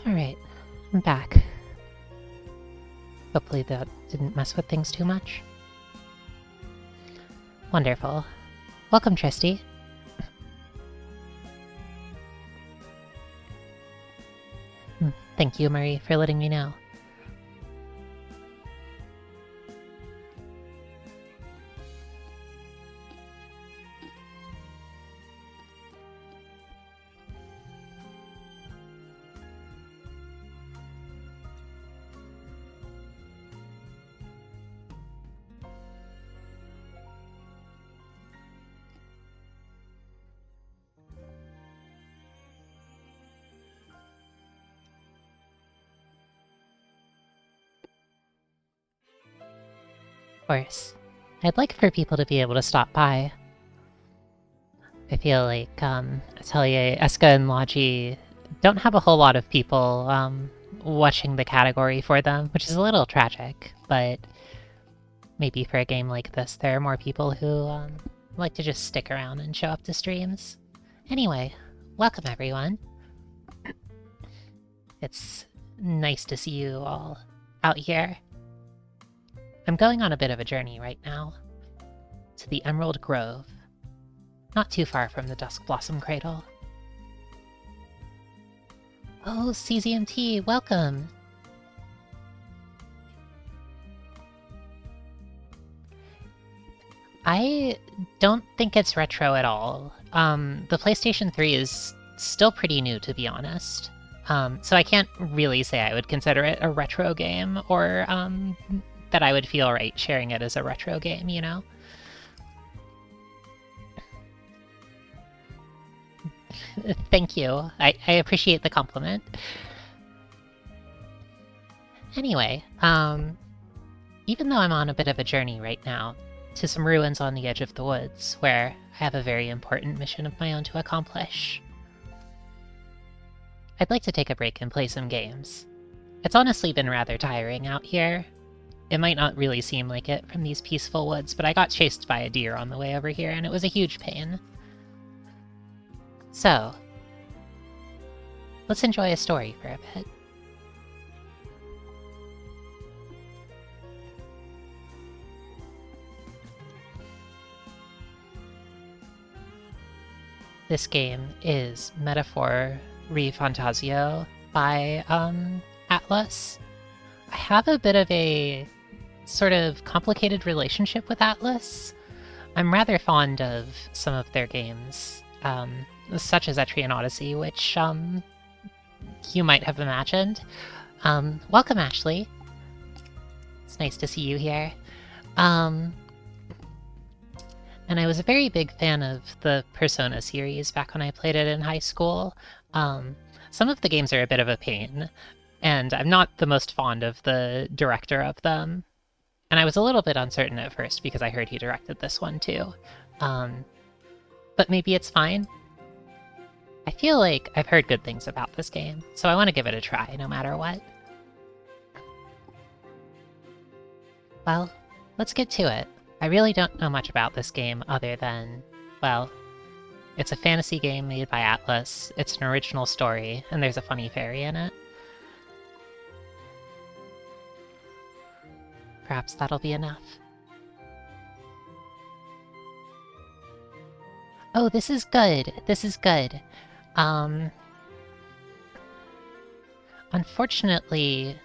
Alright, I'm back. Hopefully that didn't mess with things too much. Wonderful. Welcome, Tristy. Thank you, Marie, for letting me know. Of course. I'd like for people to be able to stop by. I feel like Atelier, Eska, and Logi don't have a whole lot of people watching the category for them, which is a little tragic, but maybe for a game like this, there are more people who like to just stick around and show up to streams. Anyway, welcome everyone. It's nice to see you all out here. I'm going on a bit of a journey right now, to the Emerald Grove, not too far from the Dusk Blossom Cradle. Oh, CZMT, welcome! I don't think it's retro at all. The PlayStation 3 is still pretty new, to be honest. So I can't really say I would consider it a retro game, or that I would feel right sharing it as a retro game, you know? Thank you. I appreciate the compliment. Anyway, even though I'm on a bit of a journey right now, to some ruins on the edge of the woods, where I have a very important mission of my own to accomplish, I'd like to take a break and play some games. It's honestly been rather tiring out here. It might not really seem like it from these peaceful woods, but I got chased by a deer on the way over here, and it was a huge pain. So, let's enjoy a story for a bit. This game is Metaphor ReFantazio by Atlas. I have a bit of a sort of complicated relationship with Atlas. I'm rather fond of some of their games, such as Etrian Odyssey, which you might have imagined. Welcome, Ashley. It's nice to see you here. And I was a very big fan of the Persona series back when I played it in high school. Some of the games are a bit of a pain, and I'm not the most fond of the director of them. And I was a little bit uncertain at first because I heard he directed this one too. But maybe it's fine. I feel like I've heard good things about this game, so I want to give it a try no matter what. Well, let's get to it. I really don't know much about this game other than, well, it's a fantasy game made by Atlas, it's an original story, and there's a funny fairy in it. Perhaps that'll be enough. Oh, this is good. This is good. Unfortunately,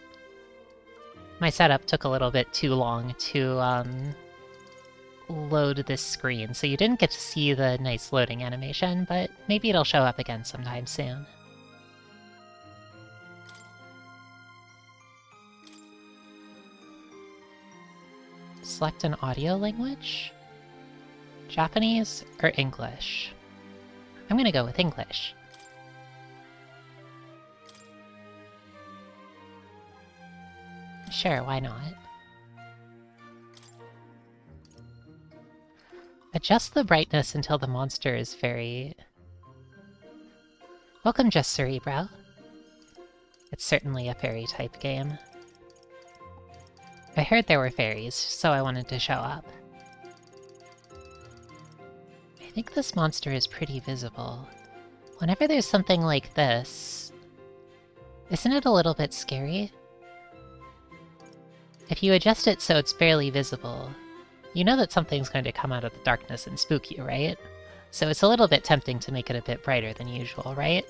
my setup took a little bit too long to, load this screen, so you didn't get to see the nice loading animation, but maybe it'll show up again sometime soon. Select an audio language? Japanese or English? I'm gonna go with English. Sure, why not? Adjust the brightness until the monster is very... Welcome, Just Cerebro. It's certainly a fairy-type game. I heard there were fairies, so I wanted to show up. I think this monster is pretty visible. Whenever there's something like this, Isn't it a little bit scary? If you adjust it so it's barely visible, you know that something's going to come out of the darkness and spook you, right? So it's a little bit tempting to make it a bit brighter than usual, right?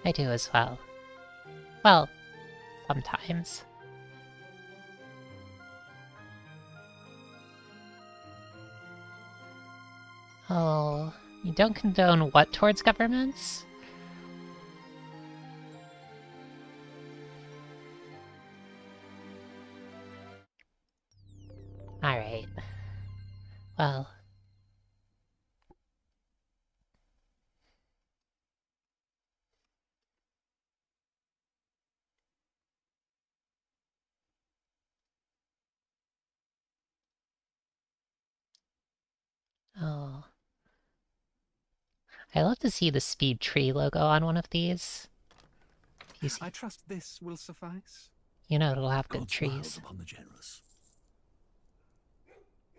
I do as well. Well, sometimes. Oh, you don't condone what towards governments? Alright. Well. Oh. I love to see the Speed Tree logo on one of these. I trust this will suffice. You know it'll have good God trees. smiles upon the generous.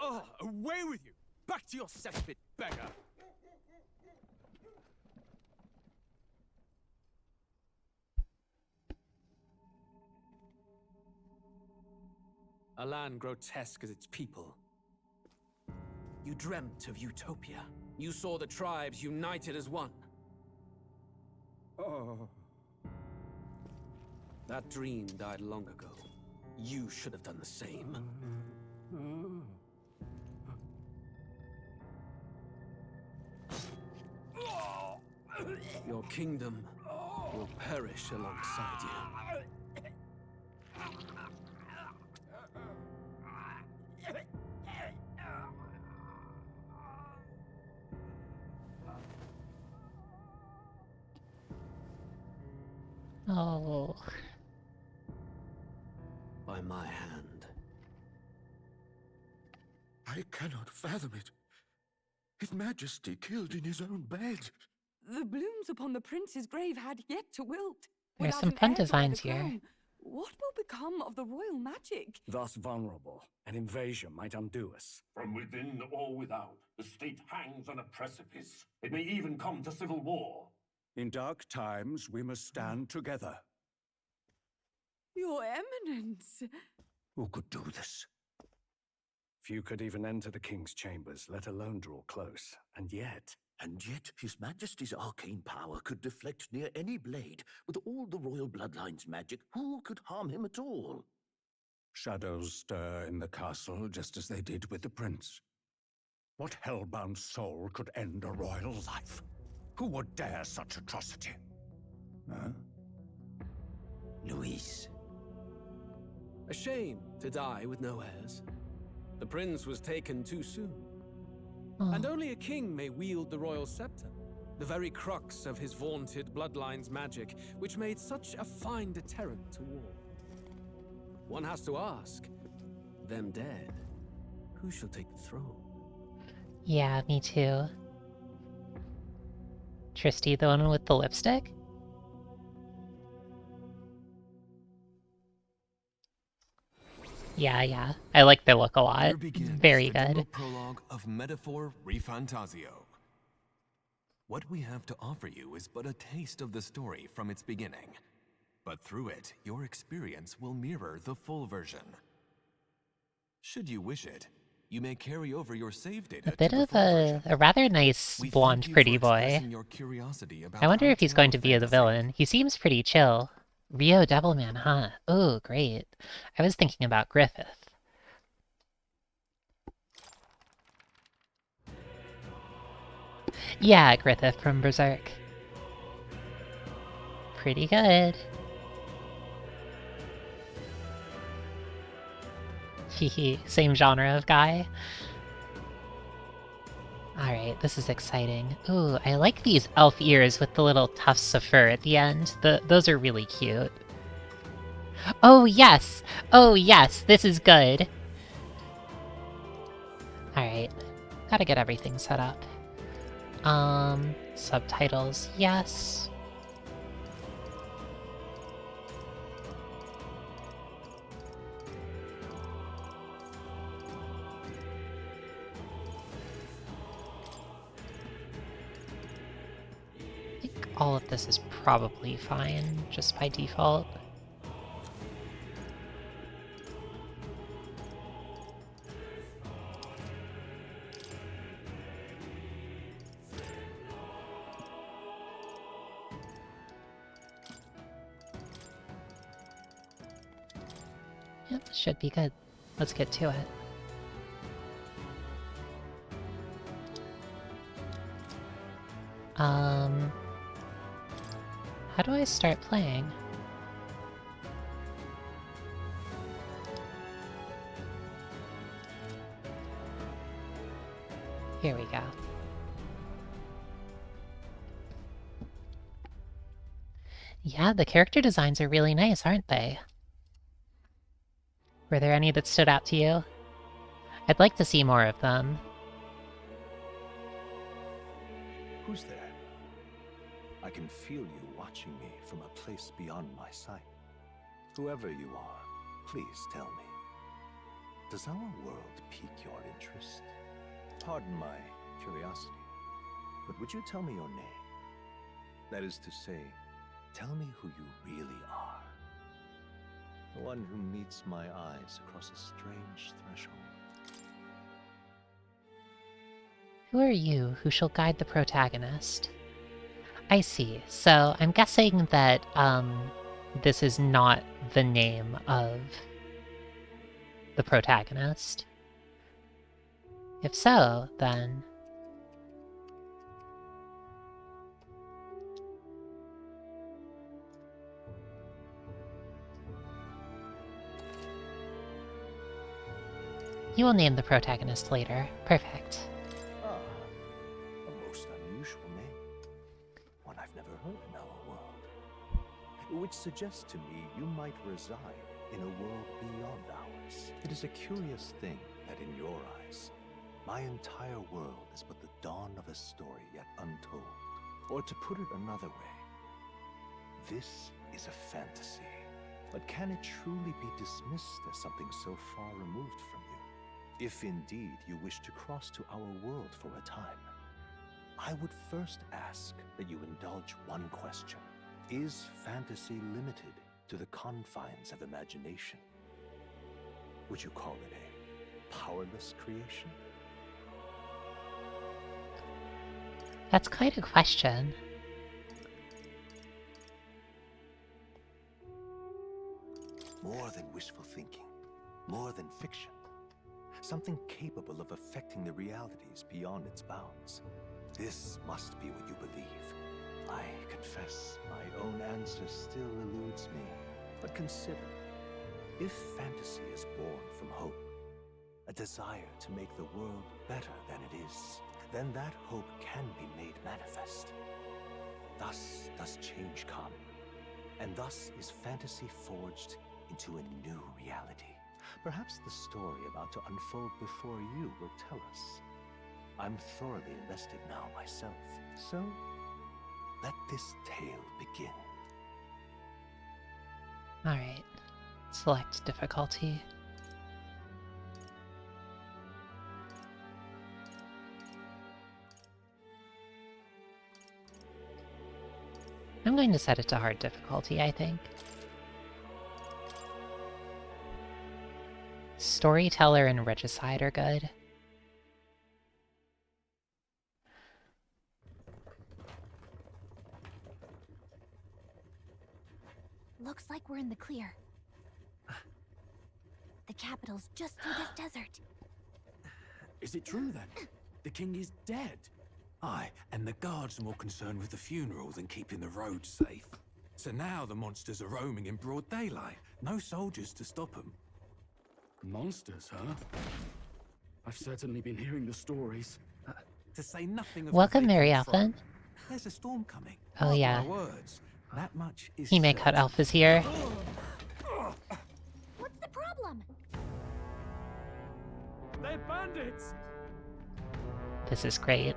Oh, away with you! Back to your cesspit, beggar! A land grotesque as its people. You dreamt of utopia. You saw the tribes united as one. Oh. That dream died long ago. You should have done the same. Your kingdom will perish alongside you. Oh. By my hand. I cannot fathom it. His Majesty killed in his own bed. The blooms upon the prince's grave had yet to wilt. There's Without some an fun heir to wear the designs here. crown, what will become of the royal magic? Thus vulnerable, an invasion might undo us. From within or without, the state hangs on a precipice. It may even come to civil war. In dark times, we must stand together. Your Eminence! Who could do this? Few could even enter the king's chambers, let alone draw close. And yet, His Majesty's arcane power could deflect near any blade. With all the royal bloodline's magic, who could harm him at all? shadows stir in the castle just as they did with the prince. What hellbound soul could end a royal life? Who would dare such atrocity? Huh? Luis. A shame to die with no heirs. The prince was taken too soon. Oh. And only a king may wield the royal scepter, the very crux of his vaunted bloodline's magic, which made such a fine deterrent to war. One has to ask, them dead, who shall take the throne? Yeah, me too. Tristy, the one with the lipstick? Yeah. I like their look a lot. Here begins Very the good. demo prologue of Metaphor ReFantazio. What we have to offer you is but a taste of the story from its beginning. But through it, your experience will mirror the full version. Should you wish it, you may carry over your save data A bit to the of full version. a rather nice We thank blonde you pretty for boy. expressing your curiosity about I wonder our if he's tale going of to be the fantasy. villain. He seems pretty chill. Rio Devilman, huh? Oh, great. I was thinking about Griffith. Yeah, Griffith from Berserk. Pretty good. Hehe, same genre of guy. Alright, this is exciting. Ooh, I like these elf ears with the little tufts of fur at the end. Those are really cute. Oh yes! Oh yes, this is good! Alright, gotta get everything set up. Subtitles, yes. I think all of this is probably fine, just by default. Yep, should be good. Let's get to it. How do I start playing? Here we go. Yeah, the character designs are really nice, aren't they? Were there any that stood out to you? I'd like to see more of them. Who's there? I can feel you watching me from a place beyond my sight. Whoever you are, please tell me. Does our world pique your interest? Pardon my curiosity, but would you tell me your name? That is to say, tell me who you really are. The one who meets my eyes across a strange threshold. Who are you who shall guide the protagonist? I see. So I'm guessing that this is not the name of the protagonist. If so, then... You will name the protagonist later. Perfect. Ah, a most unusual name. One I've never heard in our world. Which suggests to me you might reside in a world beyond ours. It is a curious thing that in your eyes, my entire world is but the dawn of a story yet untold. Or to put it another way, this is a fantasy. But can it truly be dismissed as something so far removed from you? If indeed you wish to cross to our world for a time, I would first ask that you indulge one question. Is fantasy limited to the confines of imagination? Would you call it a powerless creation? That's quite a question. More than wishful thinking, more than fiction. Something capable of affecting the realities beyond its bounds. This must be what you believe. I confess, my own answer still eludes me. But consider, if fantasy is born from hope, a desire to make the world better than it is, then that hope can be made manifest. Thus does change come, and thus is fantasy forged into a new reality. Perhaps the story about to unfold before you will tell us. I'm thoroughly invested now myself, so let this tale begin. Alright. Select difficulty. I'm going to set it to hard difficulty, I think. Storyteller and Regicide are good. Looks like we're in the clear. The capital's just through this desert. Is it true then? The king is dead? Aye, and the guards are more concerned with the funeral than keeping the roads safe. So now the monsters are roaming in broad daylight. No soldiers to stop them. Monsters, huh? I've certainly been hearing the stories. To say nothing of Welcome, the Mary vapid Alphen. front. There's a storm coming. Oh, Mark yeah. my words. That much is He may cut certain. Elf is here. What's the problem? They're bandits! This is great.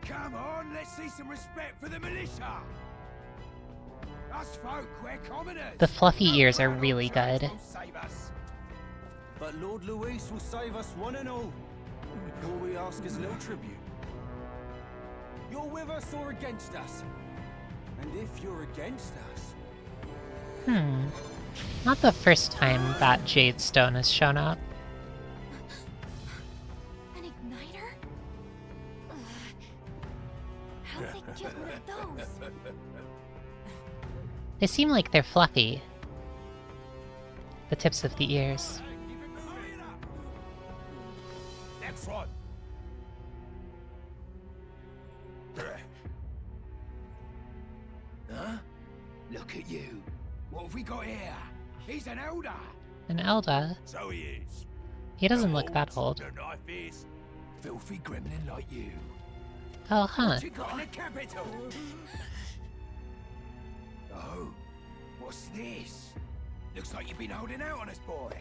Come on, let's see some respect for the militia. Us folk, we're commoners. The fluffy ears are really good. But Lord Luis will save us one and all. All we ask is a little tribute. You're with us or against us? And if you're against us... Not the first time that Jade Stone has shown up. An igniter? How'd they get one of those? They seem like they're fluffy. The tips of the ears. Next one. Huh? Look at you. What have we got here? He's an elder. An Elda? So he is. He doesn't look that old. The knife is filthy gremlin like you. Oh, huh. What you got in the capital? Oh, what's this? Looks like you've been holding out on us, boy.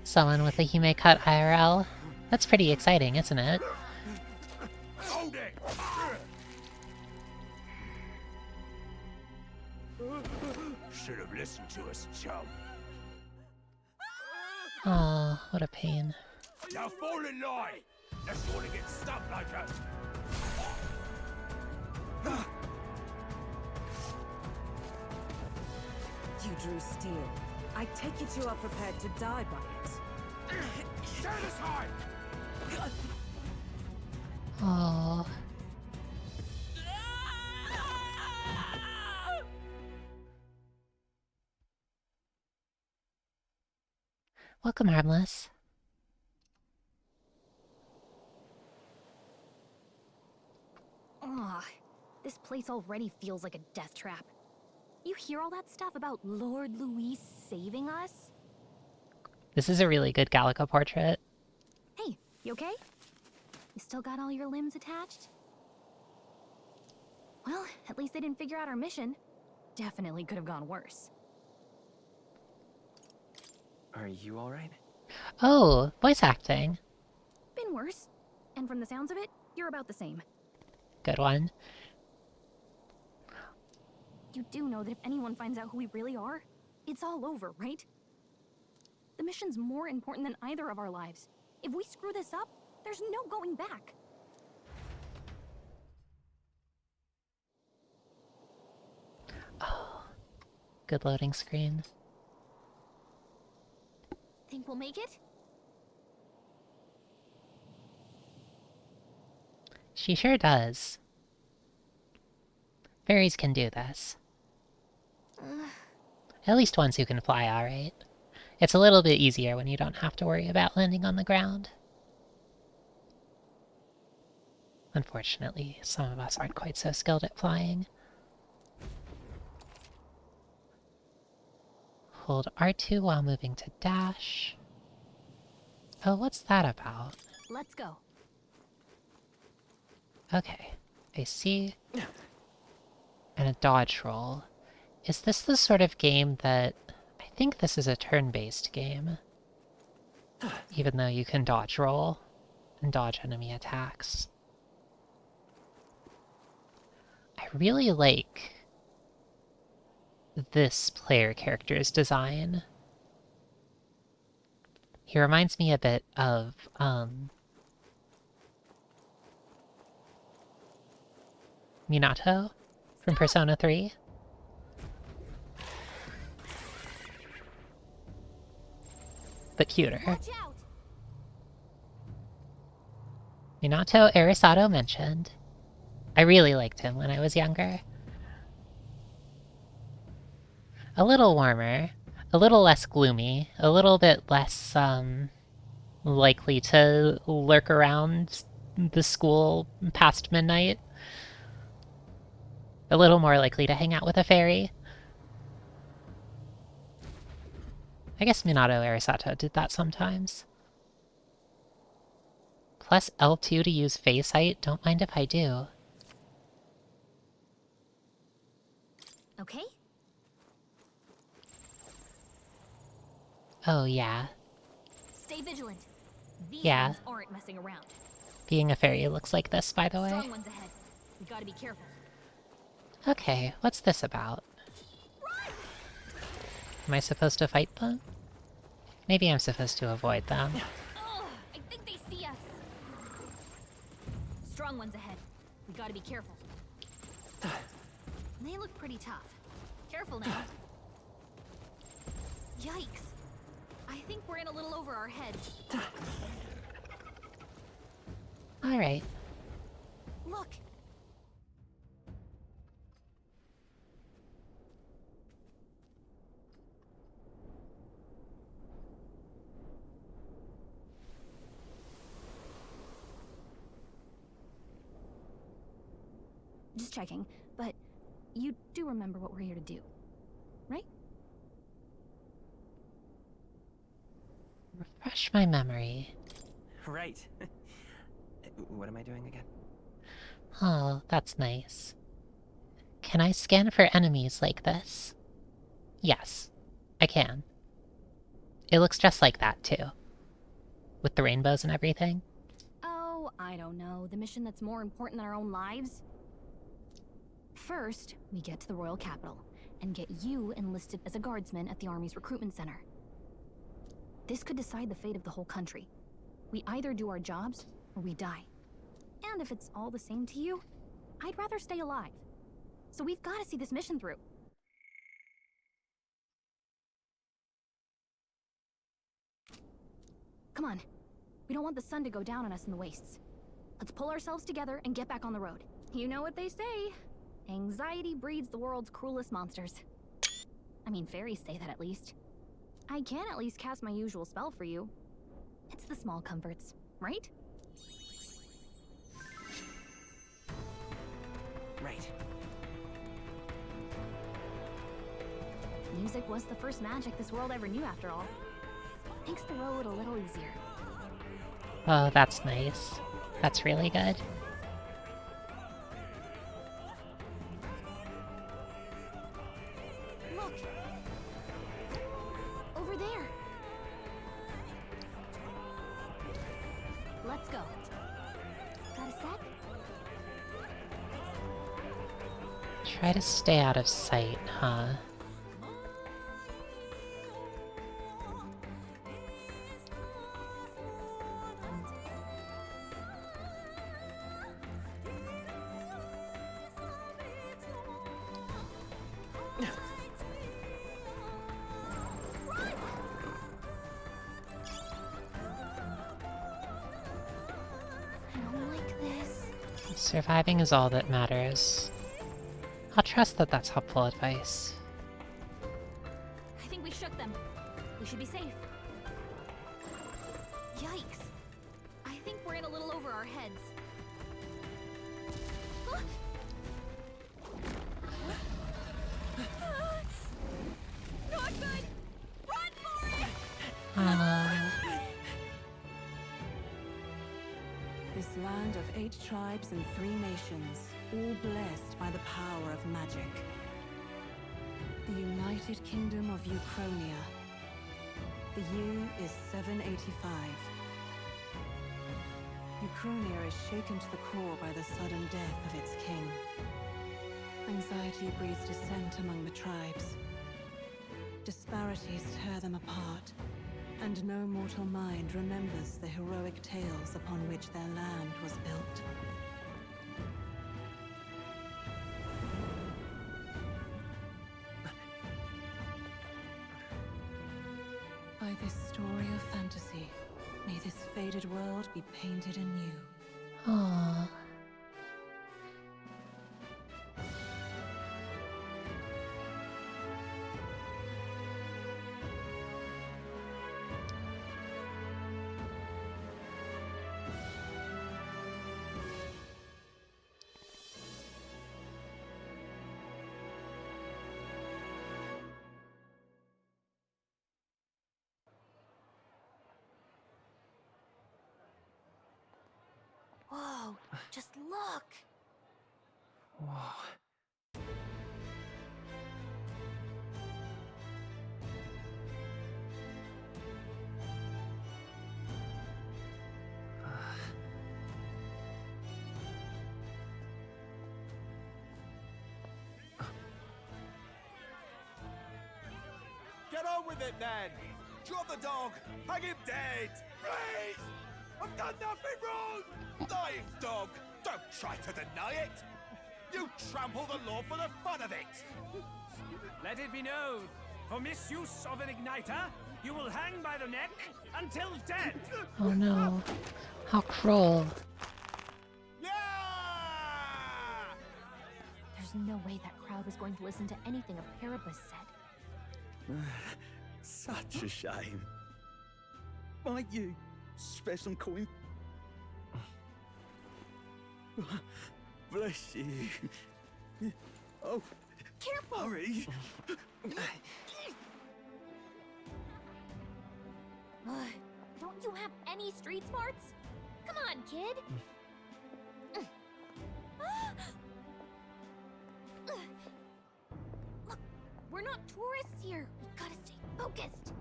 Someone with a Hime cut IRL. That's pretty exciting, isn't it? Hold it! Should have listened to us, chum. Oh, what a pain. Now fall in line! Let's want to get stuck like us. You drew steel. I take it you are prepared to die by it. Stand aside! Oh. Welcome, Harmless. Ugh, this place already feels like a death trap. You hear all that stuff about Lord Luis saving us? This is a really good Gallica portrait. Hey, you okay? You still got all your limbs attached? Well, at least they didn't figure out our mission. Definitely could have gone worse. Are you alright? Oh, voice acting. Been worse. And from the sounds of it, you're about the same. Good one. You do know that if anyone finds out who we really are, it's all over, right? The mission's more important than either of our lives. If we screw this up, there's no going back. Oh, good loading screen. Think we'll make it? She sure does. Fairies can do this. At least ones who can fly, alright. It's a little bit easier when you don't have to worry about landing on the ground. Unfortunately, some of us aren't quite so skilled at flying. Hold R2 while moving to dash. Oh, what's that about? Let's go. Okay, I see. And a dodge roll. Is this the sort of game that... I think this is a turn-based game. Even though you can dodge roll and dodge enemy attacks. I really like this player character's design. He reminds me a bit of, Minato from Persona 3. But cuter. Watch out! Minato Arisato mentioned. I really liked him when I was younger. A little warmer, a little less gloomy, a little bit less, likely to lurk around the school past midnight. A little more likely to hang out with a fairy. I guess Minato Arisato did that sometimes. Plus L2 to use phase height, don't mind if I do. Okay. Oh, yeah. Stay vigilant. These Yeah. ones aren't messing around. Being a fairy looks like this, by the way. Strong ones ahead. We gotta be careful. Okay, what's this about? Am I supposed to fight them? Maybe I'm supposed to avoid them. Ugh, I think they see us. Strong ones ahead. We gotta be careful. They look pretty tough. Careful now. Yikes. I think we're in a little over our heads. Alright. Look. Just checking, but you do remember what we're here to do, right? Refresh my memory. Right. What am I doing again? Oh, that's nice. Can I scan for enemies like this? Yes, I can. It looks just like that, too. With the rainbows and everything. Oh, I don't know. The mission that's more important than our own lives? First, we get to the royal capital and get you enlisted as a guardsman at the army's recruitment center. This could decide the fate of the whole country. We either do our jobs or we die. And if it's all the same to you, I'd rather stay alive. So we've got to see this mission through. Come on. We don't want the sun to go down on us in the wastes. Let's pull ourselves together and get back on the road. You know what they say. Anxiety breeds the world's cruelest monsters. I mean, fairies say that at least. I can at least cast my usual spell for you. It's the small comforts, right? Right. Music was the first magic this world ever knew, after all. Makes the road a little easier. Oh, that's nice. That's really good. Look! Over there! Let's go. Got a sec? Try to stay out of sight, huh? Surviving is all that matters. I'll trust that that's helpful advice. I think we shook them. We should be safe. Yikes. I think we're in a little over our heads. Not good! Run for it! This land of 8 tribes and 3 nations, all blessed by the power of magic. The United Kingdom of Uchronia. The year is 785. Uchronia is shaken to the core by the sudden death of its king. Anxiety breeds dissent among the tribes. Disparities tear them apart. And no mortal mind remembers the heroic tales upon which their land was built. By this story of fantasy, may this faded world be painted anew. Aww. Whoa, just look! Whoa. on with it then! Drop the dog! Hang him dead! Please! I've done nothing wrong! Dying dog! Don't try to deny it! You trample the law for the fun of it! Let it be known, for misuse of an igniter, you will hang by the neck until dead! Oh no. How cruel. Yeah! There's no way that crowd was going to listen to anything a Paribus said. Such a shame. Might you spare some coin? Bless you. Oh, Careful! hurry. Don't you have any street smarts? Come on, kid! Look, we're not tourists here. We gotta stay focused.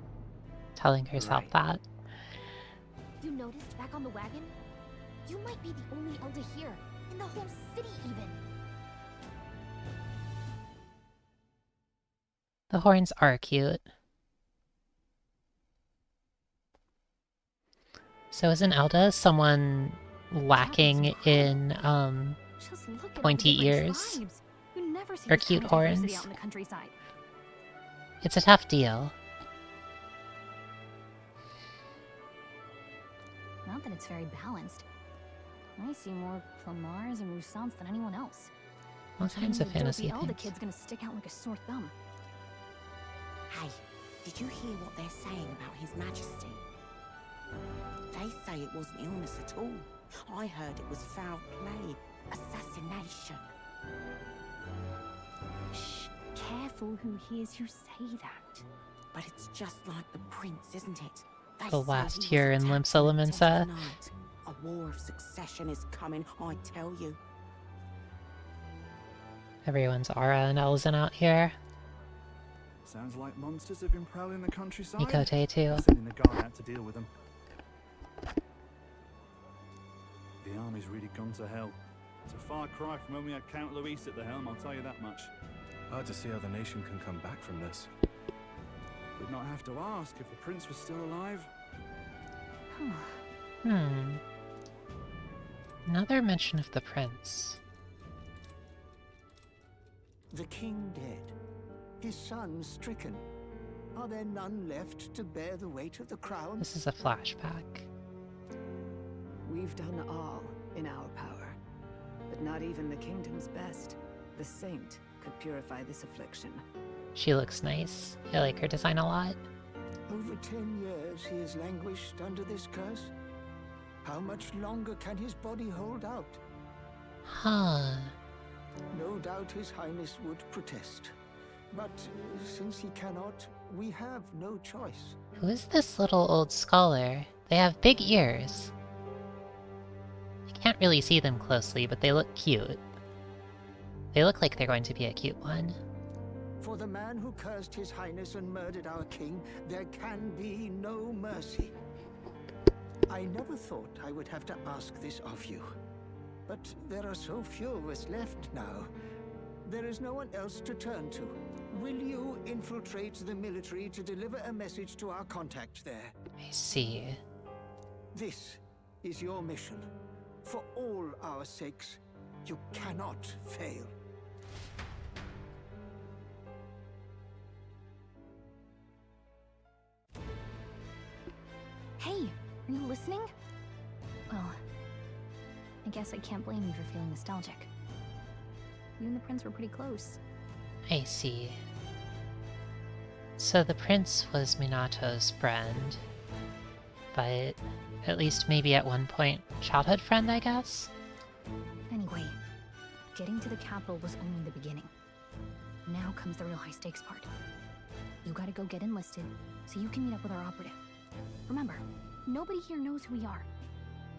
Telling herself that. You noticed back on the wagon? You might be the only Elder here, in the whole city even. The horns are cute. So isn't Elda someone lacking in Just look at all the pointy different ears? tribes. You never see Or this cute kind of diversity horns? out in the countryside. It's a tough deal. Not that it's very balanced. I see more Plomars and Roussants than anyone else. All kinds of Maybe the fantasy dopey Elder things. kid's gonna stick out like a sore thumb. Hey, did you hear what they're saying about His Majesty? They say it wasn't illness at all. I heard it was foul play, assassination. Shh, careful who hears you say that. But it's just like the prince, isn't it? They The say last he was year in attacked Limsa on the 10th Lominsa. night. A war of succession is coming, I tell you. Everyone's Aura and Elzen out here. Sounds like monsters have been prowling the countryside. Mikote too. Sending the guard out to deal with them. The army's really gone to hell. It's a far cry from when we had Count Luis at the helm, I'll tell you that much. Hard to see how the nation can come back from this. We'd not have to ask if the prince was still alive. Another mention of the prince. The king dead, his son stricken. Are there none left to bear the weight of the crown? This is a flashback. We've done all in our power, but not even the kingdom's best, the saint, could purify this affliction. She looks nice. I like her design a lot. Over 10 years he has languished under this curse. How much longer can his body hold out? Huh. No doubt His Highness would protest. But since he cannot, we have no choice. Who is this little old scholar? They have big ears. I can't really see them closely, but they look cute. They look like they're going to be a cute one. For the man who cursed His Highness and murdered our king, there can be no mercy. I never thought I would have to ask this of you. But there are so few of us left now. There is no one else to turn to. Will you infiltrate the military to deliver a message to our contact there? I see. This is your mission. For all our sakes, you cannot fail. Hey, are you listening? Well, I guess I can't blame you for feeling nostalgic. You and the prince were pretty close. I see. So the prince was Minato's friend. But at least maybe at one point, childhood friend, I guess? Anyway, getting to the capital was only the beginning. Now comes the real high-stakes part. You gotta go get enlisted, so you can meet up with our operative. Remember, nobody here knows who we are.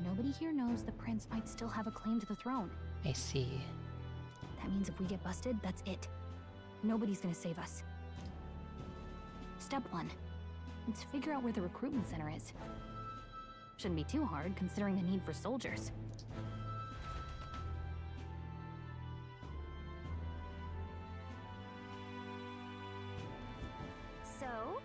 Nobody here knows the prince might still have a claim to the throne. I see. That means if we get busted, that's it. Nobody's gonna save us. Step 1. Let's figure out where the recruitment center is. Shouldn't be too hard, considering the need for soldiers. So,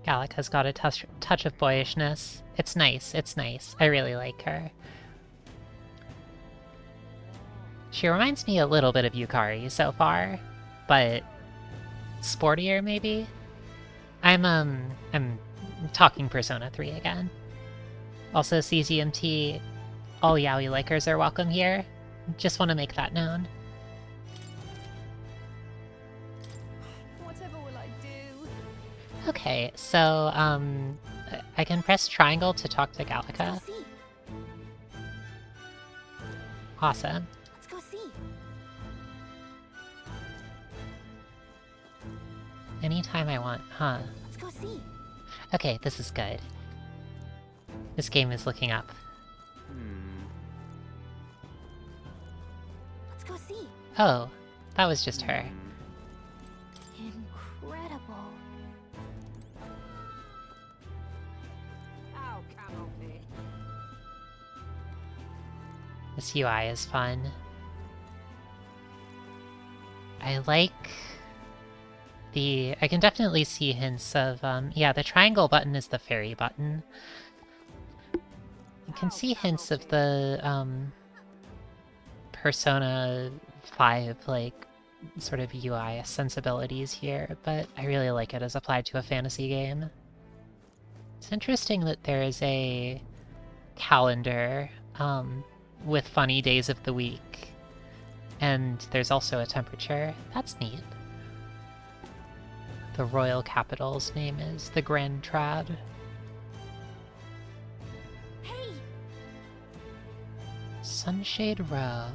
Gallica's got a touch of boyishness. It's nice, it's nice. I really like her. She reminds me a little bit of Yukari so far, but sportier maybe? I'm talking Persona 3 again. Also, CZMT, all yaoi likers are welcome here. Just want to make that known. Whatever will I do? Okay, so, I can press triangle to talk to Gallica. Let's go see. Awesome. Let's go see. Anytime I want, huh? Let's go see. Okay, this is good. This game is looking up. Let's go see. Oh, that was just her. Incredible. Oh, come off it. This UI is fun. I like I can definitely see hints of, yeah, the triangle button is the fairy button. You can see hints of the, Persona 5, like, sort of UI sensibilities here, but I really like it as applied to a fantasy game. It's interesting that there is a calendar, with funny days of the week, and there's also a temperature. That's neat. The royal capital's name is the Grand Trad. Hey! Sunshade Row.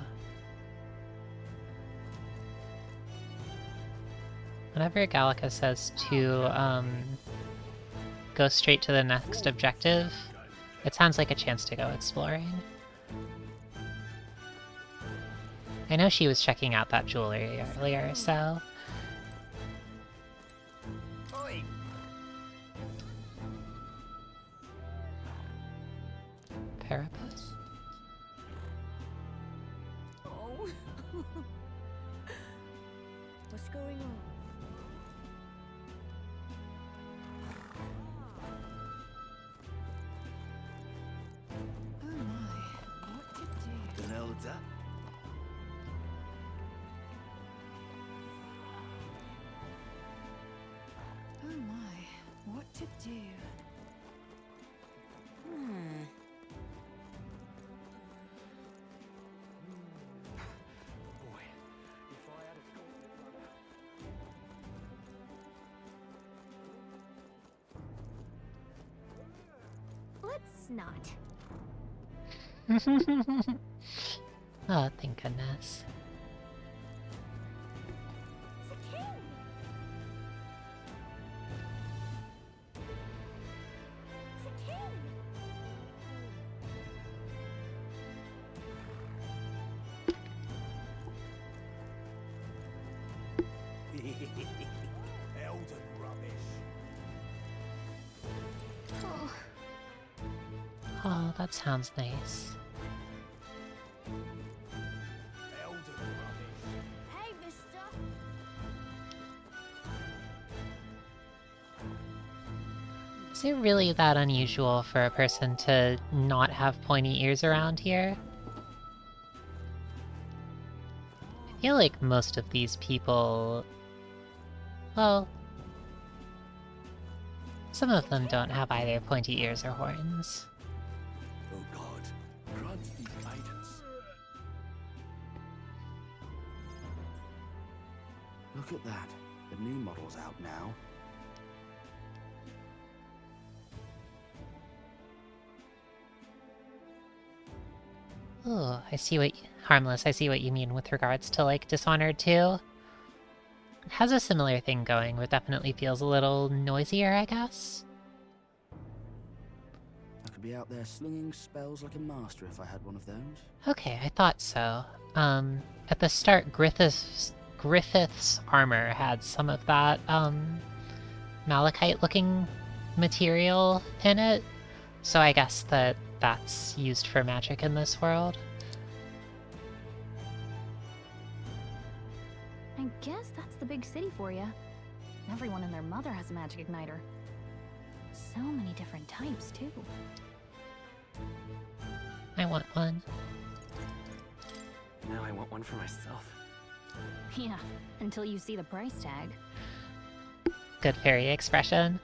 Whenever Gallica says to go straight to the next objective, it sounds like a chance to go exploring. I know she was checking out that jewelry earlier, so... Parapus? Oh. What's going on? Oh my, what to do? Zelda. Oh my, what to do? Boy, if I had a gauntlet runner. Let's not. Oh, thank goodness. It's a king! It's a king! Elden rubbish. Oh, Oh, that sounds nice. Elden rubbish. hey, mister! Is it really that unusual for a person to not have pointy ears around here? I feel like most of these people... Well... Some of them don't have either pointy ears or horns. Oh God, grant me guidance. Look at that. The new model's out now. Oh, I see what... Harmless, I see what you mean with regards to, like, Dishonored 2. It has a similar thing going, but definitely feels a little noisier, I guess. I could be out there slinging spells like a master if I had one of those. Okay, I thought so. At the start, Griffith's armor had some of that, malachite-looking material in it, so I guess that's used for magic in this world. I guess that's the big city for you. Everyone and their mother has a magic igniter. So many different types, too. I want one. Now I want one for myself. Yeah, until you see the price tag. Good fairy expression.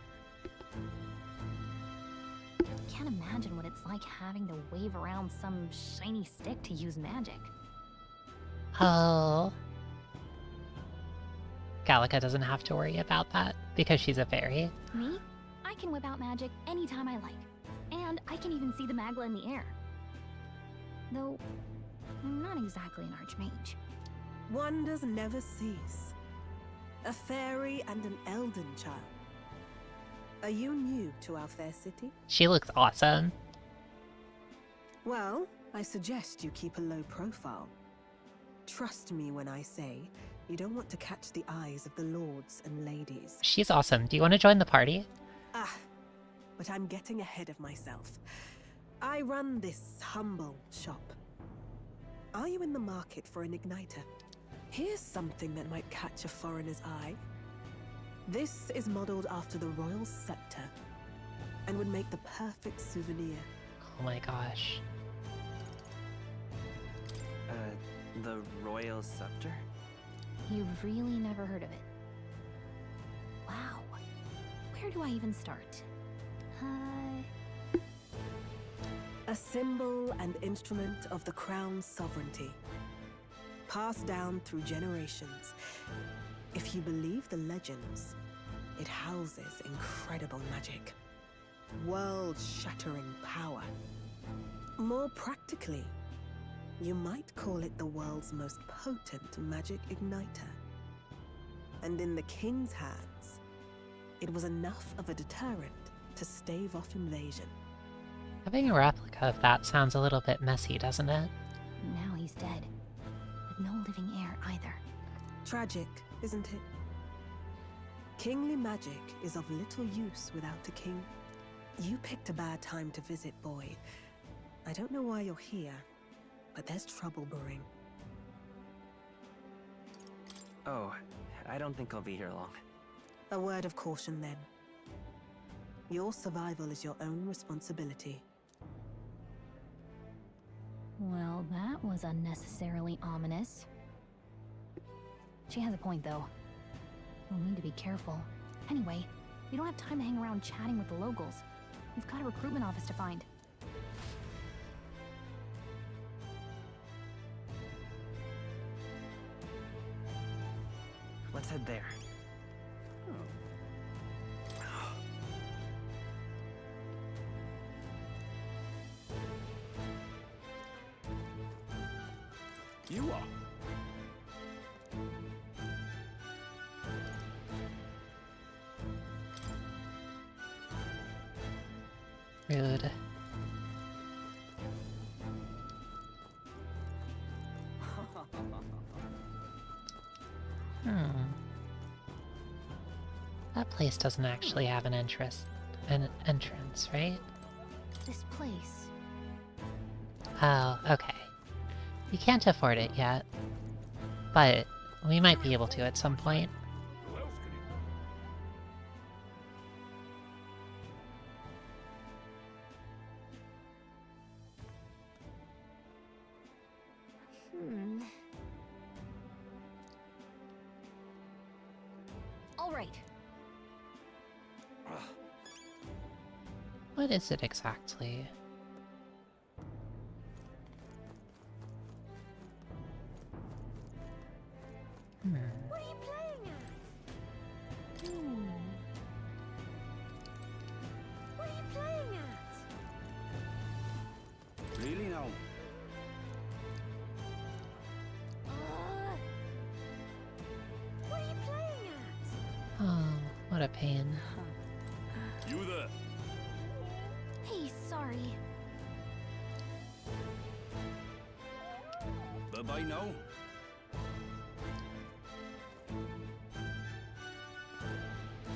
Can't imagine what it's like having to wave around some shiny stick to use magic. Oh. Gallica doesn't have to worry about that because she's a fairy. Me? I can whip out magic anytime I like. And I can even see the Magla in the air. Though, I'm not exactly an archmage. Wonders never cease. A fairy and an elden child. Are you new to our fair city? She looks awesome. Well, I suggest you keep a low profile. Trust me when I say you don't want to catch the eyes of the lords and ladies. She's awesome. Do you want to join the party? But I'm getting ahead of myself. I run this humble shop. Are you in the market for an igniter? Here's something that might catch a foreigner's eye. This is modeled after the royal scepter and would make the perfect souvenir. Oh my gosh. The royal scepter? You've really never heard of it. Wow. Where do I even start? A symbol and instrument of the crown's sovereignty. Passed down through generations. If you believe the legends, it houses incredible magic. World-shattering power. More practically, you might call it the world's most potent magic igniter. And in the king's hands, it was enough of a deterrent to stave off invasion. Having a replica of that sounds a little bit messy, doesn't it? Now he's dead. But no living heir either. Tragic, isn't it? Kingly magic is of little use without a king. You picked a bad time to visit, boy. I don't know why you're here, but there's trouble brewing. Oh, I don't think I'll be here long. A word of caution then. Your survival is your own responsibility. Well, that was unnecessarily ominous. She has a point, though. We'll need to be careful. Anyway, we don't have time to hang around chatting with the locals. We've got a recruitment office to find. Let's head there. You are. Rude. That place doesn't actually have an entrance, right? This place. Oh, okay. We can't afford it yet, but we might be able to at some point. All right. What is it exactly? What are you playing at? What are you playing at? Really now? What are you playing at? Oh, what a pain. You there? Hey, sorry. Bye-bye now.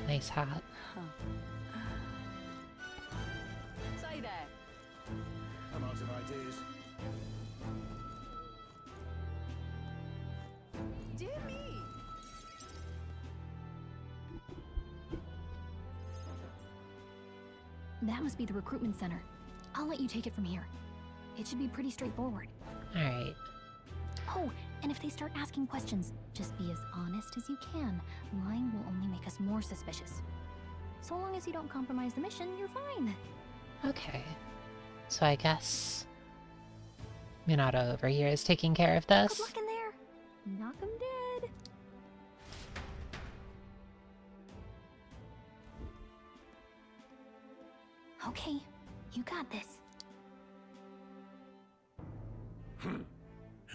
Nice hat. Say there. I'm out of ideas. Dear me. That must be the recruitment center. I'll let you take it from here. It should be pretty straightforward. Alright. Oh, and if they start asking questions, just be as honest as you can. Lying will only make us more suspicious. So long as you don't compromise the mission, you're fine. Okay. So I guess Minato over here is taking care of this. Good luck in there. Knock 'em dead. Okay, you got this.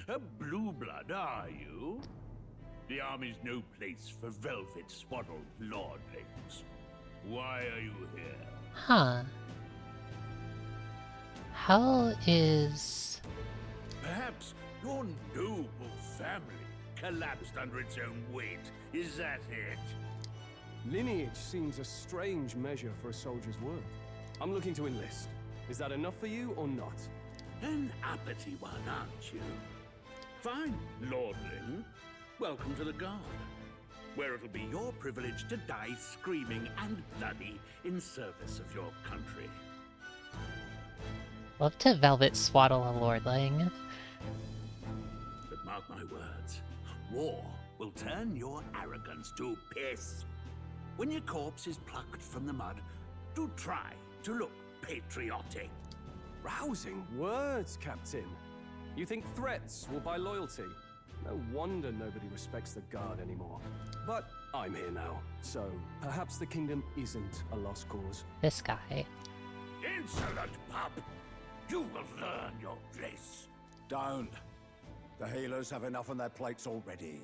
A blue blood, are you? The army's no place for velvet-swaddled lordlings. Why are you here? Huh. How is... Perhaps your noble family collapsed under its own weight. Is that it? Lineage seems a strange measure for a soldier's worth. I'm looking to enlist. Is that enough for you or not? An uppity one, aren't you? Fine, lordling. Welcome to the Guard, where it'll be your privilege to die screaming and bloody in service of your country. Love to velvet swaddle a lordling. But mark my words, war will turn your arrogance to piss. When your corpse is plucked from the mud, do try to look patriotic. Rousing words, Captain. You think threats will buy loyalty? No wonder nobody respects the Guard anymore. But I'm here now, so perhaps the kingdom isn't a lost cause. This guy. Insolent pup! You will learn your place. Don't. The healers have enough on their plates already.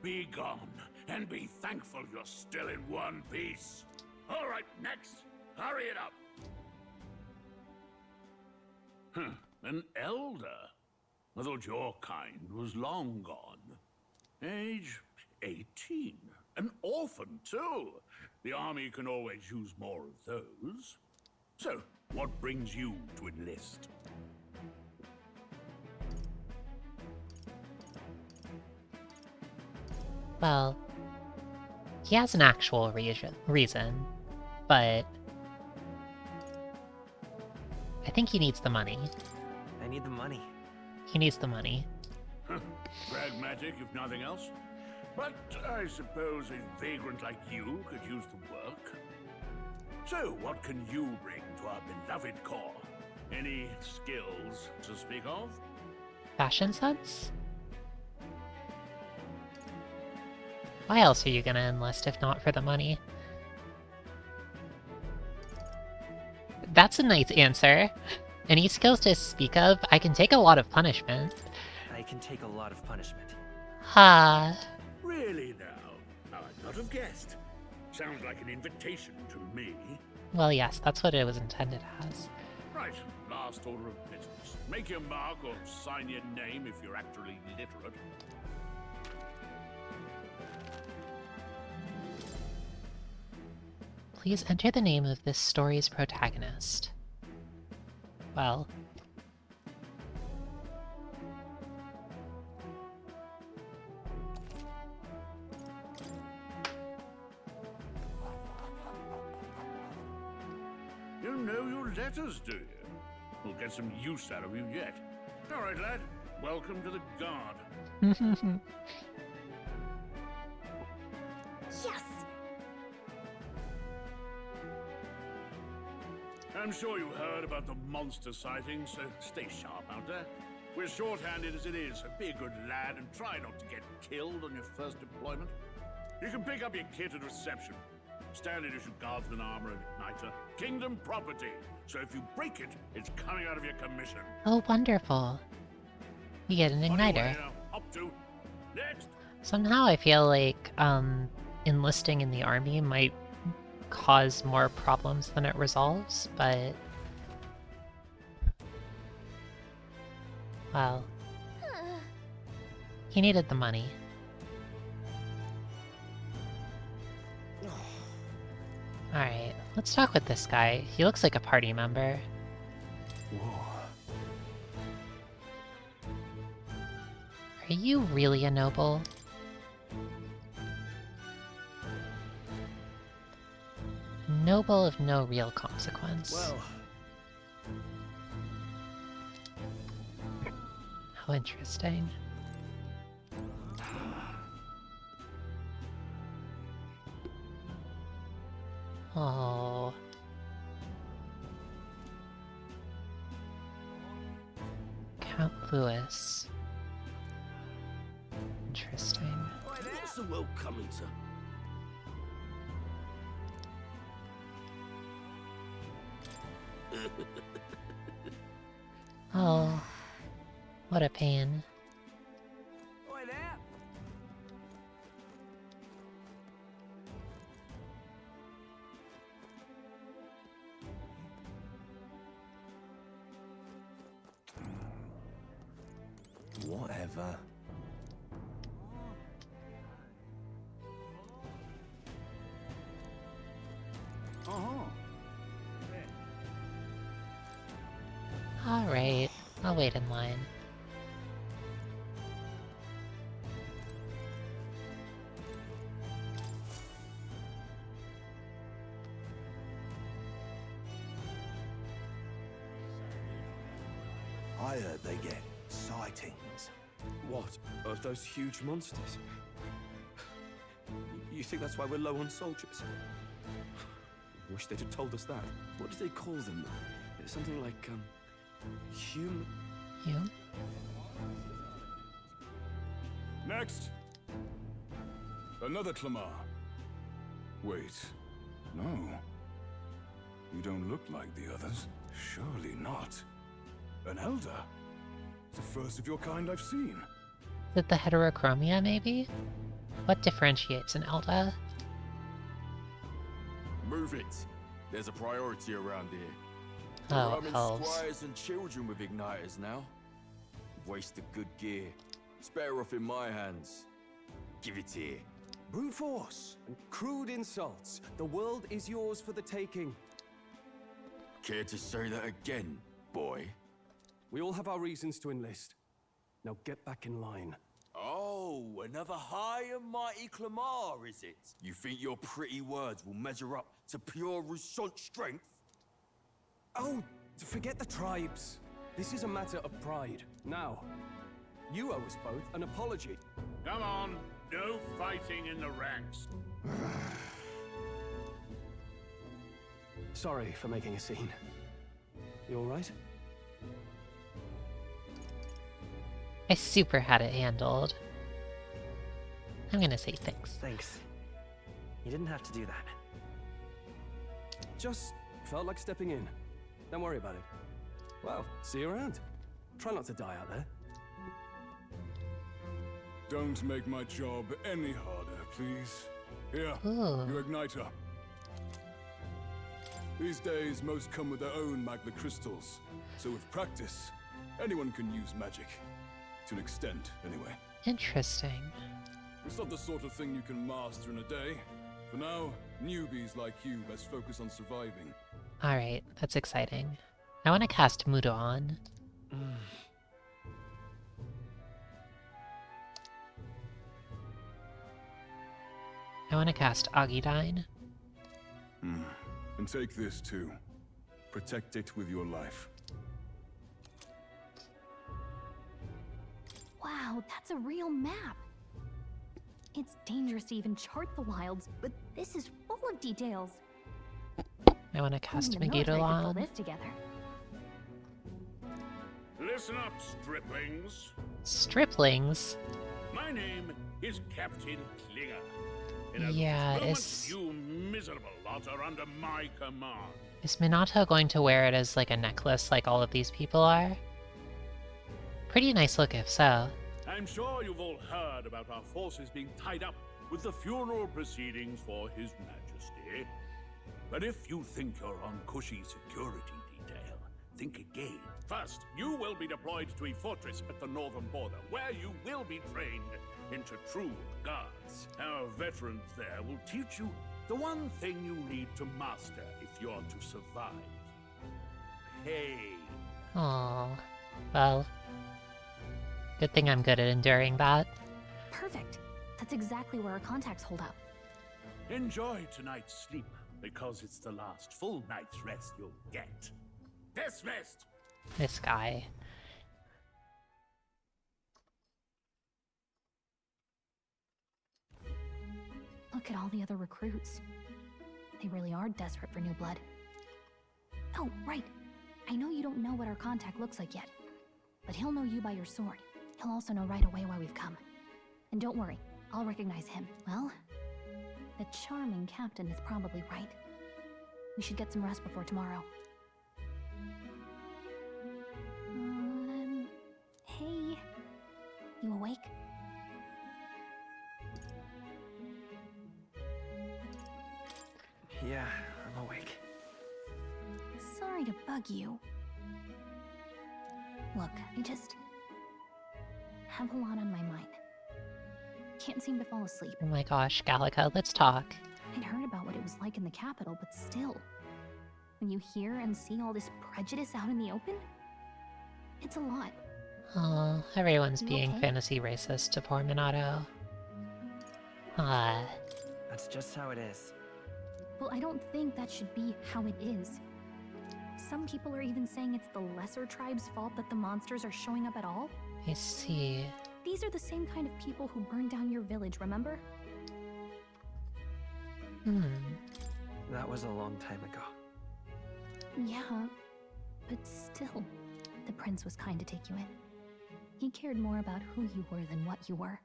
Be gone, and be thankful you're still in one piece. All right, next. Hurry it up. An elder? I thought your kind was long gone. Age 18. An orphan, too. The army can always use more of those. So, what brings you to enlist? Well, he has an actual reason, but I think he needs the money. I need the money. He needs the money. Pragmatic, if nothing else. But I suppose a vagrant like you could use the work. So, what can you bring to our beloved corps? Any skills to speak of? Fashion sense? Why else are you gonna enlist if not for the money? That's a nice answer. Any skills to speak of? I can take a lot of punishment. I can take a lot of punishment. Ha. Really now? I'd not have guessed. Sounds like an invitation to me. Well, yes, that's what it was intended as. Right, last order of business. Make your mark or sign your name if you're actually literate. Please enter the name of this story's protagonist. Well... You know your letters, do you? We'll get some use out of you yet. All right, lad. Welcome to the Guard. Yes! I'm sure you heard about the monster sightings, so stay sharp out there. We're short-handed as it is, so be a good lad and try not to get killed on your first deployment. You can pick up your kit at reception. Standard issue guardsman armor and igniter. Kingdom property. So if you break it, it's coming out of your commission. Oh, wonderful. You get an igniter. Up to. Next. Somehow I feel like, enlisting in the army might cause more problems than it resolves, but... Well... He needed the money. Alright, let's talk with this guy. He looks like a party member. Whoa. Are you really a noble? noble of no real consequence. Well, how interesting. Oh. Count Louis. Interesting. What's the world coming to? Oh. What a pain. Oi there! Whatever. Alright, I'll wait in line. I heard they get sightings. what? Of those huge monsters? You think that's why we're low on soldiers? Wish they'd have told us that. What do they call them? Something like, human... Hume? Next! Another Clamar. Wait, no. You don't look like the others. Surely not. An elder? The first of your kind I've seen. Is it the heterochromia, maybe? What differentiates an elder? Move it. There's a priority around here. Oh, Roman elves. squires and children with igniters now. Waste of good gear. It's better off in my hands. Give it here. Brute force and crude insults. The world is yours for the taking. Care to say that again, boy? We all have our reasons to enlist. Now get back in line. Oh, another high and mighty Clamar, is it? You think your pretty words will measure up to pure Rousseau strength? Oh, forget the tribes. This is a matter of pride. Now, you owe us both an apology. Come on, no fighting in the ranks. Sorry for making a scene. You all right? I super had it handled. I'm gonna say thanks. Thanks. You didn't have to do that. Just felt like stepping in. Don't worry about it. Well, see you around. Try not to die out there. Don't make my job any harder, please. Here, Ooh. your igniter. These days, most come with their own magna crystals. So with practice, anyone can use magic. To an extent, anyway. Interesting. It's not the sort of thing you can master in a day. For now, newbies like you best focus on surviving. Alright, that's exciting. I want to cast Mudon. I want to cast Agidine. And take this too. Protect it with your life. Wow, that's a real map. It's dangerous to even chart the wilds, but this is full of details. I want to cast Only the military could pull Megidolon. this together. Listen up, striplings. Striplings? My name is Captain Klinger. In a Yeah, moment, is- you miserable lot are under my command. Is Minato going to wear it as like a necklace like all of these people are? Pretty nice look if so. I'm sure you've all heard about our forces being tied up with the funeral proceedings for His Majesty. But if you think you're on cushy security detail, think again. First, you will be deployed to a fortress at the northern border, where you will be trained into true guards. Our veterans there will teach you the one thing you need to master if you're to survive. Hey. Oh, well. Good thing I'm good at enduring that. Perfect. That's exactly where our contacts hold up. Enjoy tonight's sleep, because it's the last full night's rest you'll get. Dismissed! This guy. Look at all the other recruits. They really are desperate for new blood. Oh, right. I know you don't know what our contact looks like yet, but he'll know you by your sword. He'll also know right away why we've come. And don't worry, I'll recognize him. Well, the charming captain is probably right. We should get some rest before tomorrow. Hey. You awake? Yeah, I'm awake. Sorry to bug you. Look, I just have a lot on my mind. Can't seem to fall asleep. Oh my gosh, Gallica, let's talk. I'd heard about what it was like in the capital, but still, when you hear and see all this prejudice out in the open, it's a lot. Oh, everyone's You being okay? fantasy racist to poor Minato. Ah. That's just how it is. Well, I don't think that should be how it is. Some people are even saying it's the lesser tribe's fault that the monsters are showing up at all. I see. These are the same kind of people who burned down your village, remember? That was a long time ago. Yeah, but still, the prince was kind to take you in. He cared more about who you were than what you were.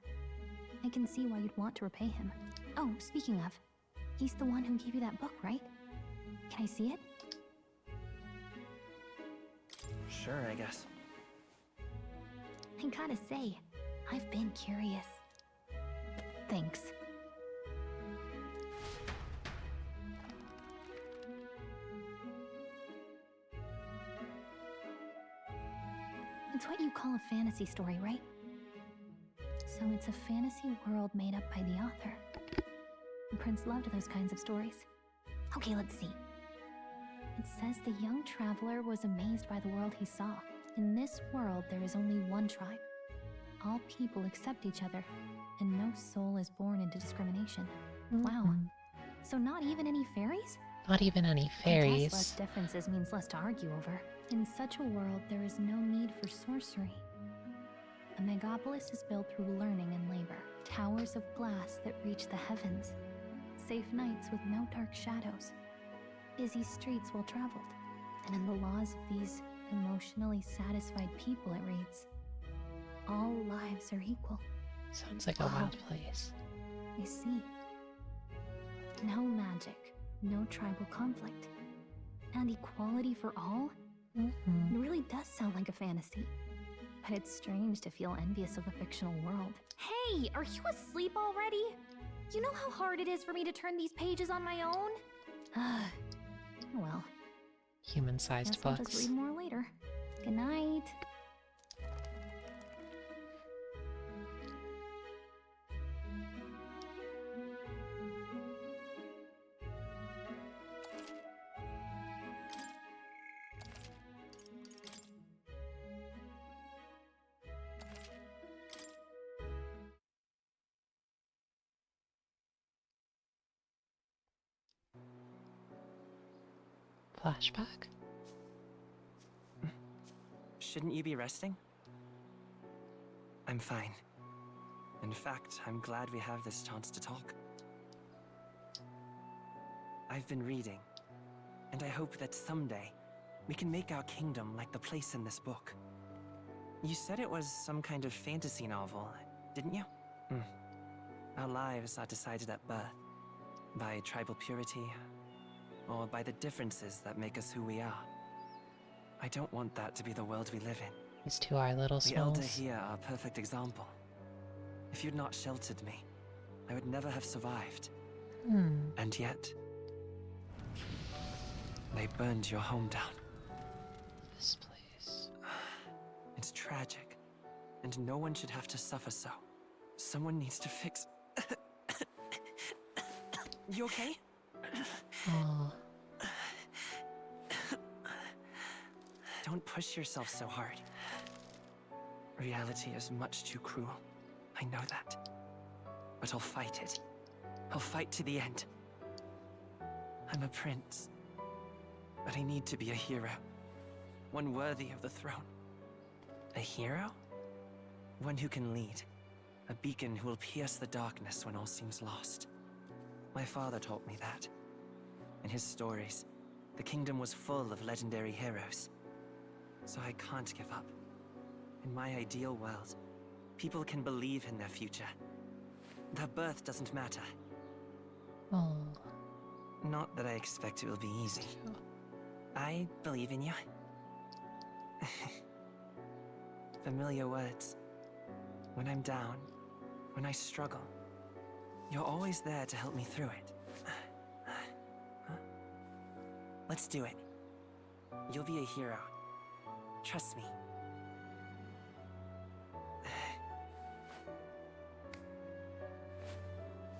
I can see why you'd want to repay him. Oh, speaking of, he's the one who gave you that book, right? Can I see it? Sure, I guess. I gotta say, I've been curious. Thanks. It's what you call a fantasy story, right? So it's a fantasy world made up by the author. The prince loved those kinds of stories. Okay, let's see. It says the young traveler was amazed by the world he saw. In this world, there is only one tribe. All people accept each other, and no soul is born into discrimination. Wow. So not even any fairies? Not even any I guess fairies. less differences means less to argue over. In such a world, there is no need for sorcery. A megapolis is built through learning and labor. Towers of glass that reach the heavens. Safe nights with no dark shadows. Busy streets well traveled. And in the laws of these emotionally satisfied people, it reads, all lives are equal. Sounds like a wild place. I see. No magic, no tribal conflict, and equality for all? It really does sound like a fantasy. But it's strange to feel envious of a fictional world. Hey, are you asleep already? You know how hard it is for me to turn these pages on my own? Well, Human-sized guess I'll just books. read more later. Good night. Flashback? Shouldn't you be resting? I'm fine. In fact, I'm glad we have this chance to talk. I've been reading, and I hope that someday we can make our kingdom like the place in this book. You said it was some kind of fantasy novel, didn't you? Our lives are decided at birth, by tribal purity, or by the differences that make us who we are. I don't want that to be the world we live in. These two are little The elder souls. here are a perfect example. If you'd not sheltered me, I would never have survived. And yet, they burned your home down. This place. It's tragic, and no one should have to suffer so. Someone needs to fix... You okay? Oh. Don't push yourself so hard. Reality is much too cruel. I know that. But I'll fight it. I'll fight to the end. I'm a prince. But I need to be a hero. One worthy of the throne. A hero? One who can lead. A beacon who will pierce the darkness when all seems lost. My father taught me that. In his stories, the kingdom was full of legendary heroes. So I can't give up. In my ideal world, people can believe in their future. Their birth doesn't matter. Oh. Not that I expect it will be easy. I believe in you. Familiar words. When I'm down, when I struggle, you're always there to help me through it. Let's do it. You'll be a hero. Trust me.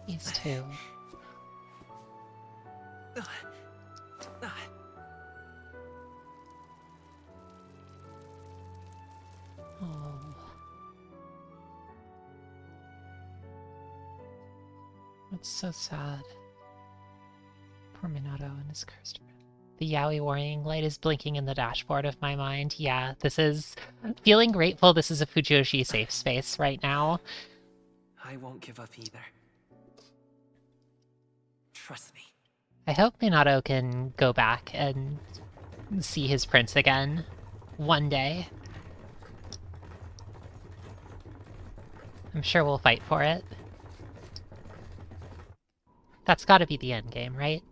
These two. Oh. It's so sad. Poor Minato and his cursed friend. The Yaoi warning light is blinking in the dashboard of my mind. Yeah, this is... Feeling grateful this is a Fujoshi safe space right now. I won't give up either. Trust me. I hope Minato can go back and see his prince again. One day. I'm sure we'll fight for it. That's gotta be the end game, right?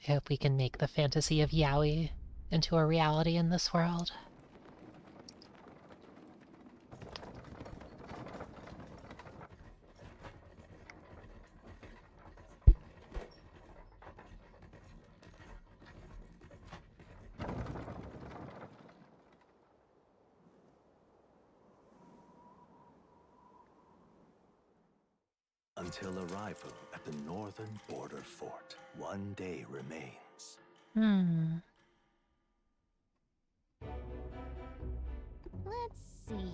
I hope we can make the fantasy of Yaoi into a reality in this world. Until arrival at the northern border fort, one day remains. Let's see.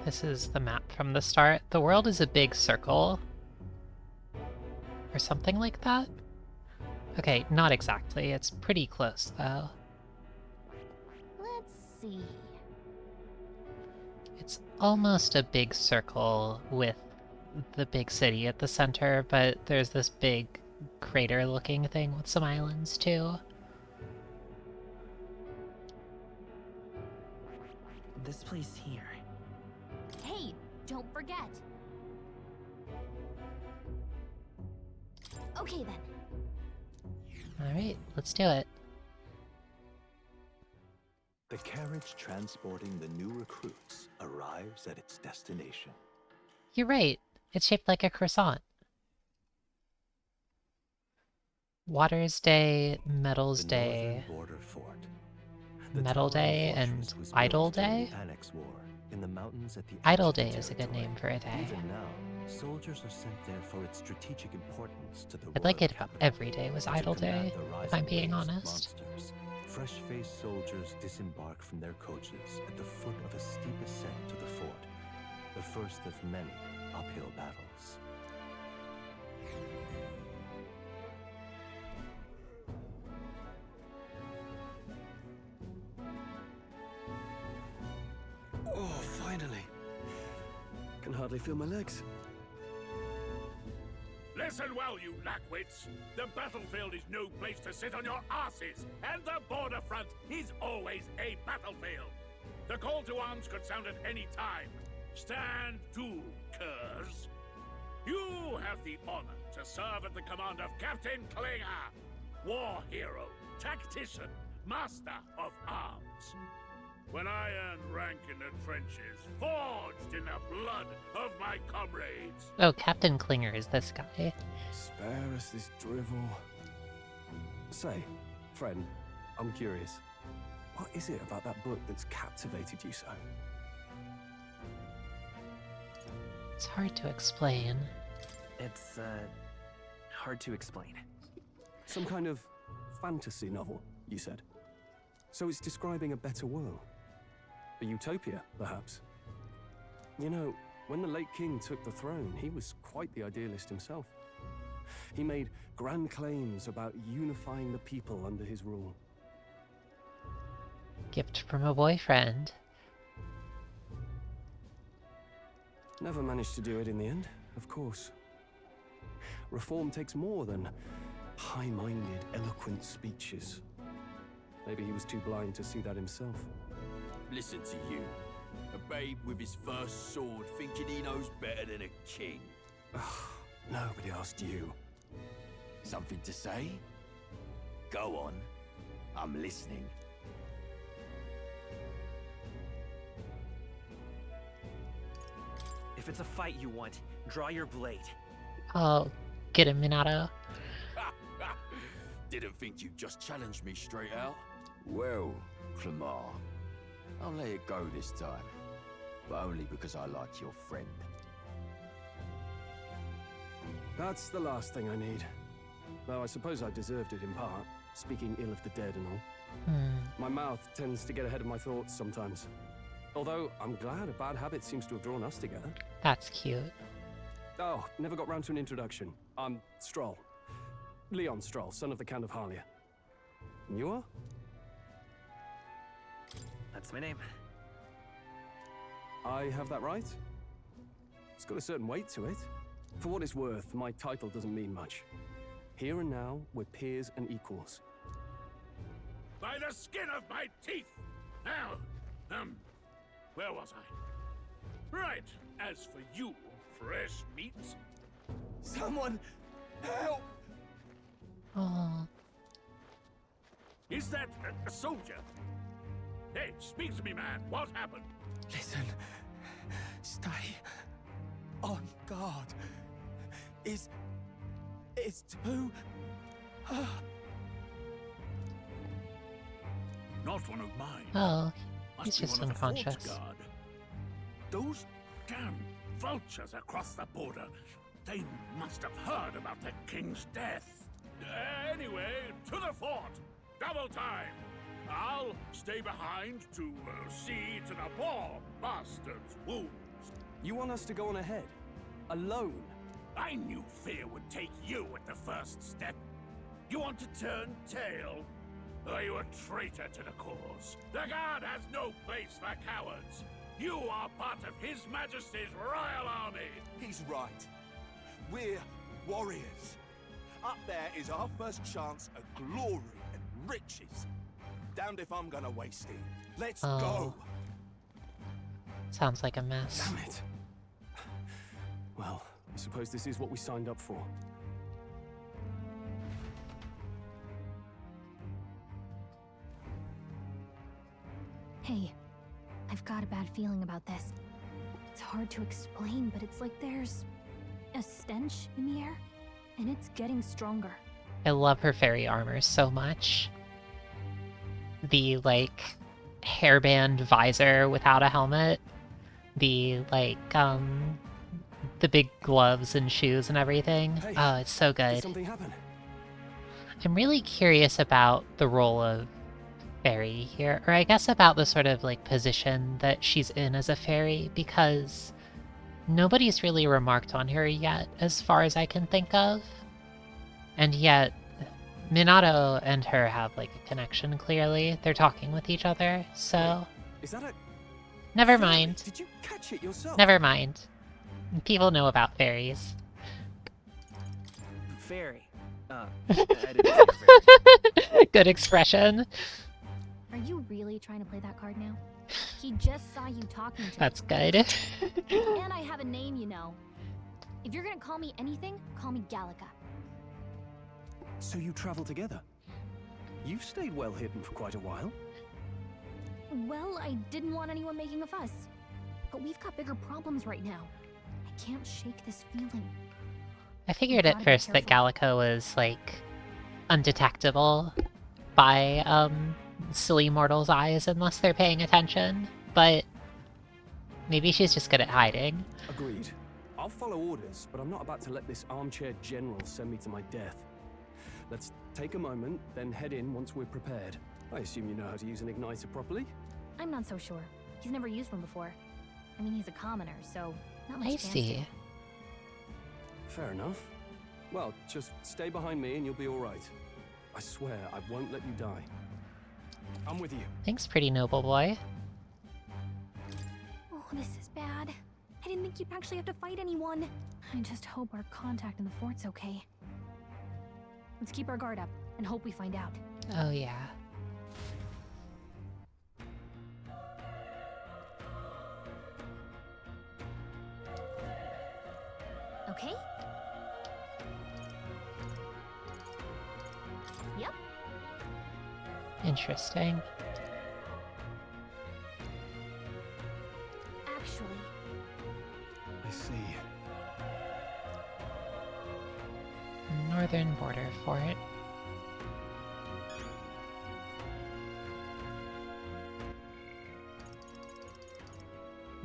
This is the map from the start. The world is a big circle. Or something like that? Okay, not exactly. It's pretty close, though. Let's see. It's almost a big circle with the big city at the center, but there's this big crater-looking thing with some islands, too. This place here. Hey, don't forget. Okay then. Alright, let's do it. The carriage transporting the new recruits arrives at its destination. You're right. It's shaped like a croissant. Waters Day, Metals Day, Border Fort. Metal Day, and Idle Day? In the mountains at the Idle Day is a good name for a day. Even now, soldiers are sent there for its strategic importance to the I'd like it if every day was Idle Day, if I'm being honest. Fresh-faced soldiers disembark from their coaches at the foot of a steep ascent to the fort, the first of many uphill battles. Oh, finally. Can hardly feel my legs. Listen well, you lackwits. The battlefield is no place to sit on your asses, and the border front is always a battlefield. The call to arms could sound at any time. Stand to, curs. You have the honor to serve at the command of Captain Klinger, war hero, tactician, master of arms. When I earned rank in the trenches, forged in the blood of my comrades. Oh, Captain Klinger is this guy. Spare us this drivel. Say, friend, I'm curious. What is it about that book that's captivated you so? It's hard to explain. It's, hard to explain. Some kind of fantasy novel, you said. So it's describing a better world. A utopia, perhaps. You know, when the late king took the throne, he was quite the idealist himself. He made grand claims about unifying the people under his rule. Gift from a boyfriend. Never managed to do it in the end, of course. Reform takes more than high-minded, eloquent speeches. Maybe he was too blind to see that himself. Listen to you. A babe with his first sword thinking he knows better than a king. Nobody asked you. Something to say? Go on. I'm listening. If it's a fight you want, draw your blade. Oh, get him, Minato. Didn't think you'd just challenge me straight out. Well, Clamar, I'll let it go this time. But only because I like your friend. That's the last thing I need. Though I suppose I deserved it in part, speaking ill of the dead and all. My mouth tends to get ahead of my thoughts sometimes. Although, I'm glad a bad habit seems to have drawn us together. That's cute. Oh, never got round to an introduction. I'm Stroll. Leon Stroll, son of the Count of Harlia. And you are? That's my name. I have that right? It's got a certain weight to it. For what it's worth, my title doesn't mean much. Here and now, we're peers and equals. By the skin of my teeth! Now, where was I? Right, as for you, fresh meats. Someone help! Oh. Is that a soldier? Hey, speak to me, man. What happened? Listen. Stay on guard. It's too... Not one of mine. Oh, Must he's be just one of the Forge unconscious. Guard. Those damn vultures across the border. They must have heard about the king's death. Anyway, to the fort. Double time. I'll stay behind to see to the poor bastard's wounds. You want us to go on ahead? Alone? I knew fear would take you at the first step. You want to turn tail? Are you a traitor to the cause? The Guard has no place for cowards. You are part of His Majesty's Royal Army. He's right. We're warriors. Up there is our first chance at glory and riches. Damned if I'm gonna waste it. Let's go. Sounds like a mess. Damn it. Well, I suppose this is what we signed up for. Hey, I've got a bad feeling about this. It's hard to explain, but it's like there's a stench in the air, and it's getting stronger. I love her fairy armor so much. The, like, hairband visor without a helmet. The, like, the big gloves and shoes and everything. Hey, oh, it's so good. Did something happen? I'm really curious about the role of fairy here, or I guess about the sort of, like, position that she's in as a fairy, because nobody's really remarked on her yet, as far as I can think of. And yet, Minato and her have, like, a connection, clearly. They're talking with each other, so... Is that a... Never mind. Did you catch it yourself? Never mind. People know about fairies. Fairy. I didn't say fairy. Good expression. Are you really trying to play that card now? He just saw you talking to That's him. good. And I have a name, you know. If you're gonna call me anything, call me Gallica. So you travel together? You've stayed well hidden for quite a while. Well, I didn't want anyone making a fuss. But we've got bigger problems right now. I can't shake this feeling. I figured at first that Gallica was, like, undetectable by, silly mortals' eyes unless they're paying attention, but maybe she's just good at hiding. Agreed. I'll follow orders, but I'm not about to let this armchair general send me to my death. let's take a moment, then head in once we're prepared. I assume you know how to use an igniter properly? I'm not so sure. He's never used one before. I mean, he's a commoner, so not much I chance see. to. Fair enough. Well, just stay behind me and you'll be all right. I swear I won't let you die. I'm with you. Thanks, pretty noble boy. Oh, this is bad. I didn't think you'd actually have to fight anyone. I just hope our contact in the fort's okay. Let's keep our guard up and hope we find out. Oh, yeah. Okay? Yep. Interesting. Actually, I see. Northern border fort.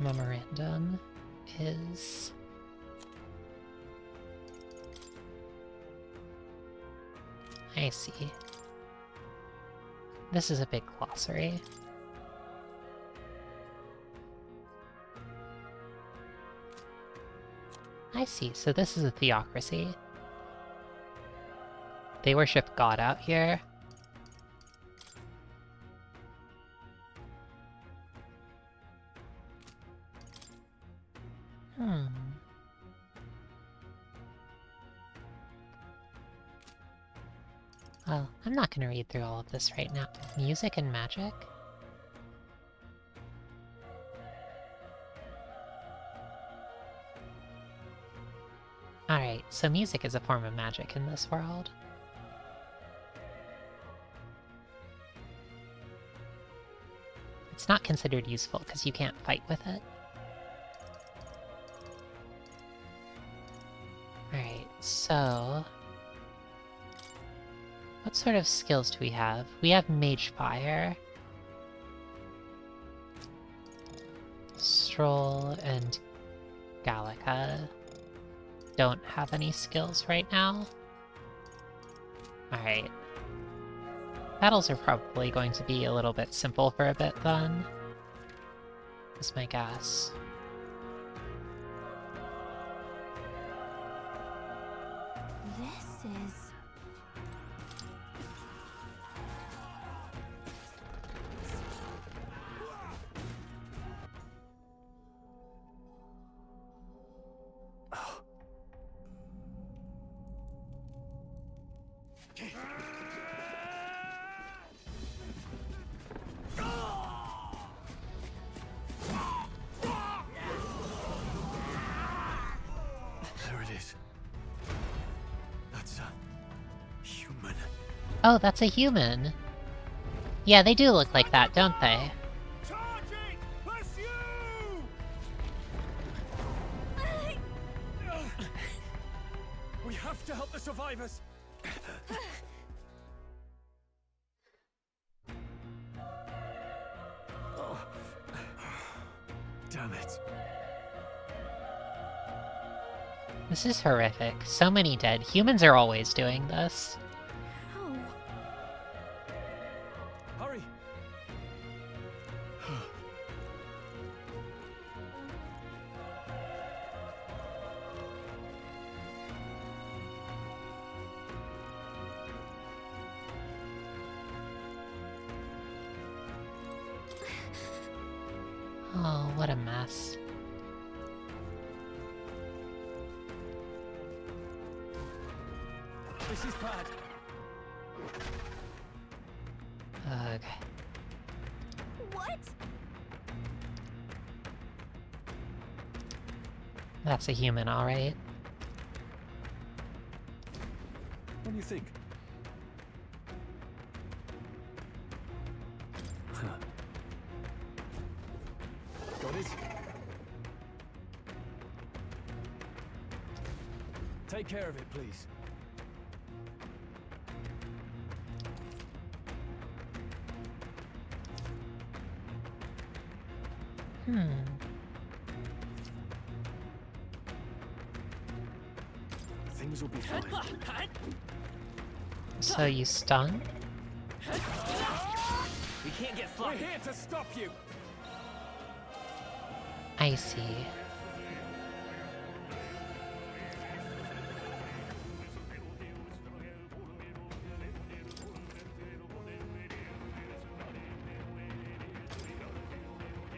Memorandum is... I see. This is a big glossary. I see, so this is a theocracy. They worship God out here. Well, I'm not gonna read through all of this right now. Music and magic? Alright, so music is a form of magic in this world. It's not considered useful because you can't fight with it. Alright, so... what sort of skills do we have? We have Mage Fire. Stroll and Gallica don't have any skills right now. Alright. Battles are probably going to be a little bit simple for a bit then. Is my guess. this is... There it is. That's a human. Oh, that's a human. Yeah, they do look like that, don't they? We have to help the survivors. Oh. Damn it. This is horrific. So many dead. Humans are always doing this. Hurry. Oh, what a mess. This is bad. Okay. What? That's a human, alright. What do you think? Got it? Take care of it, please. Things will be fine. So you stun? We can't get sloppy. We're here to stop you. I see.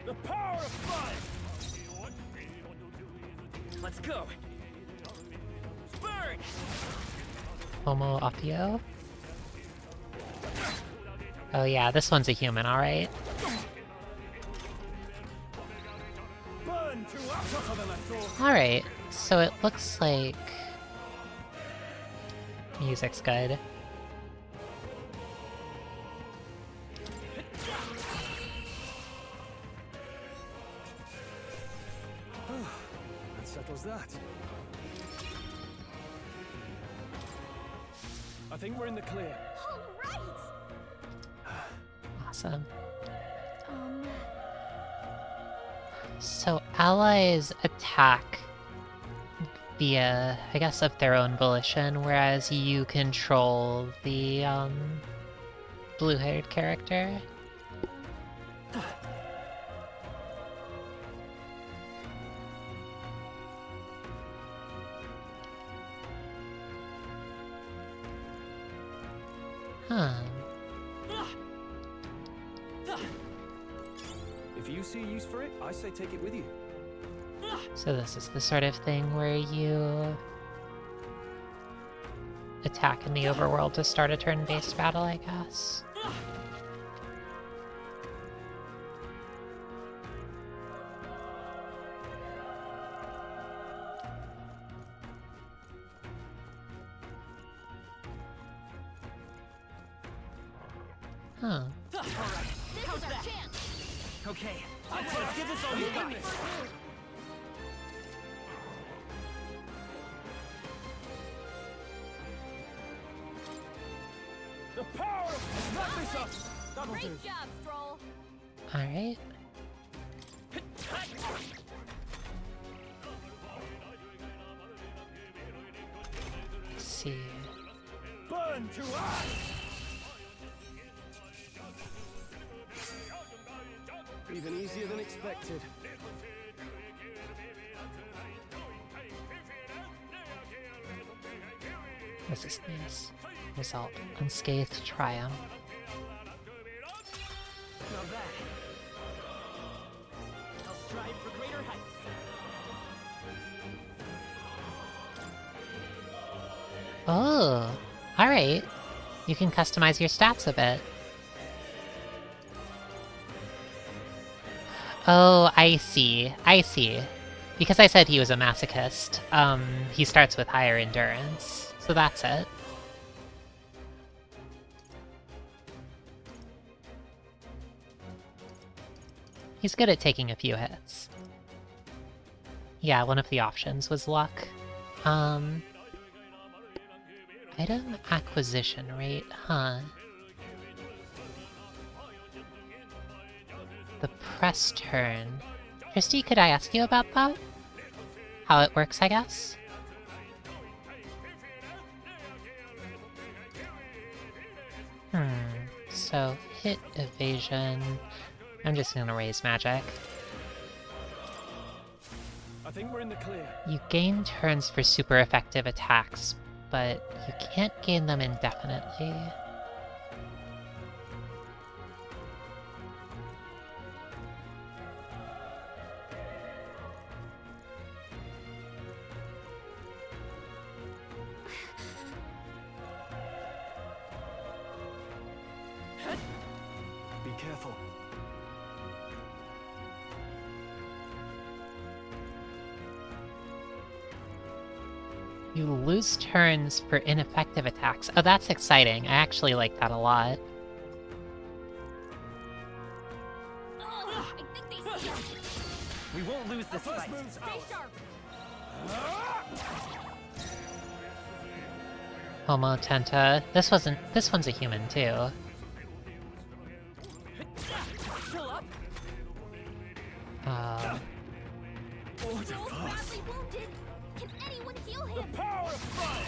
The power of fire! Let's go! Burn! Homo Opio? Oh yeah, this one's a human, alright. Alright, so it looks like... music's good. That settles that. I think we're in the clear. All right. Awesome. So allies attack via, I guess, of their own volition, whereas you control the blue-haired character. Huh. If you see a use for it, I say take it with you. So this is the sort of thing where you attack in the overworld to start a turn-based battle, I guess. Huh. This is our chance. Okay, let's give this all you got. The power of snap this up. That'll do. Great job, Stroll. Alright. Let's see. Burn to ash. Even easier than expected. This is nice. Result: unscathed triumph. Not bad. I'll strive for greater heights. Oh, alright. You can customize your stats a bit. Oh, I see. I see. Because I said he was a masochist, he starts with higher endurance. So that's it. He's good at taking a few hits. Yeah, one of the options was luck. Item acquisition rate, huh? The press turn. Christy, could I ask you about that? How it works, I guess? So, hit evasion. I'm just gonna raise magic. I think we're in the clear. You gain turns for super effective attacks, but you can't gain them indefinitely. Be careful. You lose turns for ineffective attacks. Oh, that's exciting. I actually like that a lot. Oh, I think they see us. We won't lose this fight. Stay sharp. Homo Tenta. This one's a human too. Still up? So badly wounded. Can anyone heal him? Power of fire.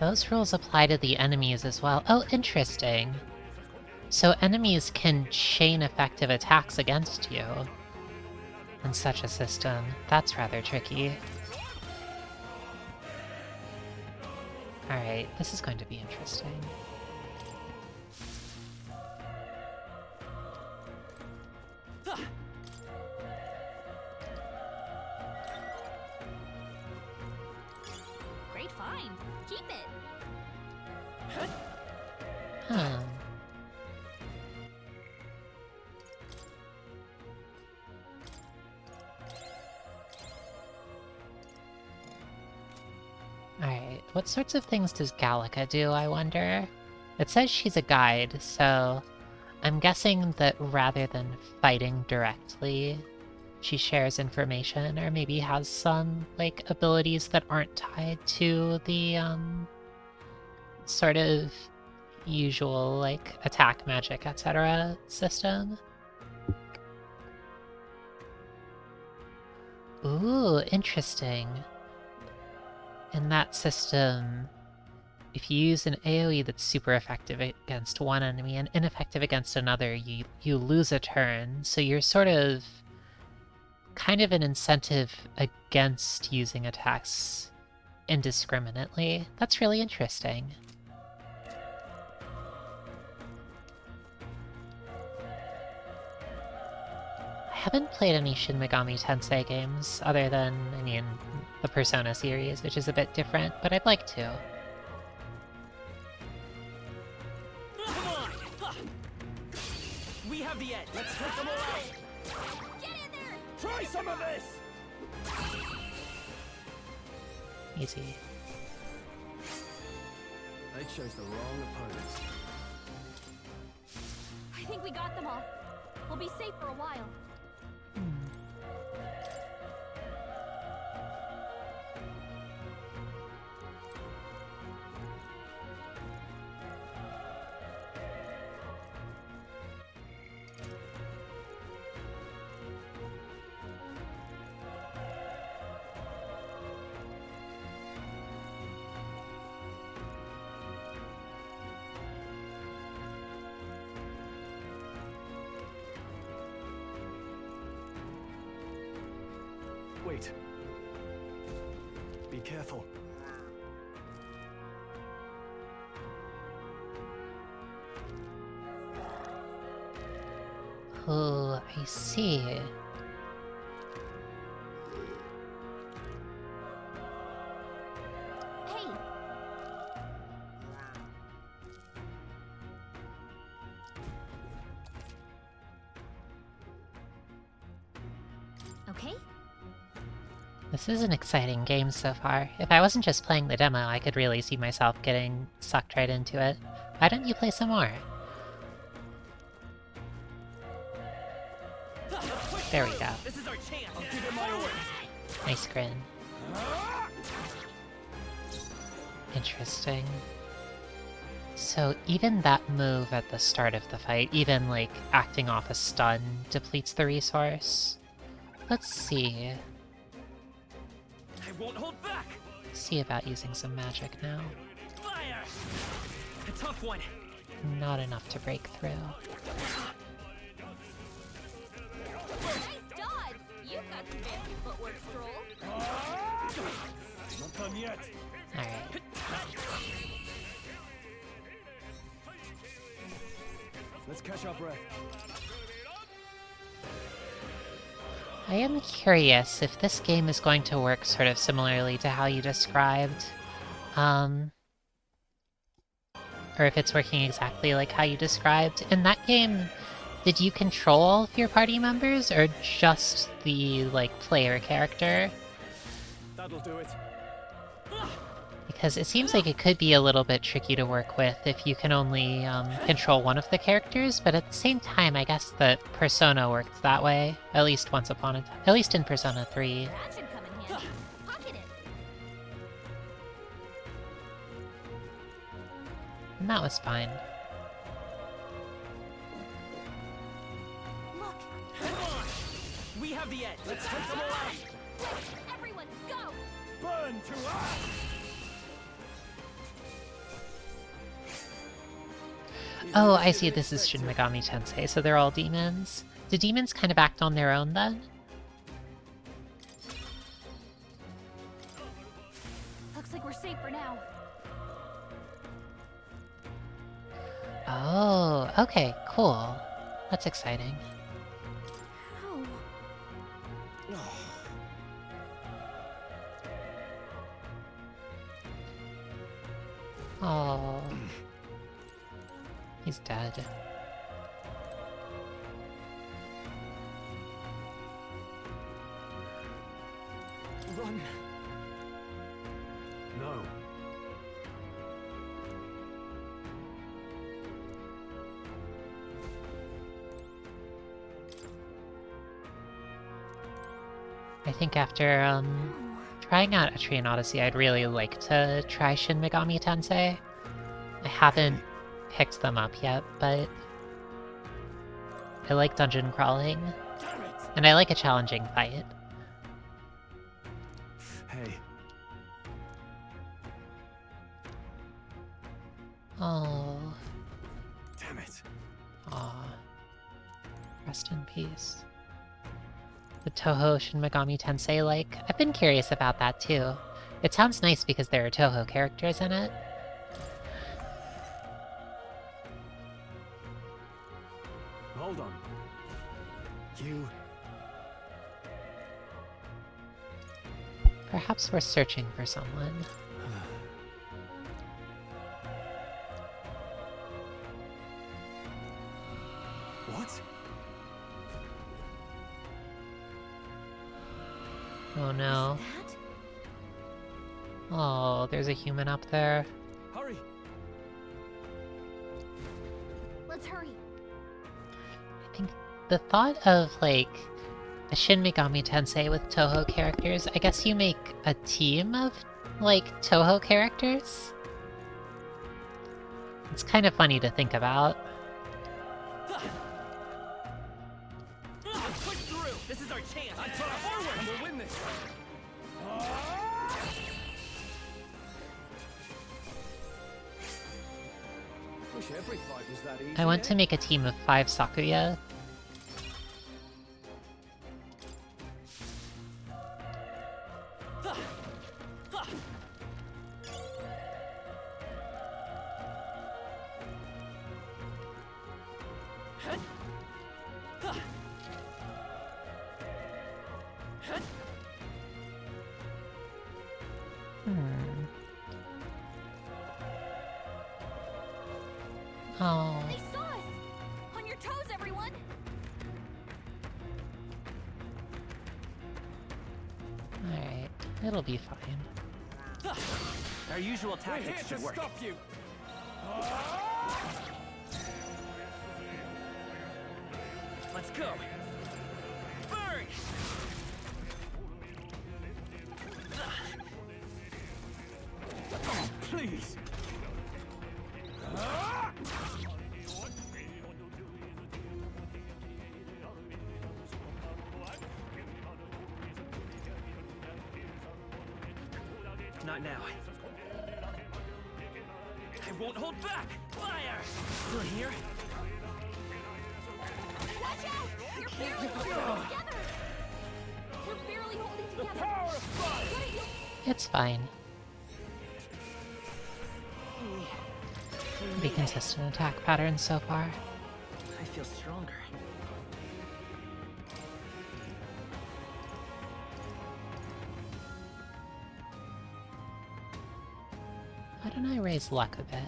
Those rules apply to the enemies as well. Oh, interesting. So enemies can chain effective attacks against you in such a system. That's rather tricky. Alright, this is going to be interesting. Great find. Keep it. Huh. Alright, what sorts of things does Gallica do, I wonder? It says she's a guide, so I'm guessing that rather than fighting directly, she shares information, or maybe has some, like, abilities that aren't tied to the, sort of usual, like, attack magic, etc. system. Ooh, interesting. In that system, if you use an AoE that's super effective against one enemy and ineffective against another, you lose a turn, so you're sort of kind of an incentive against using attacks indiscriminately. That's really interesting. I haven't played any Shin Megami Tensei games other than, I mean, the Persona series, which is a bit different, but I'd like to. Come on! We have the edge. Let's take them all out. Get in there! Try some of this! Easy. They chose the wrong opponent. I think we got them all. We'll be safe for a while. Wait. Be careful. Oh, I see. Hey! Okay? This is an exciting game so far. If I wasn't just playing the demo, I could really see myself getting sucked right into it. Why don't you play some more? There we go. This is our chance. I'll give it my order. Nice grin. Interesting. So even that move at the start of the fight, even like acting off a stun, depletes the resource. Let's see. I won't hold back. See about using some magic now. Fire! A tough one. Not enough to break through. Nice dodge! You've got some fancy footwork, Stroll. Not done yet. Alright. Let's catch our breath. I am curious if this game is going to work sort of similarly to how you described. Or if it's working exactly like how you described. In that game, did you control all of your party members, or just the, like, player character? That'll do it. Because it seems like it could be a little bit tricky to work with if you can only control one of the characters, but at the same time, I guess that Persona worked that way, at least once upon a time. At least in Persona 3. That should come in handy. Pocket it. And that was fine. Look! Come on! We have the edge. Let's take them all out. Everyone, go! Burn to ash! Oh, I see. This is Shin Megami Tensei, so they're all demons. Do demons kind of act on their own then? Looks like we're safe for now. Oh, okay, cool. That's exciting. Oh. He's dead. Run. No. I think after trying out Etrian Odyssey, I'd really like to try Shin Megami Tensei. I haven't picked them up yet, but I like dungeon crawling, and I like a challenging fight. Hey. Oh. Damn it. Aw. Rest in peace. The Toho Shin Megami Tensei like? I've been curious about that too. It sounds nice because there are Toho characters in it. Hold on. You... Perhaps we're searching for someone. What? Oh no. Oh, there's a human up there. Hurry! Let's hurry. I think the thought of, like, a Shin Megami Tensei with Toho characters, I guess you make a team of, like, Toho characters? It's kind of funny to think about. Let's push through! This is our chance! I thought forward and we'll win this! Wish every fight was that easy. I want to make a team of 5 Sakuya. Oh. They saw us! On your toes, everyone! Alright, it'll be fine. Our usual tactics should work. Stop you. Let's go. Burn! Oh, please. Not now. I won't hold back! Fire! Still here? Watch out! You're barely holding together! We're barely holding together! The power of fire! It's fine. Pretty consistent attack patterns so far. I feel stronger. Why don't I raise luck a bit?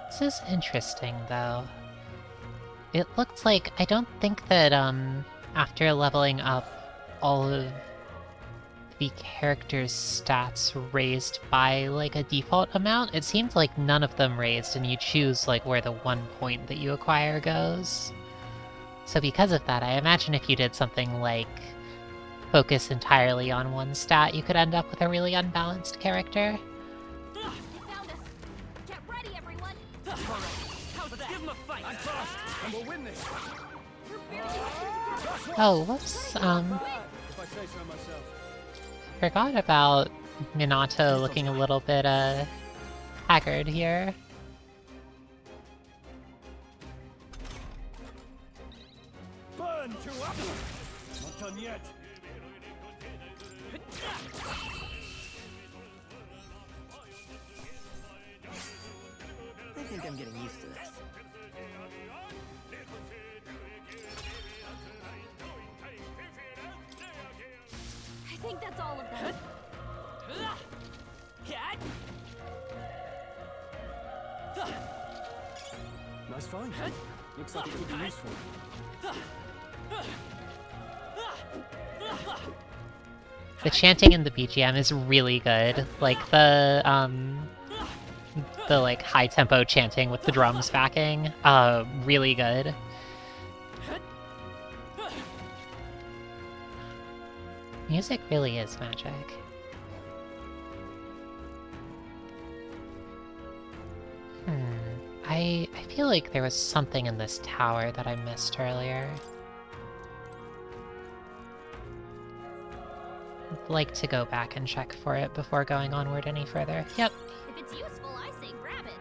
This is interesting, though. It looked like... I don't think that, after leveling up, all of the character's stats raised by, like, a default amount. It seemed like none of them raised, and you choose, like, where the 1 point that you acquire goes. So because of that, I imagine if you did something like focus entirely on one stat, you could end up with a really unbalanced character. They found us! Get ready, everyone! Alright, how's fight. I'm fast, and we'll win this. Oh, whoops. If I say so myself. Forgot about Minato looking a little bit, haggard here. Burn to up. Not done yet. I think I'm getting used to this. I think that's all of them. Nice find. Looks like it could be useful. The chanting in the BGM is really good. Like the like high tempo chanting with the drums backing, really good. Music really is magic. I feel like there was something in this tower that I missed earlier. I'd like to go back and check for it before going onward any further. Yep. If it's useful, I say grab it.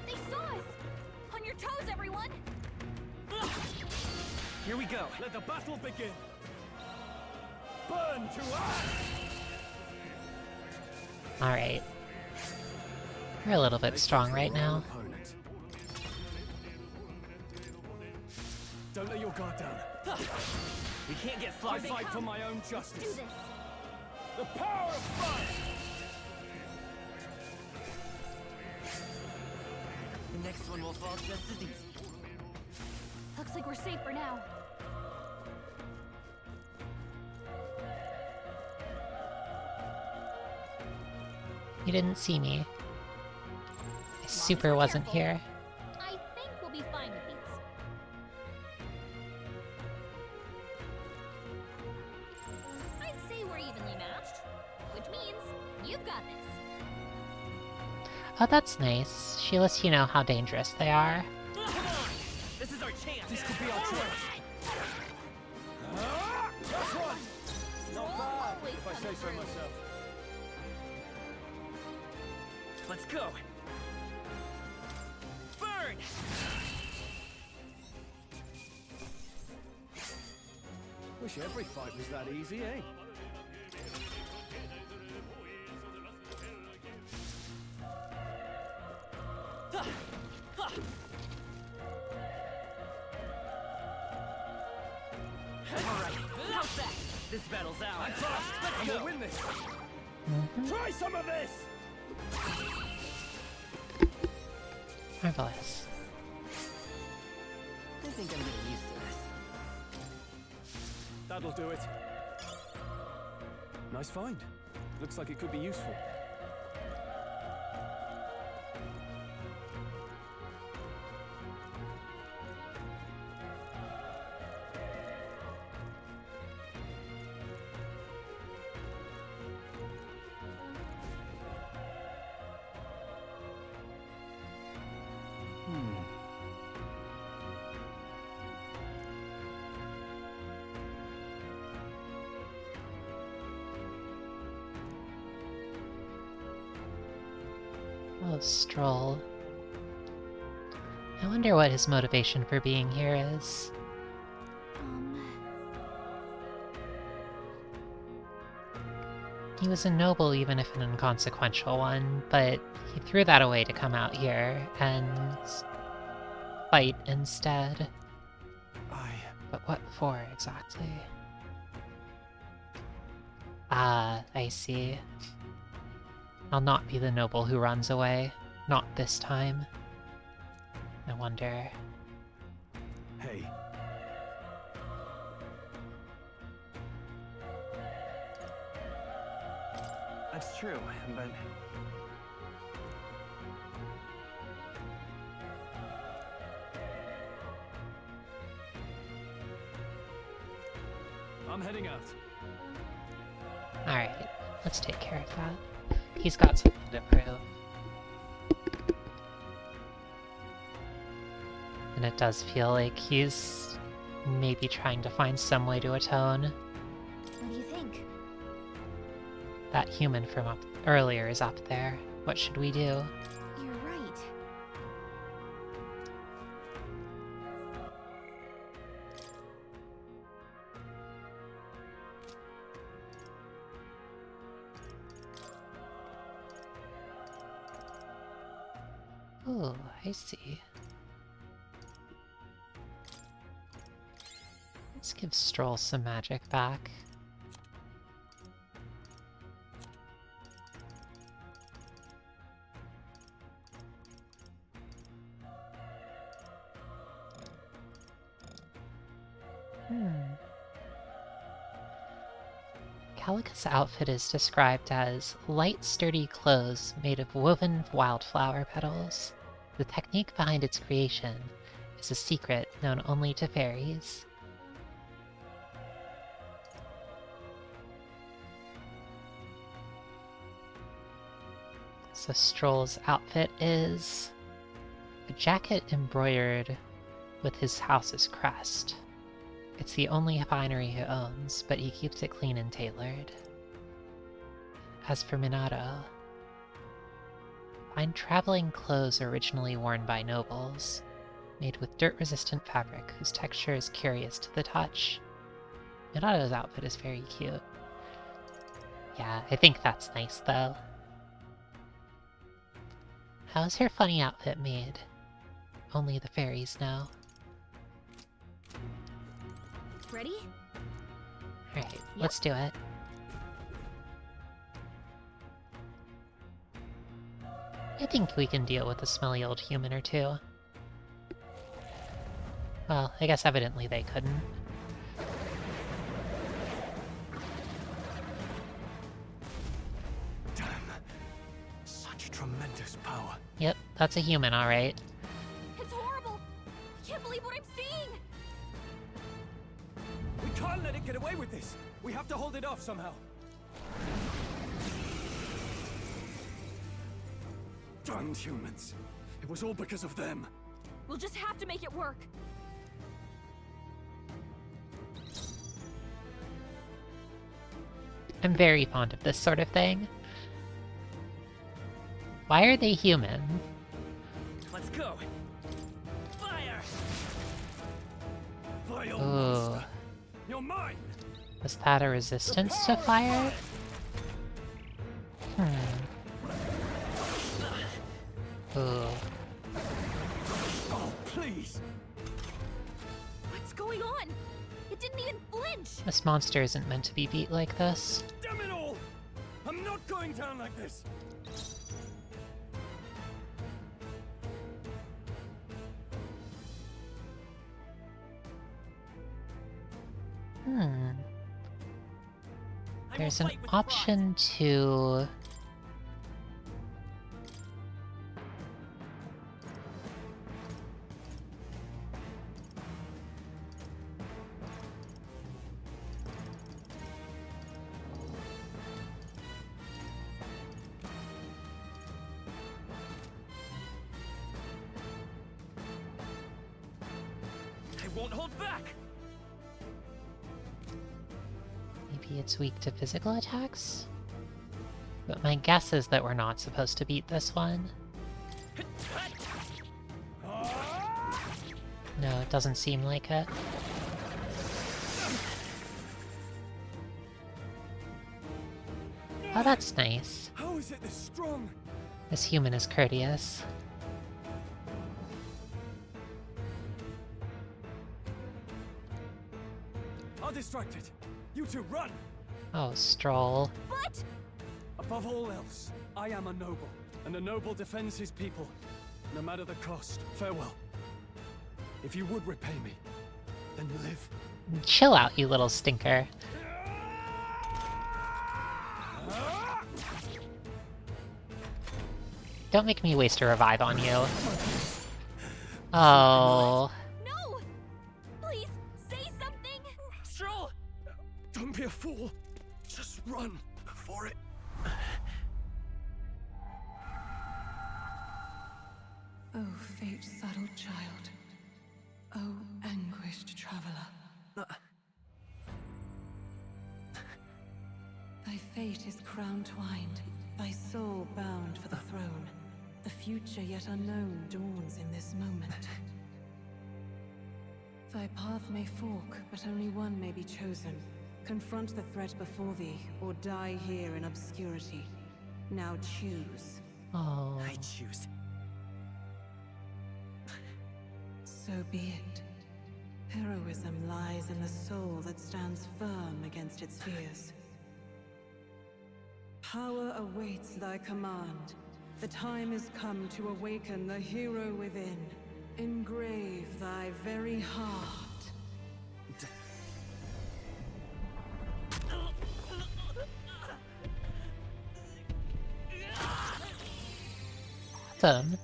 They saw us! On your toes, everyone! Here we go. Let the battle begin. Burn to us. Alright. We're a little bit strong right now. Don't let your guard down. We can't get I sloppy. fight for my own justice. Do this. The power of fire. The next one will fall just as easy. Looks like we're safe for now. You didn't see me. I super wasn't here. I think we'll be fine with these. I'd say we're evenly matched, which means you've got this. Oh, that's nice. She lets you know how dangerous they are. Come on! This is our chance! This could be our chance. That's one. Not bad, if I say so myself. Let's go! Burn! Wish every fight was that easy, eh? Alright, how's that? This battle's ours. I'm fast, and we'll win this. Try some of this. Marvelous. I think I'm getting used to this. That'll do it. Nice find. Looks like it could be useful. Oh, Stroll. I wonder what his motivation for being here is. He was a noble, even if an inconsequential one, but he threw that away to come out here and fight instead. But what for, exactly? Ah, I see. I'll not be the noble who runs away. Not this time. I wonder... Hey. That's true, but... I'm heading out. Alright, let's take care of that. He's got something to prove. And it does feel like he's maybe trying to find some way to atone. What do you think? That human from up earlier is up there. What should we do? You're right. Oh, I see. Let's give Stroll some magic back. Calica's outfit is described as light, sturdy clothes made of woven wildflower petals. The technique behind its creation is a secret known only to fairies. So Stroll's outfit is a jacket embroidered with his house's crest. It's the only finery he owns, but he keeps it clean and tailored. As for Minato, find traveling clothes originally worn by nobles, made with dirt-resistant fabric whose texture is curious to the touch. Minato's outfit is very cute. Yeah, I think that's nice though. How's her funny outfit made? Only the fairies know. Ready? Alright, let's do it. I think we can deal with a smelly old human or two. Well, I guess evidently they couldn't. Damn. Such tremendous power. Yep, that's a human, alright. It's horrible! I can't believe what I'm seeing! We can't let it get away with this! We have to hold it off somehow! Damned humans! It was all because of them! We'll just have to make it work! I'm very fond of this sort of thing. Why are they human? Let's go! Fire! Vile Ooh. monster! You're mine! Was that a resistance to fire? Ooh. Oh, please! What's going on? It didn't even flinch! This monster isn't meant to be beat like this. Damn it all! I'm not going down like this! There's an option to... I won't hold back! Maybe it's weak to physical attacks? But my guess is that we're not supposed to beat this one. No, it doesn't seem like it. Oh, that's nice. How is it this strong? This human is courteous. I'll distract it. You two run! Oh, Stroll. But above all else, I am a noble, and a noble defends his people, no matter the cost. Farewell. If you would repay me, then live. Chill out, you little stinker. Don't make me waste a revive on you. Oh. No! Please, say something! Stroll! Don't be a fool. Just run before it... Oh, fate-saddled child. Oh, anguished traveler. Thy fate is crown-twined, thy soul bound for the throne. The future yet unknown dawns in this moment. Thy path may fork, but only one may be chosen. Confront the threat before thee, or die here in obscurity. Now choose. Oh. I choose. So be it. Heroism lies in the soul that stands firm against its fears. Power awaits thy command. The time is come to awaken the hero within. Engrave thy very heart. Awesome.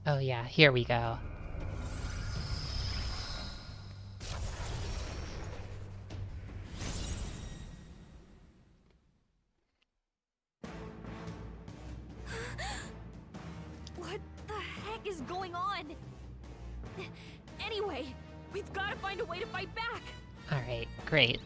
Oh yeah, here we go. What the heck is going on? Anyway, we've got to find a way to fight back. Alright, great.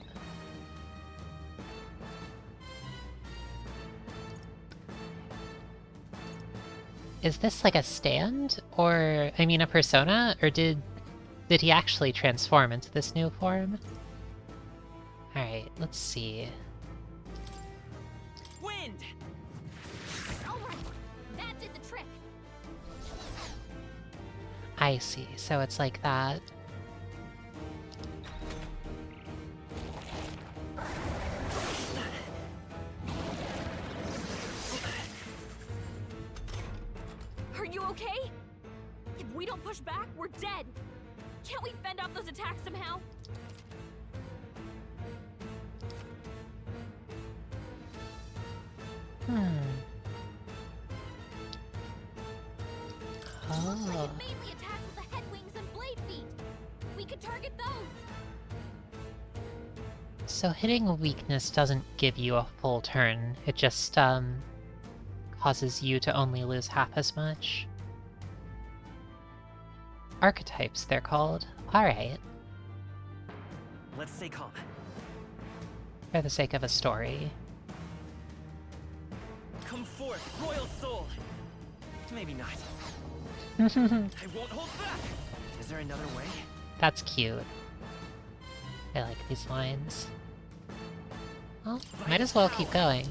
Is this like a stand? Or, I mean, a persona? Or did he actually transform into this new form? Alright, let's see. Wind! Alright, that did the trick. I see, so it's like that. Are you okay? If we don't push back, we're dead. Can't we fend off those attacks somehow? Looks like it mainly attacks with the head wings and blade feet. We could target those. So hitting a weakness doesn't give you a full turn, it just, causes you to only lose half as much. Archetypes, they're called. Alright. Let's stay calm. For the sake of a story. Come forth, royal soul! Maybe not. I won't hold back! Is there another way? That's cute. I like these lines. Well, might as well keep going.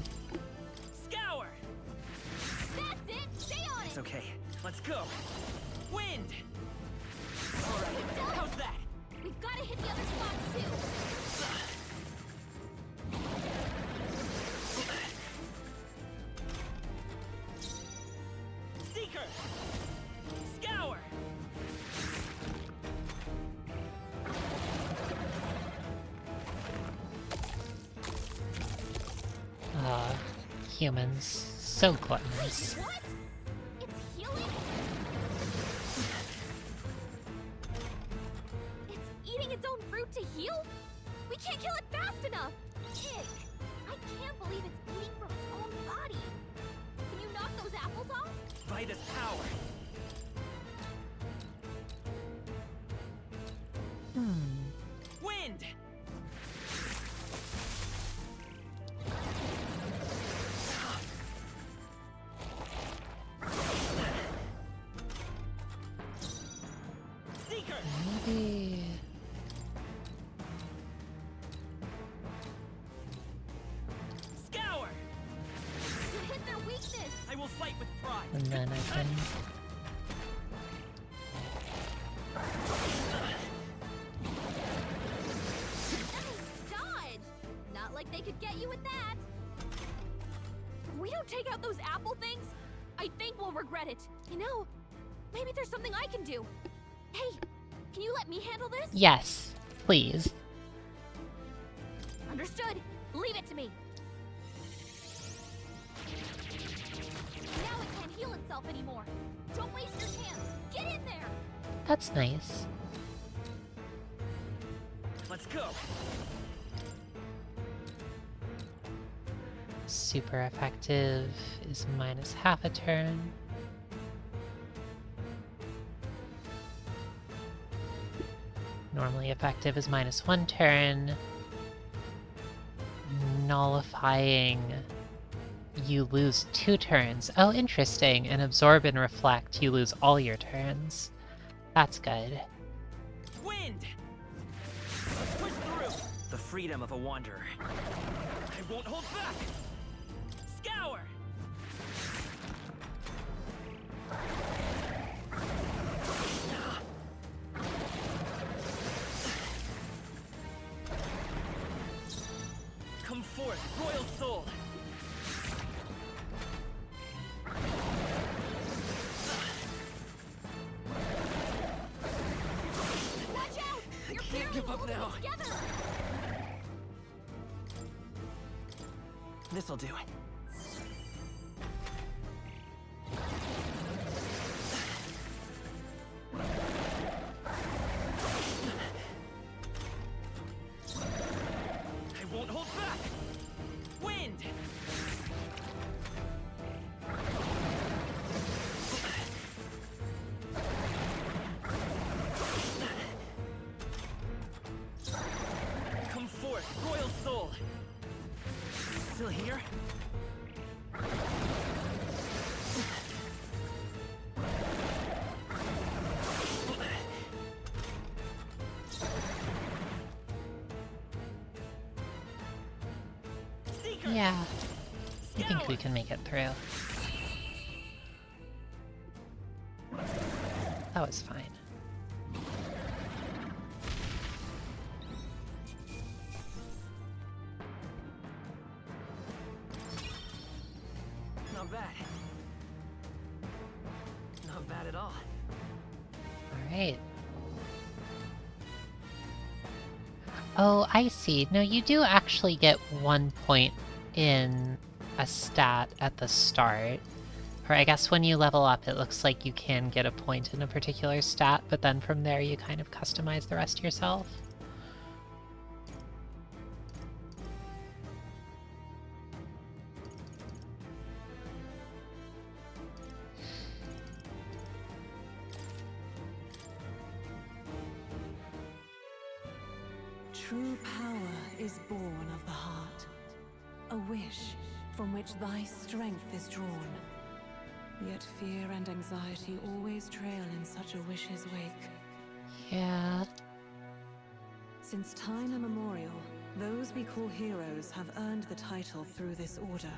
Scour! That's it! Stay on it! It's okay. Let's go! Wind! Alright, how's that? We've got to hit the other spots too. Seeker! Scour! Humans. So gluttonous. What? It's healing? It's eating its own fruit to heal? We can't kill it fast enough! Ick! I can't believe it's eating from its own body. Can you knock those apples off? Vitus power! Wind! Maybe... Scour! You hit their weakness! I will fight with pride. And then I can... Dodge! Not like they could get you with that. If we don't take out those apple things, I think we'll regret it. You know, maybe there's something I can do. Hey, can you let me handle this? Yes, please. Understood. Leave it to me. Now it can't heal itself anymore. Don't waste your chance. Get in there. That's nice. Let's go. Super effective is minus half a turn. Normally effective is minus 1 turn. Nullifying, you lose 2 turns. Oh, interesting. And absorb and reflect, you lose all your turns. That's good. Wind! Let's push through! The freedom of a wanderer. I won't hold back! Scour! Come forth, royal soul! Watch out! You're Can't give up now. together. This'll do. I won't hold back! Wind! Come forth, royal soul! Still here? Yeah, I think we can make it through. That was fine. Not bad. Not bad at all. Alright. Oh, I see. No, you do actually get 1 point in a stat at the start. Or I guess when you level up, it looks like you can get a point in a particular stat, but then from there you kind of customize the rest yourself. True power is born of the heart, a wish from which thy strength is drawn. Yet fear and anxiety always trail in such a wish's wake. Yeah. Since time immemorial, those we call heroes have earned the title through this order.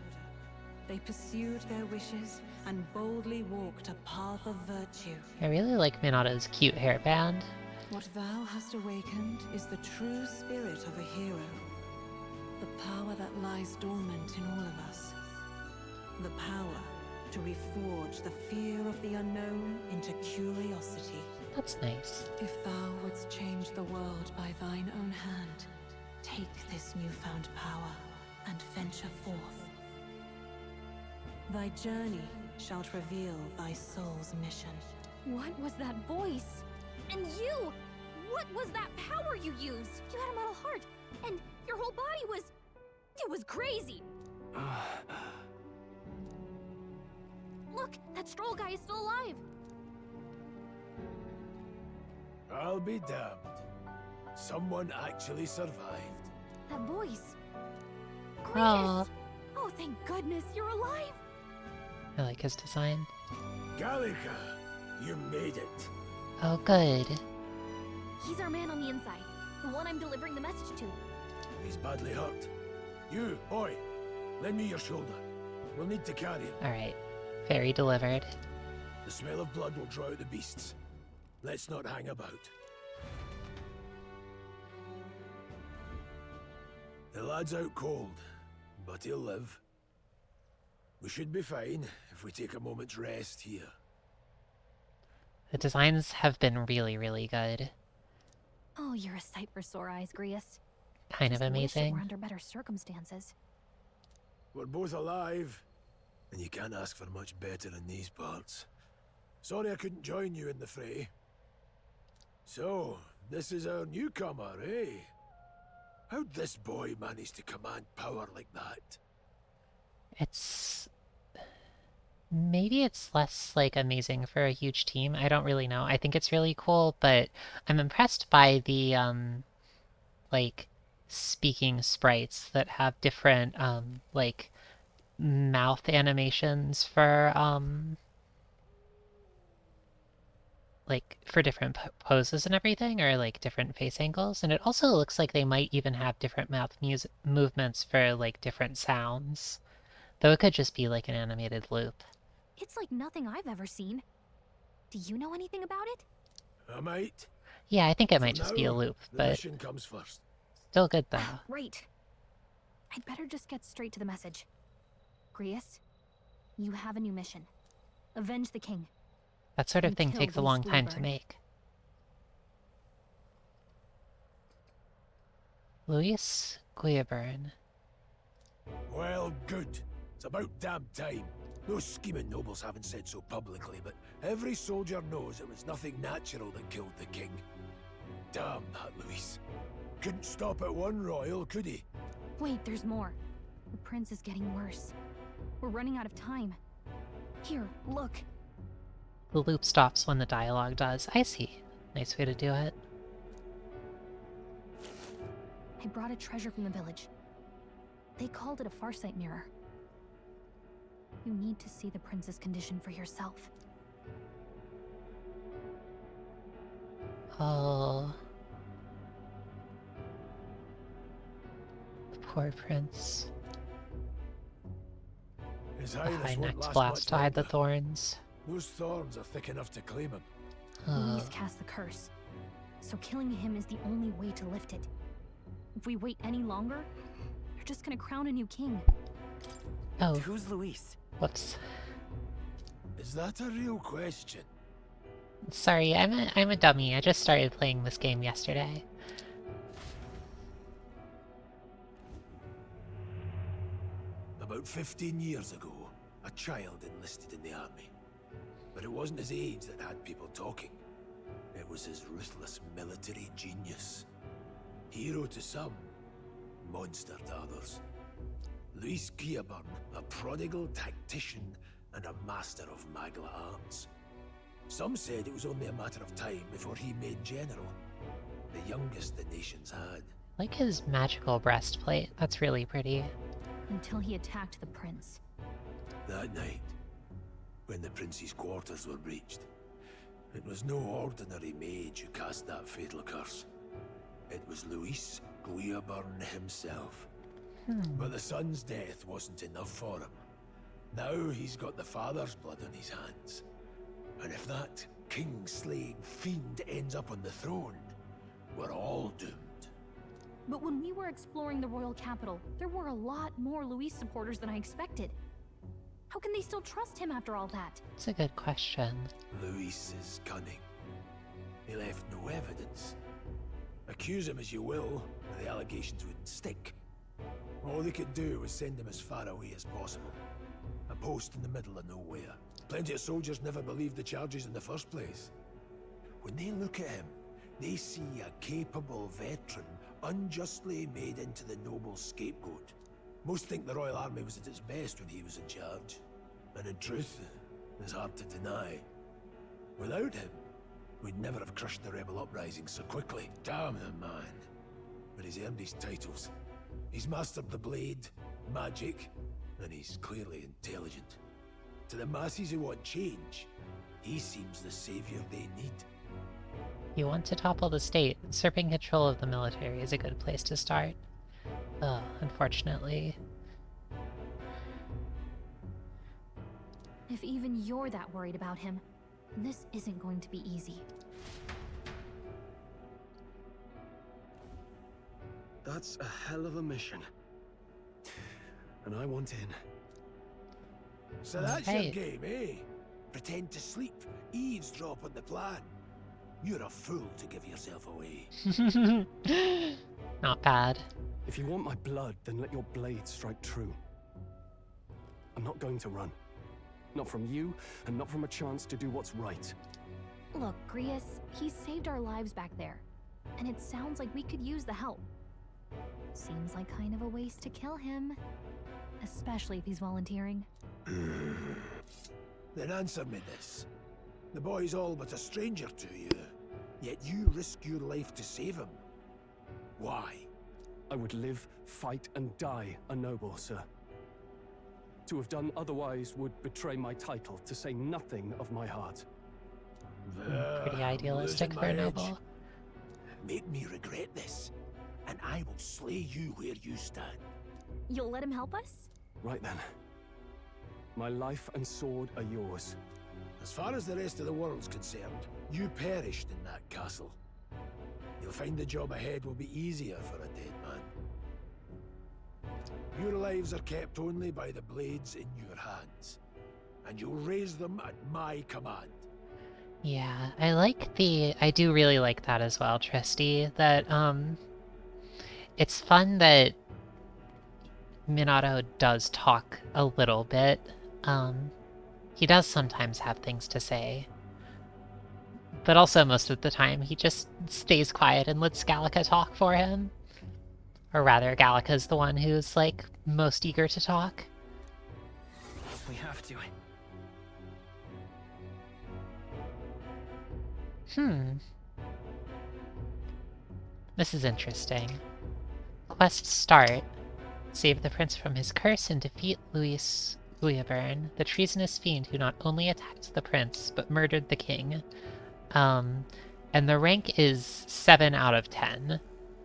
They pursued their wishes and boldly walked a path of virtue. I really like Minato's cute hairband. What thou hast awakened is the true spirit of a hero. The power that lies dormant in all of us. The power to reforge the fear of the unknown into curiosity. That's nice. If thou wouldst change the world by thine own hand, take this newfound power and venture forth. Thy journey shalt reveal thy soul's mission. What was that voice? And you! What was that power you used? You had a metal heart, and your whole body was... It was crazy! Look, that Stroll guy is still alive! I'll be damned. Someone actually survived. That voice... Aw. Gracious! Oh, thank goodness you're alive! I like his design. Gallica, you made it. Oh, good. He's our man on the inside. The one I'm delivering the message to. He's badly hurt. You, boy, lend me your shoulder. We'll need to carry him. Alright. Ferry delivered. The smell of blood will draw out the beasts. Let's not hang about. The lad's out cold, but he'll live. We should be fine if we take a moment's rest here. The designs have been really, really good. Oh, you're a sight for sore eyes, Grius. Kind of Just wish it amazing. were under better circumstances. We're both alive, and you can't ask for much better in these parts. Sorry I couldn't join you in the fray. So, this is our newcomer, eh? How'd this boy manage to command power like that? It's... Maybe it's less, like, amazing for a huge team. I don't really know. I think it's really cool, but I'm impressed by the, like, speaking sprites that have different, like, mouth animations for, like, for different poses and everything, or, like, different face angles. And it also looks like they might even have different mouth movements for, like, different sounds. Though it could just be, like, an animated loop. It's like nothing I've ever seen. Do you know anything about it? I might. Yeah, I think it might For just be a now, loop, the but mission comes first. still good, though. Right. I'd better just get straight to the message. Grius, you have a new mission. Avenge the king. That sort of And thing kill takes a Louis long time to Bluebird. make. Louis Guillaburn. Well, good. It's about damn time. Those scheming nobles haven't said so publicly, but every soldier knows it was nothing natural that killed the king. Damn that Louis. Couldn't stop at one royal, could he? Wait, there's more. The prince is getting worse. We're running out of time. Here, look. The loop stops when the dialogue does. I see. Nice way to do it. I brought a treasure from the village. They called it a farsight mirror. You need to see the prince's condition for yourself. Oh. The poor prince. His The Highness high won't necked last blast much to hide the longer. thorns. Those thorns are thick enough to claim him. Louis cast the curse. So killing him is the only way to lift it. If we wait any longer, they're just gonna crown a new king. Oh. Who's Luis? Whoops. Is that a real question? Sorry, I'm a dummy. I just started playing this game yesterday. About 15 years ago, a child enlisted in the army. But it wasn't his age that had people talking. It was his ruthless military genius. Hero to some, monster to others. Louis Guillaburn, a prodigal tactician and a master of Magla arts. Some said it was only a matter of time before he made general, the youngest the nations had. Like his magical breastplate. That's really pretty. Until he attacked the prince. That night, when the prince's quarters were breached, it was no ordinary mage who cast that fatal curse. It was Louis Guillaburn himself. But the son's death wasn't enough for him. Now he's got the father's blood on his hands. And if that king-slaying fiend ends up on the throne, we're all doomed. But when we were exploring the royal capital, there were a lot more Louis supporters than I expected. How can they still trust him after all that? It's a good question. Louis is cunning. He left no evidence. Accuse him as you will, but the allegations wouldn't stick. All they could do was send him as far away as possible. A post in the middle of nowhere. Plenty of soldiers never believed the charges in the first place. When they look at him, they see a capable veteran unjustly made into the noble scapegoat. Most think the Royal Army was at its best when he was in charge. And in truth, it's hard to deny. Without him, we'd never have crushed the rebel uprising so quickly. Damn the man. But he's earned his titles. He's mastered the blade, magic, and he's clearly intelligent. To the masses who want change, he seems the savior they need. You want to topple the state. Usurping control of the military is a good place to start. Oh, unfortunately. If even you're that worried about him, this isn't going to be easy. That's a hell of a mission. And I want in. So that's your game, eh? Pretend to sleep, eavesdrop on the plan. You're a fool to give yourself away. Not bad. If you want my blood, then let your blade strike true. I'm not going to run. Not from you, and not from a chance to do what's right. Look, Grius, he saved our lives back there. And it sounds like we could use the help. Seems like kind of a waste to kill him. Especially if he's volunteering. Then answer me this. The boy's all but a stranger to you, yet you risk your life to save him. Why? I would live, fight, and die a noble, sir. To have done otherwise would betray my title, to say nothing of my heart. Pretty idealistic for a noble. Make me regret this, and I will slay you where you stand. You'll let him help us? Right then. My life and sword are yours. As far as the rest of the world's concerned, you perished in that castle. You'll find the job ahead will be easier for a dead man. Your lives are kept only by the blades in your hands, and you'll raise them at my command. Yeah, I do really like that as well, Tristy, that, it's fun that Minato does talk a little bit. He does sometimes have things to say. But also most of the time he just stays quiet and lets Gallica talk for him. Or rather, Gallica's the one who's, like, most eager to talk. We have to. This is interesting. Quest start. Save the prince from his curse and defeat Luis Uyaburn, the treasonous fiend who not only attacked the prince, but murdered the king. And the rank is 7 out of 10.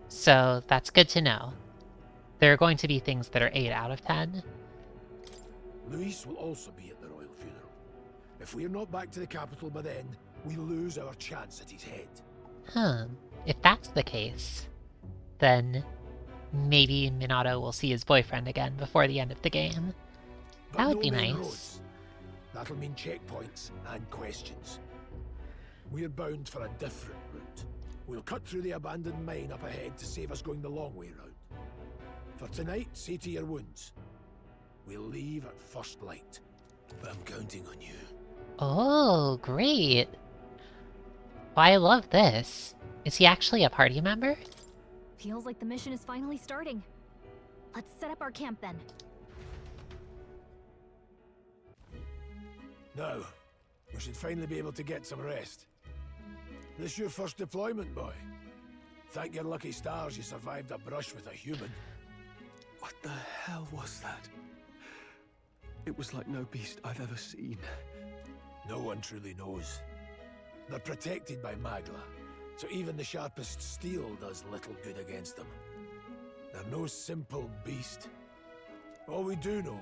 So that's good to know. There are going to be things that are 8 out of 10. Luis will also be at the royal funeral. If we're not back to the capital by then, we lose our chance at his head. If that's the case, then maybe Minato will see his boyfriend again before the end of the game. That would be nice. Roads. That'll mean checkpoints and questions. We're bound for a different route. We'll cut through the abandoned mine up ahead to save us going the long way round. For tonight, see to your wounds. We'll leave at first light. I'm counting on you. Oh, great. Well, I love this. Is he actually a party member? Feels like the mission is finally starting. Let's set up our camp then. Now, we should finally be able to get some rest. This your first deployment, boy? Thank your lucky stars you survived a brush with a human. What the hell was that? It was like no beast I've ever seen. No one truly knows. They're protected by Magla, so even the sharpest steel does little good against them. They're no simple beast. All we do know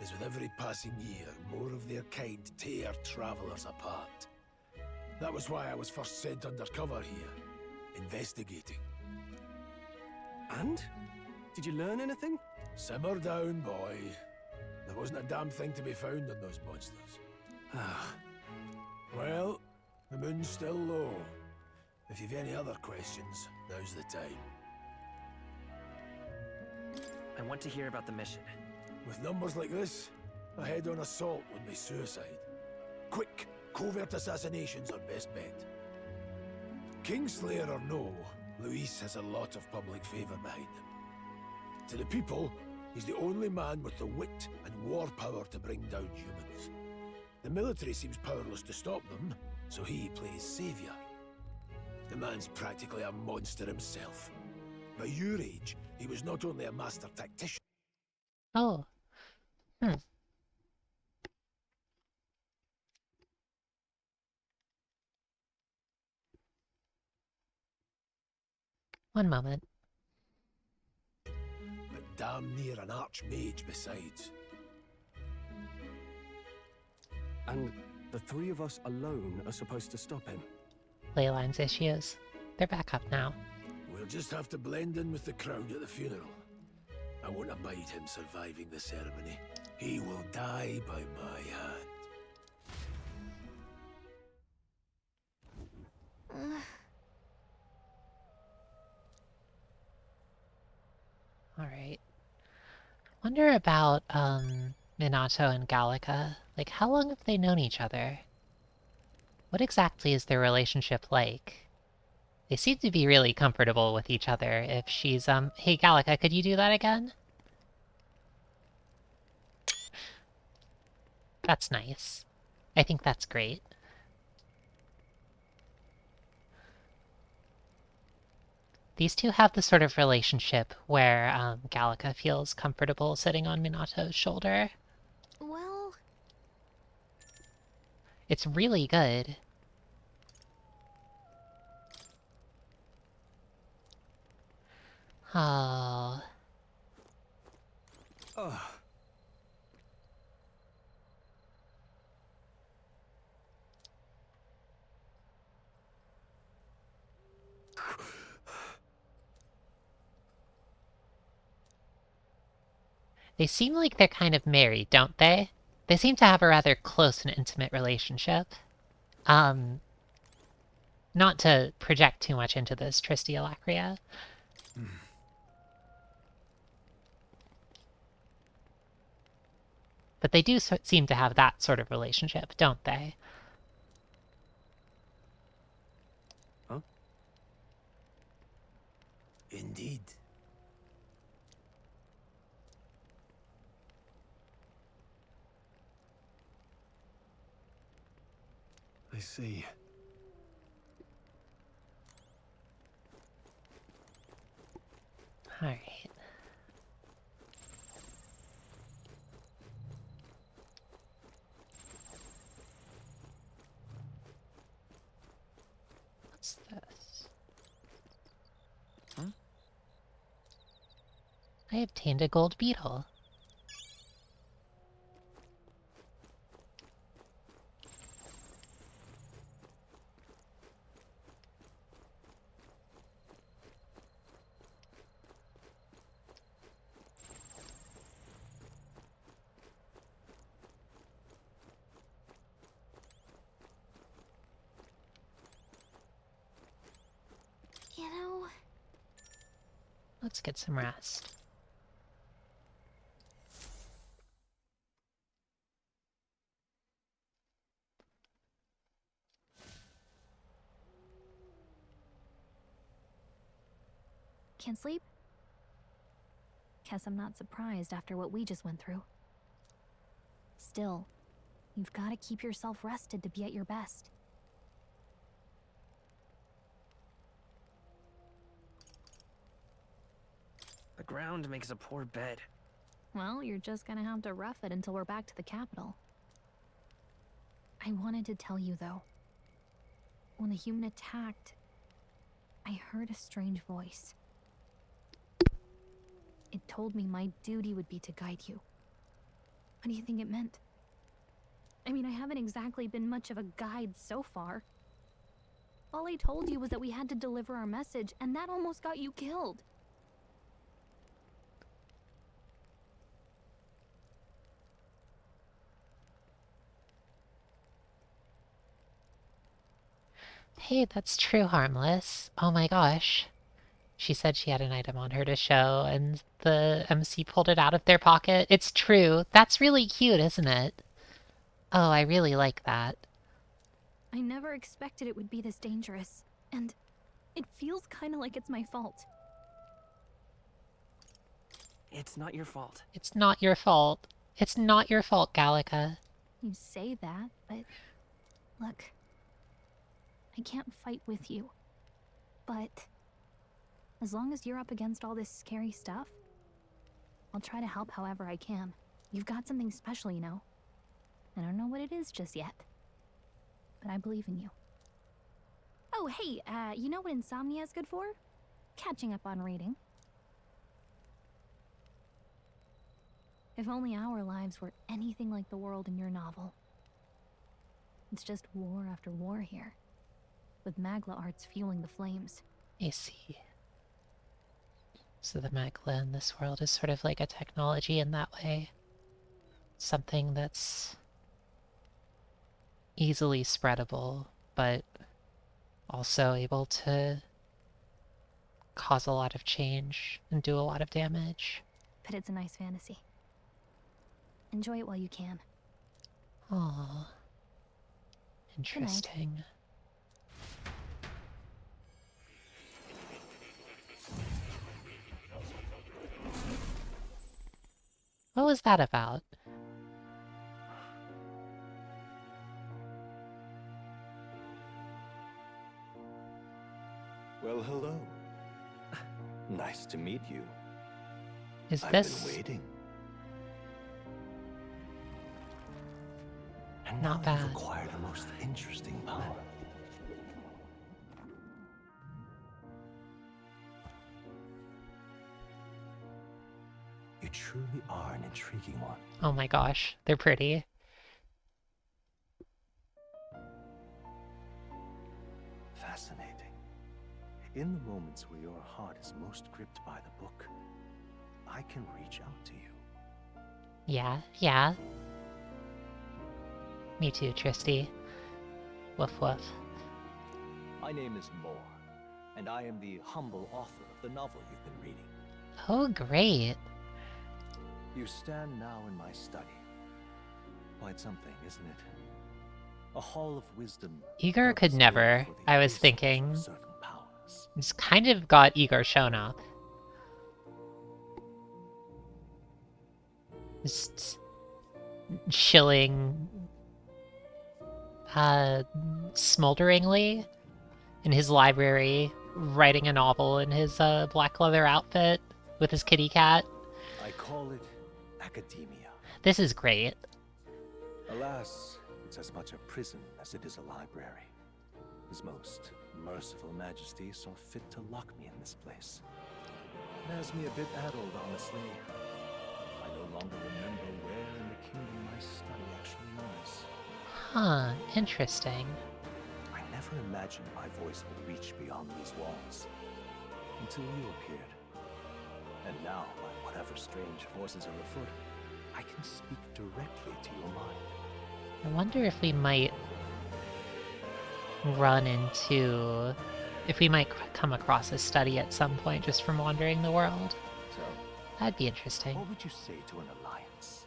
is with every passing year, more of their kind tear travelers apart. That was why I was first sent undercover here, investigating. And? Did you learn anything? Simmer down, boy. There wasn't a damn thing to be found on those monsters. Well, the moon's still low. If you've any other questions, now's the time. I want to hear about the mission. With numbers like this, a head-on assault would be suicide. Quick, covert assassinations are best bet. Kingslayer or no, Luis has a lot of public favor behind him. To the people, he's the only man with the wit and war power to bring down humans. The military seems powerless to stop them, so he plays savior. The man's practically a monster himself. By your age, he was not only a master tactician. Oh. One moment. But damn near an archmage besides. And the three of us alone are supposed to stop him. Leyline's issues. They're back up now. We'll just have to blend in with the crowd at the funeral. I won't abide him surviving the ceremony. He will die by my hand. Alright. Wonder about, Minato and Gallica. Like, how long have they known each other? What exactly is their relationship like? They seem to be really comfortable with each other. If she's, hey Gallica, could you do that again? That's nice. I think that's great. These two have the sort of relationship where, Gallica feels comfortable sitting on Minato's shoulder. Well... It's really good. Oh... Ugh. They seem like they're kind of married, don't they? They seem to have a rather close and intimate relationship. Not to project too much into this, Tristy Alacria. But they do seem to have that sort of relationship, don't they? Huh? Indeed. I see. Alright. What's this? Huh? I obtained a gold beetle. You know... Let's get some rest. Can't sleep? Guess I'm not surprised after what we just went through. Still, you've got to keep yourself rested to be at your best. The ground makes a poor bed. Well, you're just gonna have to rough it until we're back to the capital. I wanted to tell you, though. When the human attacked, I heard a strange voice. It told me my duty would be to guide you. What do you think it meant? I mean, I haven't exactly been much of a guide so far. All I told you was that we had to deliver our message, and that almost got you killed. Hey, that's true, Harmless. Oh my gosh. She said she had an item on her to show, and the MC pulled it out of their pocket. It's true. That's really cute, isn't it? Oh, I really like that. I never expected it would be this dangerous, and it feels kind of like it's my fault. It's not your fault. It's not your fault. It's not your fault, Gallica. You say that, but look, I can't fight with you. But as long as you're up against all this scary stuff, I'll try to help however I can. You've got something special, you know. I don't know what it is just yet, but I believe in you. Oh, hey, you know what insomnia is good for? catching up on reading. If only our lives were anything like the world in your novel. It's just war after war here, with Magla arts fueling the flames. I see. So the Magla in this world is sort of like a technology in that way. Something that's easily spreadable, but also able to cause a lot of change and do a lot of damage. But it's a nice fantasy. Enjoy it while you can. Aww. Interesting. What was that about? Well, hello. Nice to meet you. Is I've this been waiting. And not now bad? You've acquired a most interesting power. You truly are an intriguing one. Oh my gosh, they're pretty. Fascinating. In the moments where your heart is most gripped by the book, I can reach out to you. Yeah. Me too, Tristy. Woof woof. My name is Moore, and I am the humble author of the novel you've been reading. Oh, great. You stand now in my study. Quite something, isn't it? A hall of wisdom. Igor could never, I was thinking. It's kind of got Igor shown up. Just chilling smolderingly in his library, writing a novel in his black leather outfit with his kitty cat. I call it academia. This is great. Alas, it's as much a prison as it is a library. His most merciful majesty saw fit to lock me in this place. It has me a bit addled, honestly. I no longer remember where in the kingdom my study actually lies. Huh, interesting. I never imagined my voice would reach beyond these walls. Until you appeared. And now, by whatever strange forces are afoot, I can speak directly to your mind. I wonder if we might run into... if we might come across a study at some point just from wandering the world. So, that'd be interesting. What would you say to an alliance?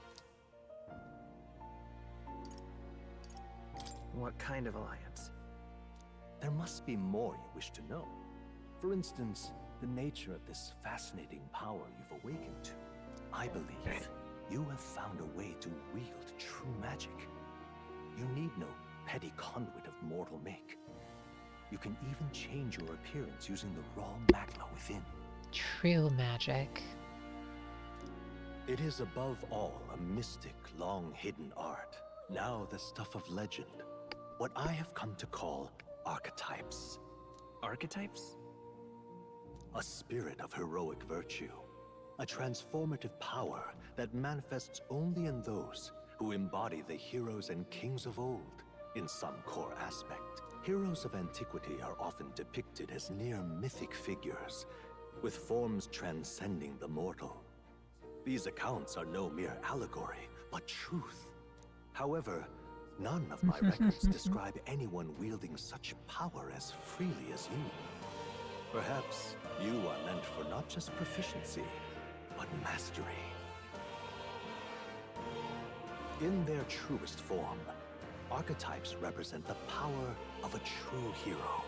What kind of alliance? There must be more you wish to know. For instance, the nature of this fascinating power you've awakened to. I believe you have found a way to wield true magic. You need no petty conduit of mortal make. You can even change your appearance using the raw magma within. True magic. It is above all a mystic, long-hidden art. Now the stuff of legend. What I have come to call archetypes. Archetypes? A spirit of heroic virtue. A transformative power that manifests only in those who embody the heroes and kings of old in some core aspect. Heroes of antiquity are often depicted as near mythic figures, with forms transcending the mortal. These accounts are no mere allegory, but truth. However, none of my records describe anyone wielding such power as freely as you. Perhaps you are meant for not just proficiency, but mastery. In their truest form, archetypes represent the power of a true hero.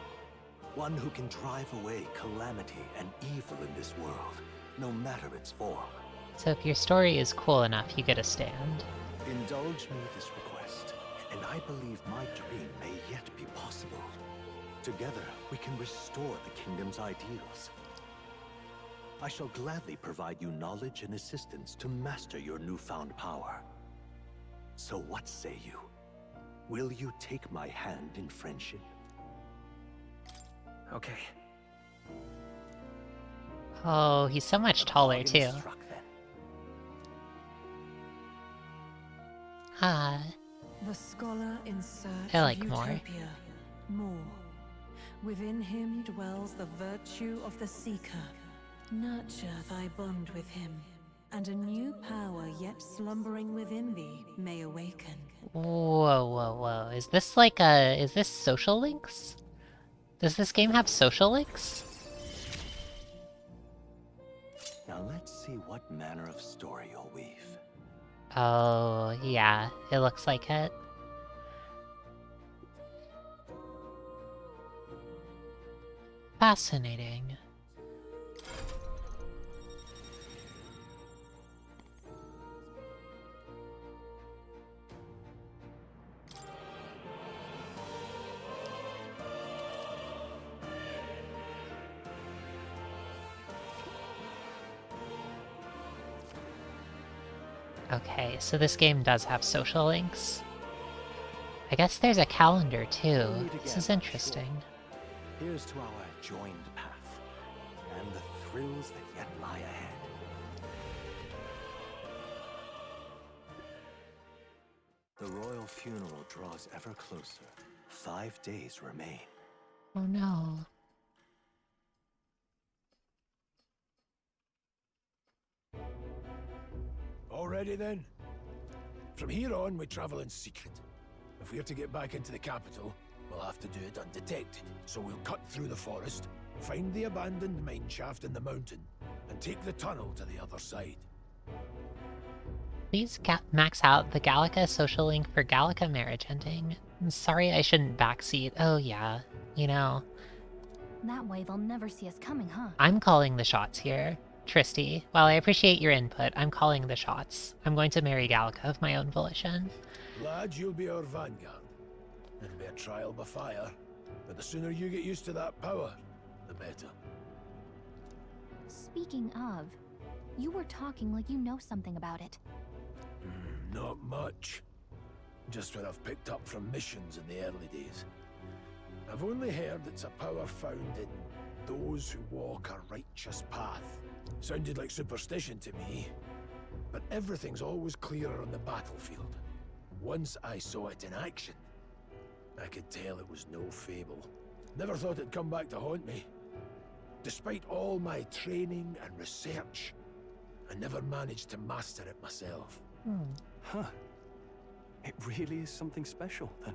One who can drive away calamity and evil in this world, no matter its form. So if your story is cool enough, you get a stand. Indulge me this request, and I believe my dream may yet be possible. Together, we can restore the kingdom's ideals. I shall gladly provide you knowledge and assistance to master your newfound power. So what say you? Will you take my hand in friendship? Okay. Oh, he's so much taller too. Ah. The scholar in search I like of more. utopia. More. Within him dwells the virtue of the seeker. Nurture thy bond with him, and a new power yet slumbering within thee may awaken. Whoa, whoa, whoa. Is this like a... is this social links? Does this game have social links? Now let's see what manner of story you'll weave. Oh, yeah. It looks like it. Fascinating. Okay, so this game does have social links. I guess there's a calendar too. This is interesting. Here's to our joined path, and the thrills that yet lie ahead. The royal funeral draws ever closer. 5 days remain. Oh no. Already then? From here on, we travel in secret. If we're to get back into the capital, we'll have to do it undetected. So we'll cut through the forest, find the abandoned mine shaft in the mountain, and take the tunnel to the other side. Please max out the Gallica social link for Gallica marriage ending. I'm sorry I shouldn't backseat. Oh yeah, you know. That way they'll never see us coming, huh? I'm calling the shots here. Tristy, while I appreciate your input, I'm calling the shots. I'm going to marry Gallica of my own volition. Lad, you'll be our vanguard. It'll be a trial by fire, but the sooner you get used to that power, the better. Speaking of, you were talking like you know something about it. Not much. Just what I've picked up from missions in the early days. I've only heard it's a power found in those who walk a righteous path. Sounded like superstition to me, but everything's always clearer on the battlefield. Once I saw it in action, I could tell it was no fable. Never thought it'd come back to haunt me. Despite all my training and research, I never managed to master it myself. Huh. It really is something special, then.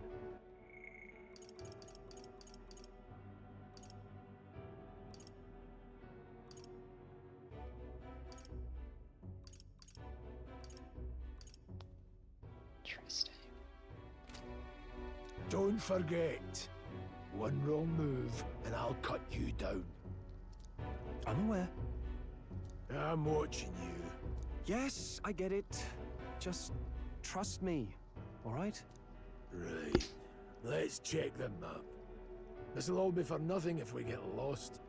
Interesting. Don't forget, one wrong move and I'll cut you down. I'm aware. I'm watching you. Yes, I get it. Just trust me, all right? Right. Let's check the map. This'll all be for nothing if we get lost.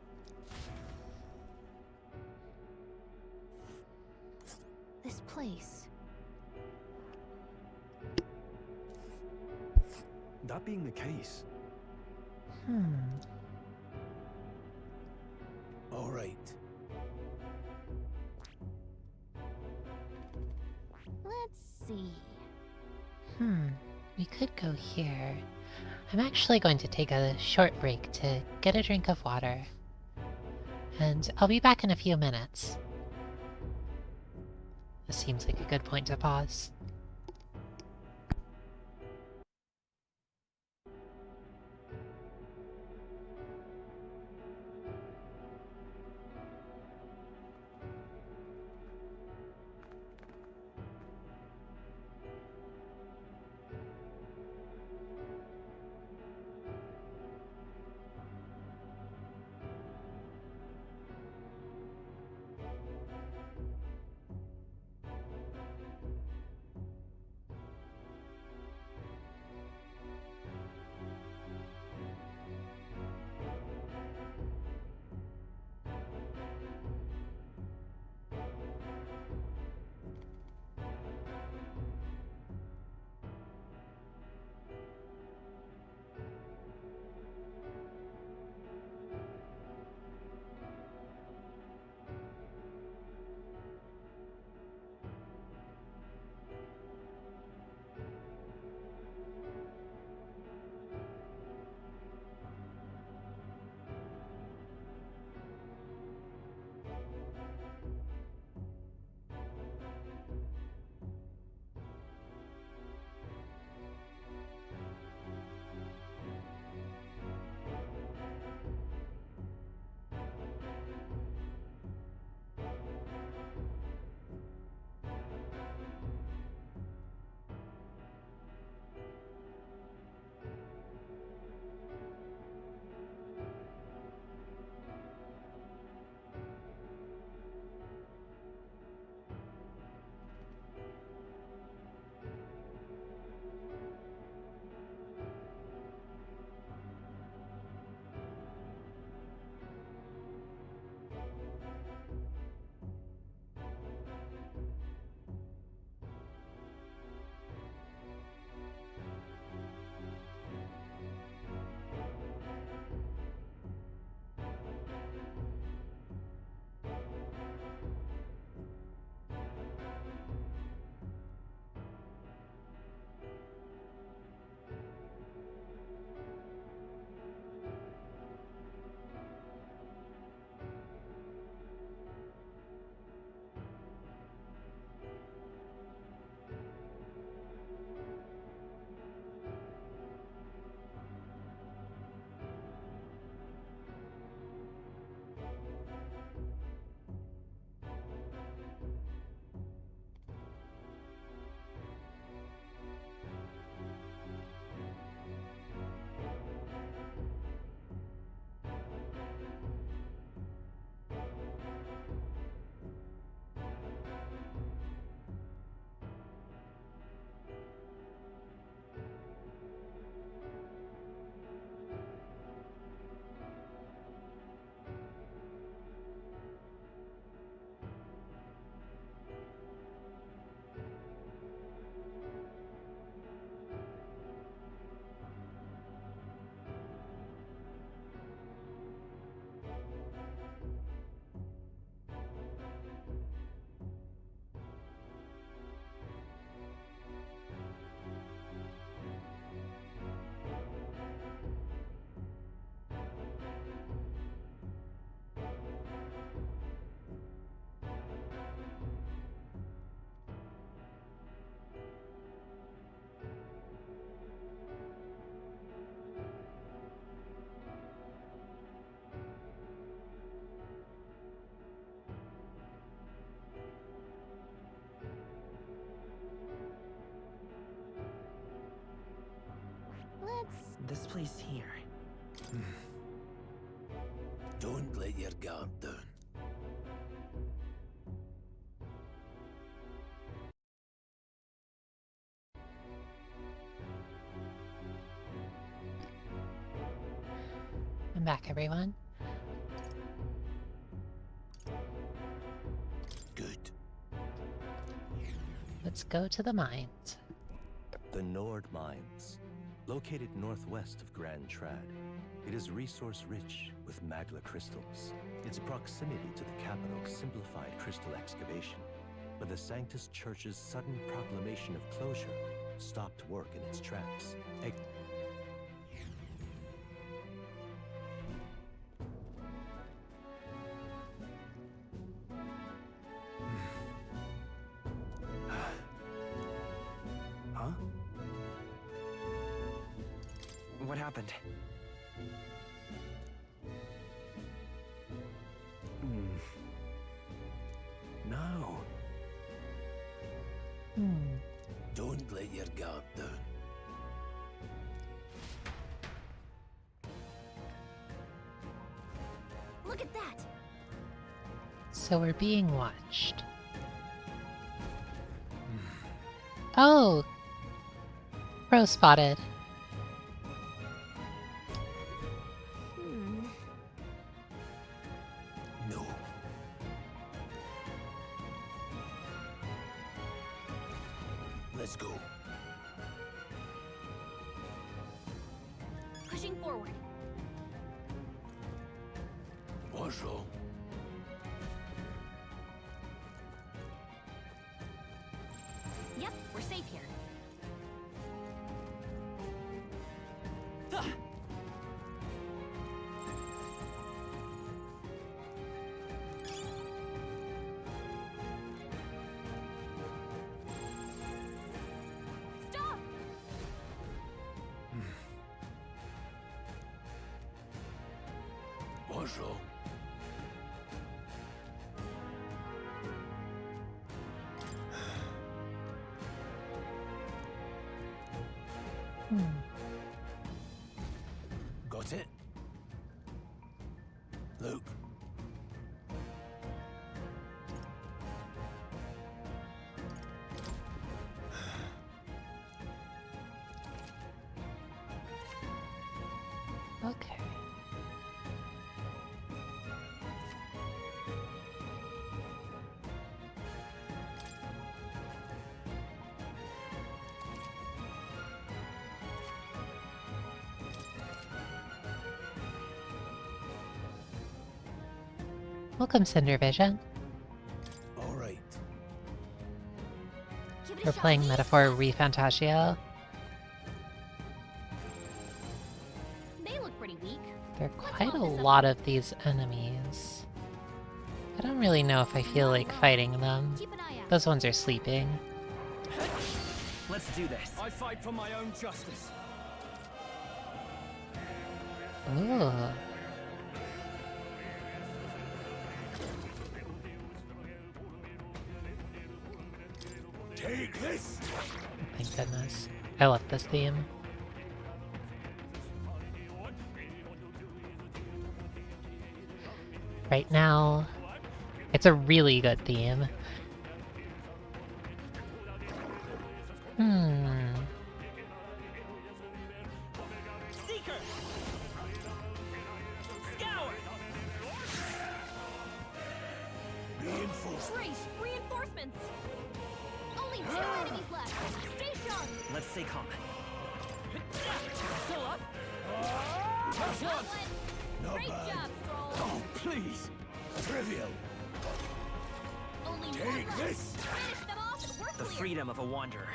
This place. That being the case. All right. Let's see. We could go here. I'm actually going to take a short break to get a drink of water. And I'll be back in a few minutes. This seems like a good point to pause. this place here. Don't let your guard down. I'm back, everyone. Good. Let's go to the mines. The Nord Mines, located northwest of Grand Trad. It is resource-rich with magla crystals. Its proximity to the capital simplified crystal excavation, but the Sanctus Church's sudden proclamation of closure stopped work in its tracks. Huh? What happened? No. Don't let your guard down. Look at that! So we're being watched. Oh! Crow spotted. No. Let's go. Pushing forward. What's wrong? Yep, we're safe here. Stop! What's wrong? Got it? Luke. Okay. Welcome, Cinder Vision. All right. We're playing Metaphor ReFantazio. They look pretty weak. There are quite a lot of these enemies. I don't really know if I feel like fighting them. Those ones are sleeping. Let's do this. I fight for my own justice. Ooh. Take this. Thank goodness. I love this theme. Right now, it's a really good theme. Seeker! Scour! Great! Reinforcements! Only 2 enemies left! Stay sharp! Let's stay calm. Still up? That's one! Not Great bad. job, Stroll! Oh, please. Trivial. Only one Take left! this. Finish them off and we're The clear! freedom of a wanderer.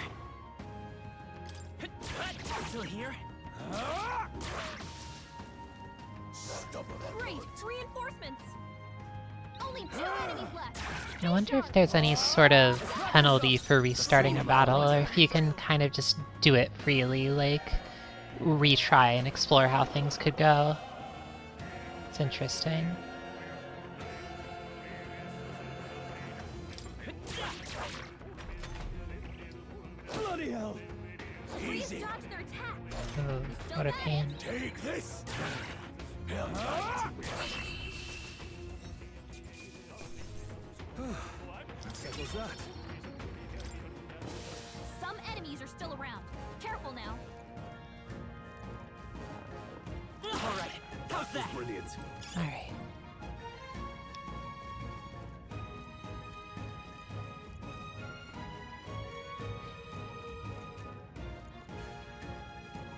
Still here? Stubborn. Great! Reinforcements! Only 2 enemies left! I wonder if there's any sort of penalty for restarting a battle, or if you can kind of just do it freely, like retry and explore how things could go. It's interesting. Bloody hell! Please dodge their attack! Ooh. We still What a pain. Take this! Hell, that settles that. Some enemies are still around. Careful now. Alright, how's that? Brilliant. Alright.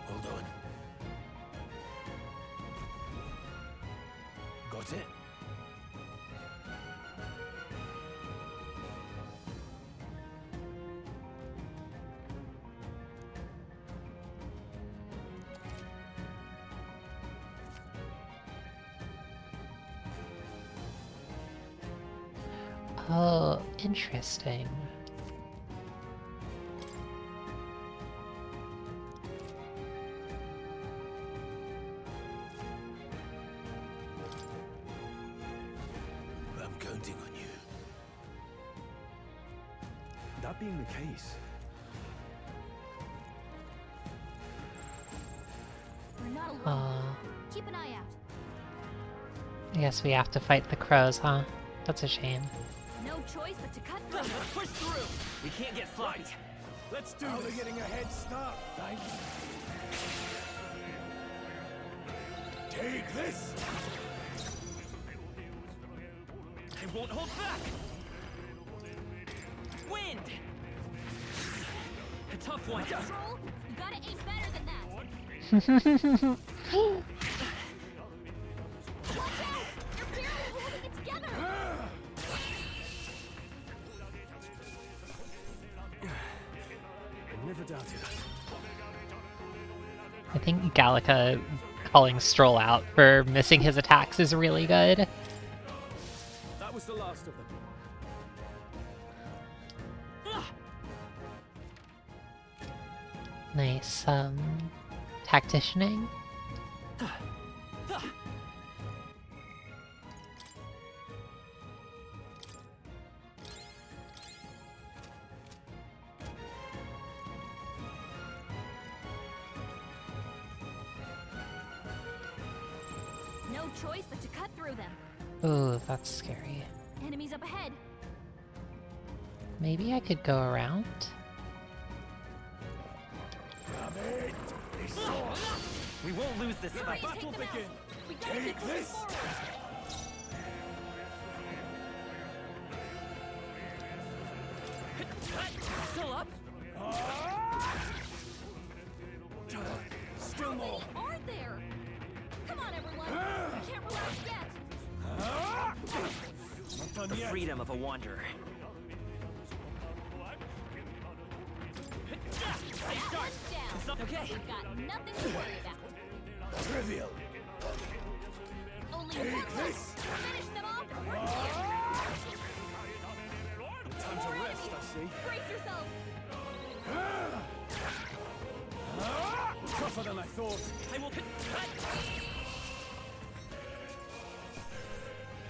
Well done. Got it? Oh, interesting. I'm counting on you. That being the case, We're not alone. Oh, Keep an eye out. I guess we have to fight the crows, huh? That's a shame. No choice but to cut through. Let's push through! We can't get sloppy. Let's do Now this. we're getting a head start, thanks. Take this! I won't hold back! Wind! A tough one. Stroll, you gotta aim better than that. Watch out! You're barely holding it together. I never doubted us. I think Gallica calling Stroll out for missing his attacks is really good. That was the last of them. Nice, tacticianing. No choice but to cut through them. Ooh, that's scary. Enemies up ahead. Maybe I could go around? We won't lose this You're fight. ready to take them out. We gotta keep moving forward. Still up? Still more. How many are there? Come on, everyone. We can't relax yet. The freedom of a wanderer. Stay sharp. Down. Okay. We've got nothing to worry about. Trivial. Only one left. Finish them off and we're here. Time to rest, I see. Brace yourselves. Tougher than I thought. I will.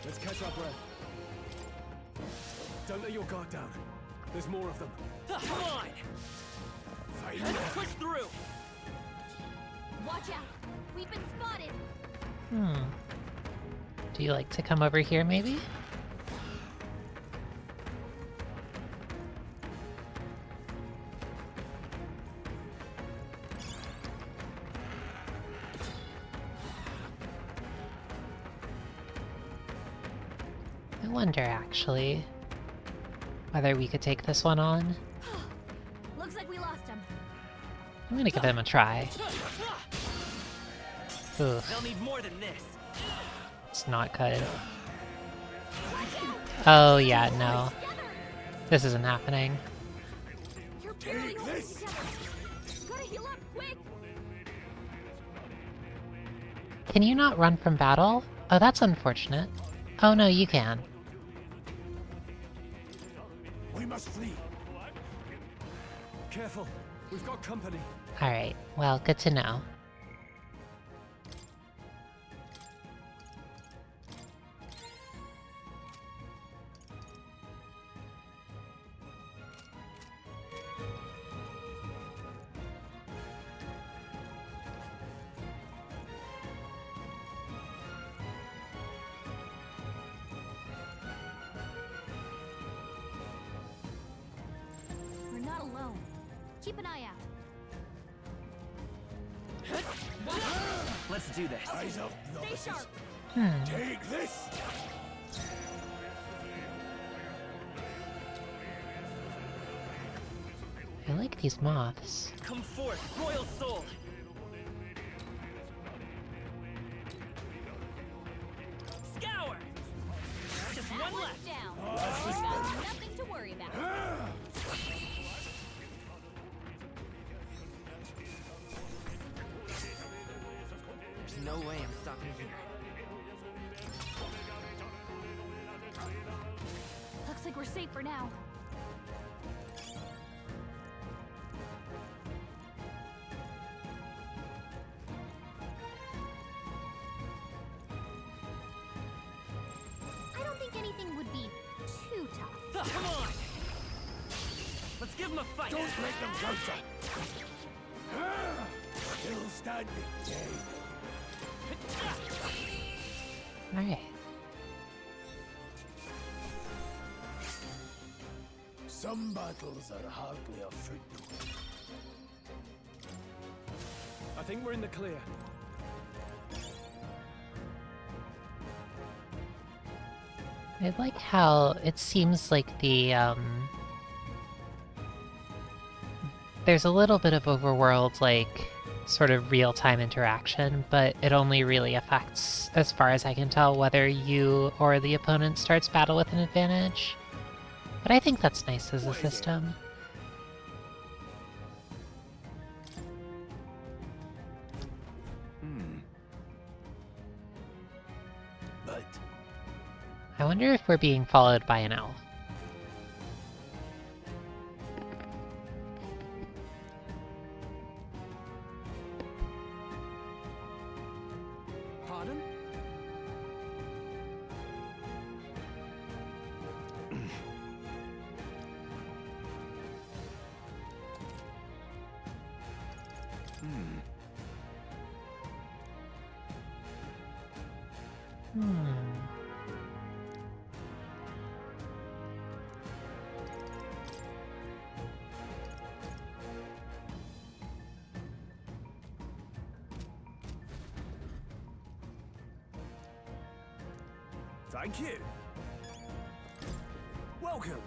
Let's catch our breath. Don't let your guard down. There's more of them. Come on! Let's push through! Watch out. We've been spotted. Do you like to come over here, maybe? I wonder, actually, whether we could take this one on. Looks like we lost him. I'm gonna give him a try. Oof, They'll need more than this. it's not good. Oh yeah, no. This isn't happening. You're barely holding it together. Gotta heal up quick. Can you not run from battle? Oh, that's unfortunate. Oh no, you can. We must flee. Careful. We've got company. Alright, well, good to know. Keep an eye out. Let's do this. Eyes up, Stay novices. sharp. Take this! I like these moths. Come forth, royal soul. Scour. Just That one one's left. down. You've got nothing to worry about. There's no way I'm stopping here. Looks like we're safe for now. I don't think anything would be too tough. Come on. Let's give him a fight. Don't let them counter! Still standing, Jay. Alright. Some battles are hardly afoot. I think we're in the clear. I like how it seems like the, there's a little bit of overworld, like, sort of real-time interaction, but it only really affects, as far as I can tell, whether you or the opponent starts battle with an advantage. But I think that's nice as a system. But I wonder if we're being followed by an elf. Pardon? Thank you. Welcome.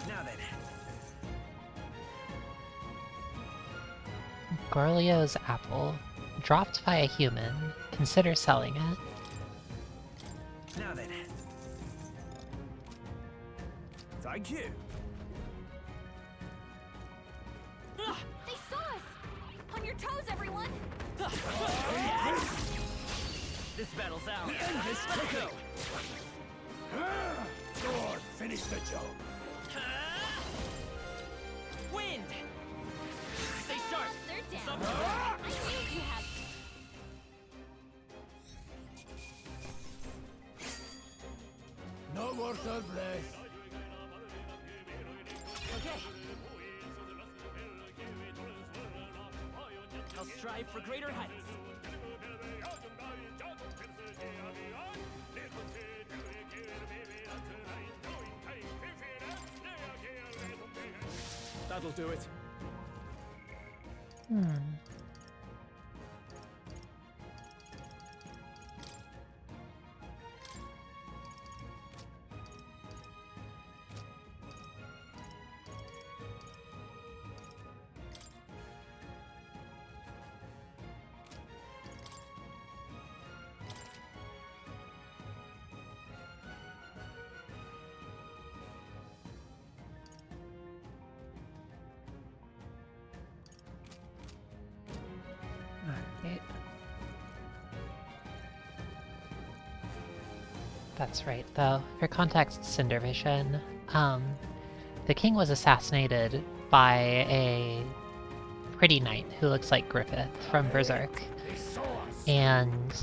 Now then. Gorlio's apple. Dropped by a human. Consider selling it. Now then. Thank you. They saw us! On your toes, everyone! This battle's out. Let's go. Go on, finish the job. Wind. Stay sharp. They're down. Some- I knew you had... No worth our breath. Okay. I'll strive for greater heights. That'll do it. Alright. That's right, though. For context, Cinder Vision, the king was assassinated by a pretty knight who looks like Griffith from Berserk. And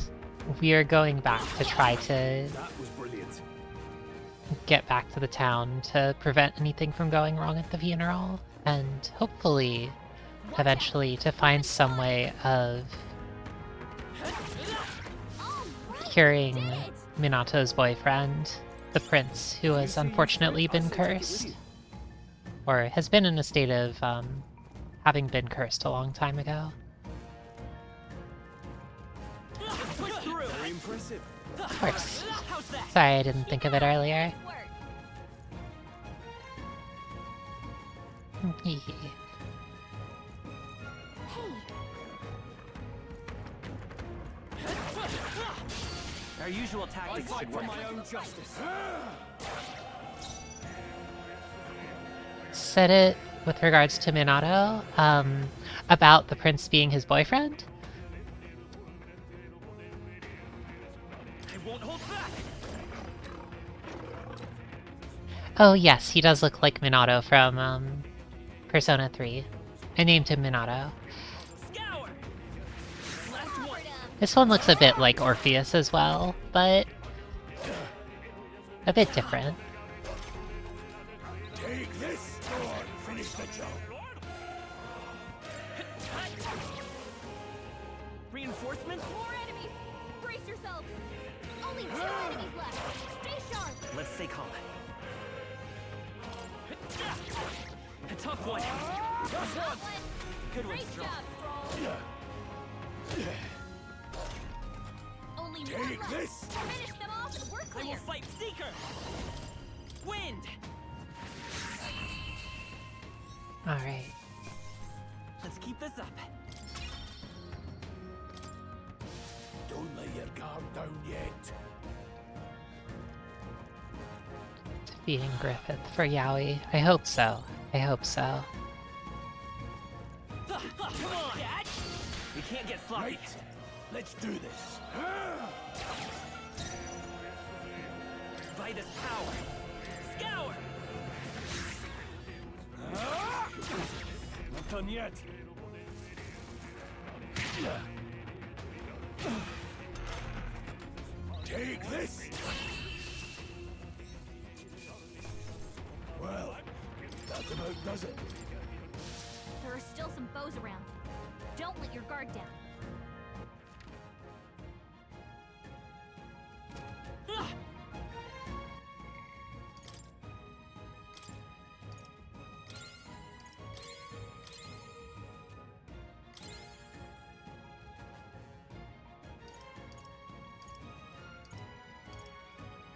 we are going back to try to That was brilliant. get back to the town to prevent anything from going wrong at the funeral, and hopefully eventually to find some way of curing Minato's boyfriend, the prince, who has unfortunately been cursed. Or has been in a state of having been cursed a long time ago. Very impressive. Of course. Sorry, I didn't think of it earlier. Our usual tactics should work. My own justice. Said it with regards to Minato, about the prince being his boyfriend. I won't hold back. Oh yes, he does look like Minato from Persona 3. I named him Minato. Scour. Last one. This one looks a bit like Orpheus as well, but a bit different. Take this, Lord. Finish the job. Reinforcements? More enemies! Brace yourselves! Only 2 enemies left! Stay sharp! Let's stay calm. A tough one. Good one, Great Strong. job, Stroll! Only one Take left! this! Finish them off and we're I clear! will fight Seeker. Wind. Alright. Let's keep this up. Don't let your guard down yet. Defeating Griffith for Yaoi. I hope so. I hope so. Come on, Dad. We can't get sloppy. Right. Let's do this. By this power. Scour. Not done yet. Take this. Well, that about does it. There are still some foes around. Don't let your guard down.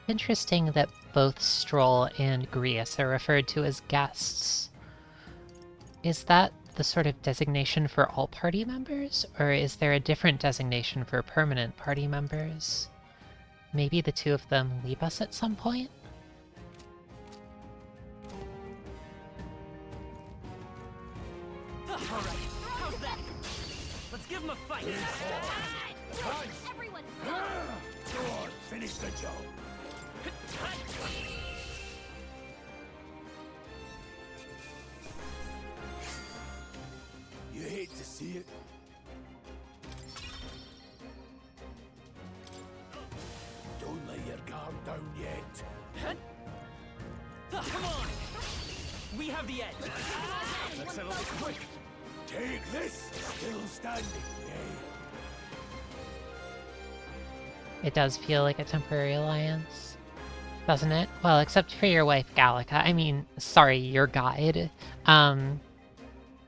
Interesting that both Stroll and Grius are referred to as guests. Is that the sort of designation for all party members, or is there a different designation for permanent party members? Maybe the two of them leave us at some point? All right. How's that? Let's give him a fight. Everyone, Go on, finish the job. You hate to see it. Don't let your guard down yet. Come on. We have the edge. Let's settle this quick. Take this. Still standing, eh? It does feel like a temporary alliance, doesn't it? Well, except for your wife, Gallica. I mean, sorry, your guide.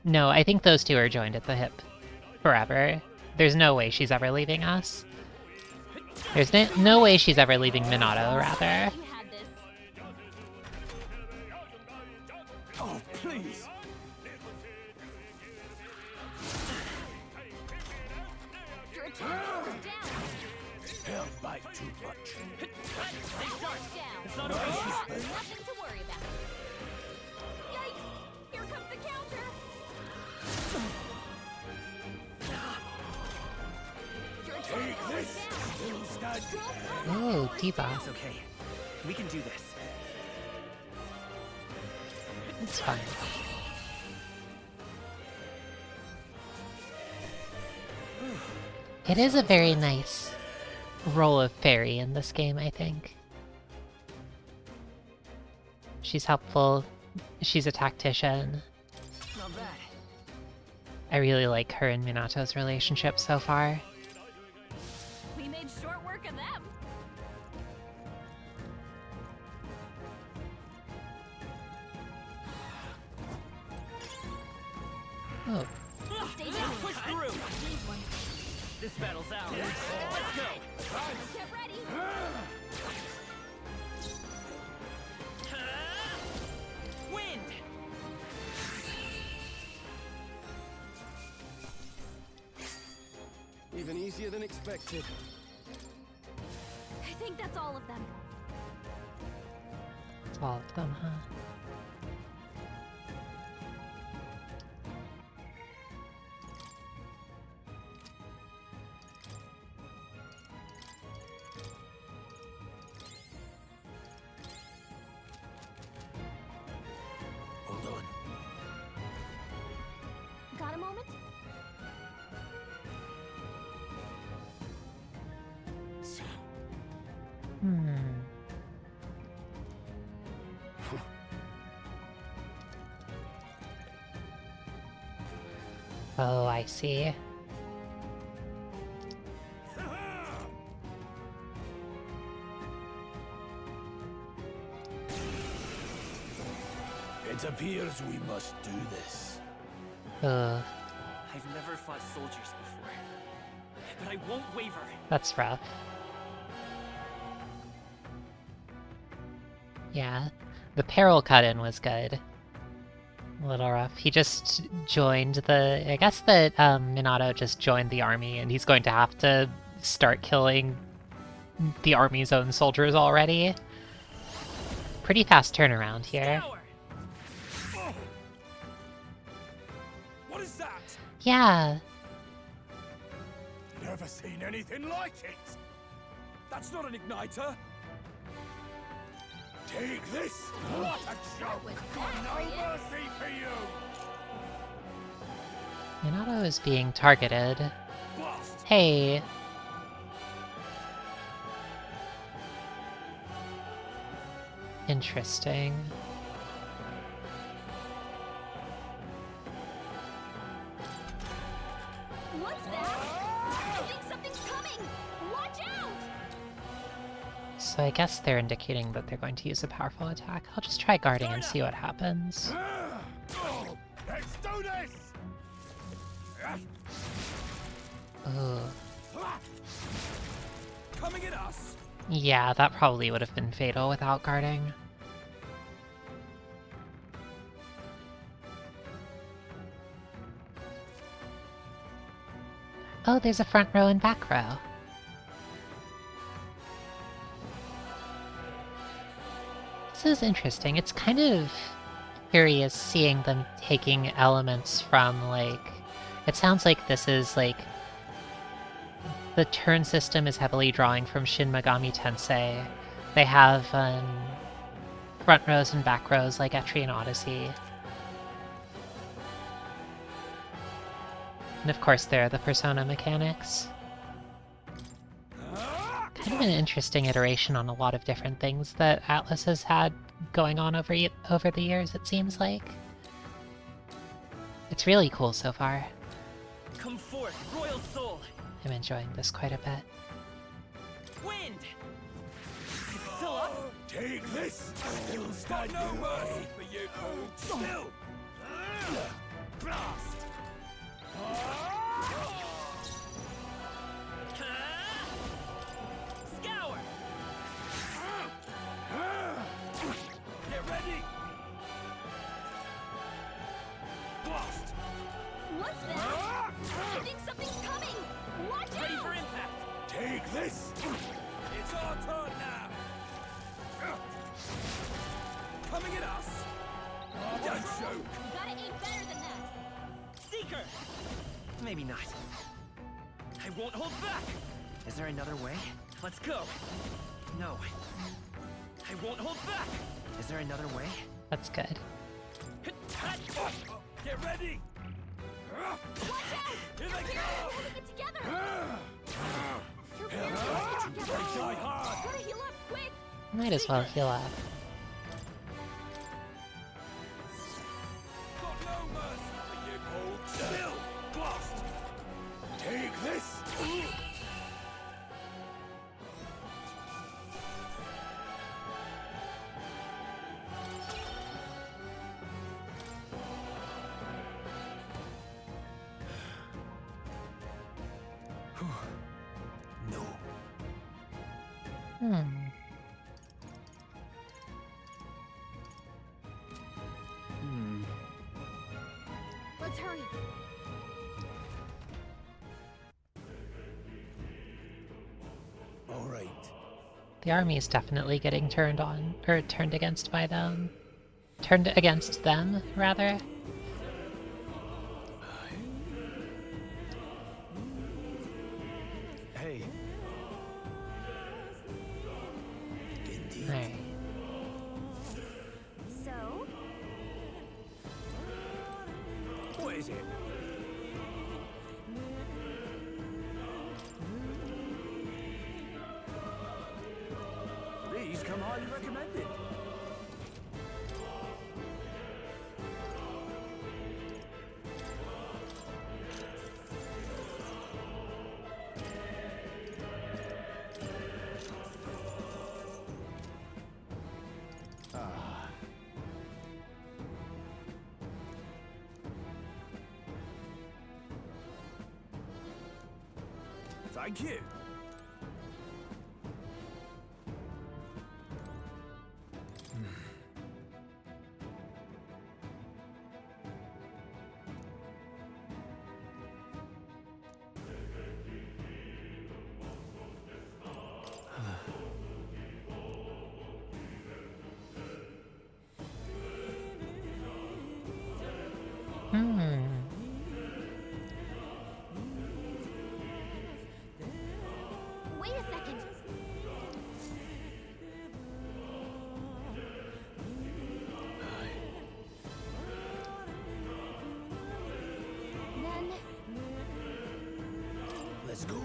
No, I think those two are joined at the hip forever. There's no way she's ever leaving us. There's no way she's ever leaving Minato, rather. Oh, please. your attack is down. Held back too much. It's not over yet. Nothing to worry about. Yikes! Here comes the counter. Your attack Take this. is down. Still standing. Oh, Diva. It's okay. We can do this. It's fine. It is a very nice role of fairy in this game, I think. She's helpful. She's a tactician. Not bad. I really like her and Minato's relationship so far. We made short work of them. Oh. Stay down. Push through. This battle's ours. Let's go. Get ready. Wind. Even easier than expected. I think that's all of them. It's all of them, huh? Hold on. Got a moment? Oh, I see. It appears we must do this. Ugh, I've never fought soldiers before, but I won't waver. that's rough. Yeah, the peril cut-in was good. A little rough. He just joined the... I guess that Minato just joined the army, and he's going to have to start killing the army's own soldiers already. Pretty fast turnaround here. What is that? Yeah. Never seen anything like it. That's not an igniter. Take this! What a joke! No mercy for you! Minato is being targeted. Hey. Interesting. What's that? I think something's coming! Watch out! So I guess they're indicating that they're going to use a powerful attack. I'll just try guarding and see what happens. Let's do this! Ugh. Coming at us! Yeah, that probably would have been fatal without guarding. Oh, there's a front row and back row. This is interesting. It's kind of curious seeing them taking elements from, like... It sounds like this is, like... The turn system is heavily drawing from Shin Megami Tensei. They have, front rows and back rows like Etrian Odyssey. And of course there are the Persona mechanics. Kind of an interesting iteration on a lot of different things that Atlas has had going on over the years, it seems like. It's really cool so far. Come forth, royal soul. I'm enjoying this quite a bit. Wind. Still up. Take this! Still stand no mercy for you! Still! Blast! Scour. Get ready! Blast! What's that? I think something's coming! Watch Ready out! for impact. Take this! It's our turn now! Coming at us! Don't joke! Gotta aim better than that! Seeker. Maybe not. I won't hold back. Is there another way? Let's go. No. I won't hold back. Is there another way? That's good. Get ready! Watch out! Here they We're go! holding it together! You're barely holding it together! Die hard! Gotta heal up quick! Might as well heal up. Got no mercy for you! Hold still! Let's hurry. All right. The army is definitely getting turned on, or turned against by them. Turned against them, rather. Hey. Alright. So? What is it? These come highly recommended. Thank you. Wait a second. Then Let's go.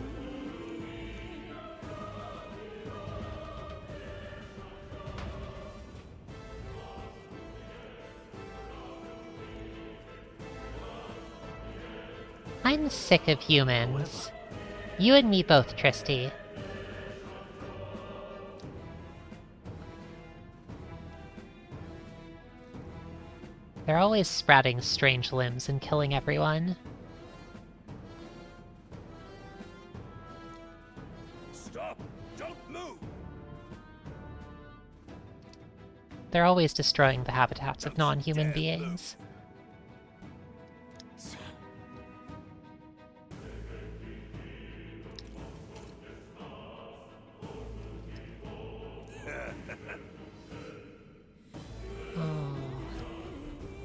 I'm sick of humans. You and me both, Tristy. They're always sprouting strange limbs and killing everyone. Stop! Don't move! They're always destroying the habitats of non-human beings.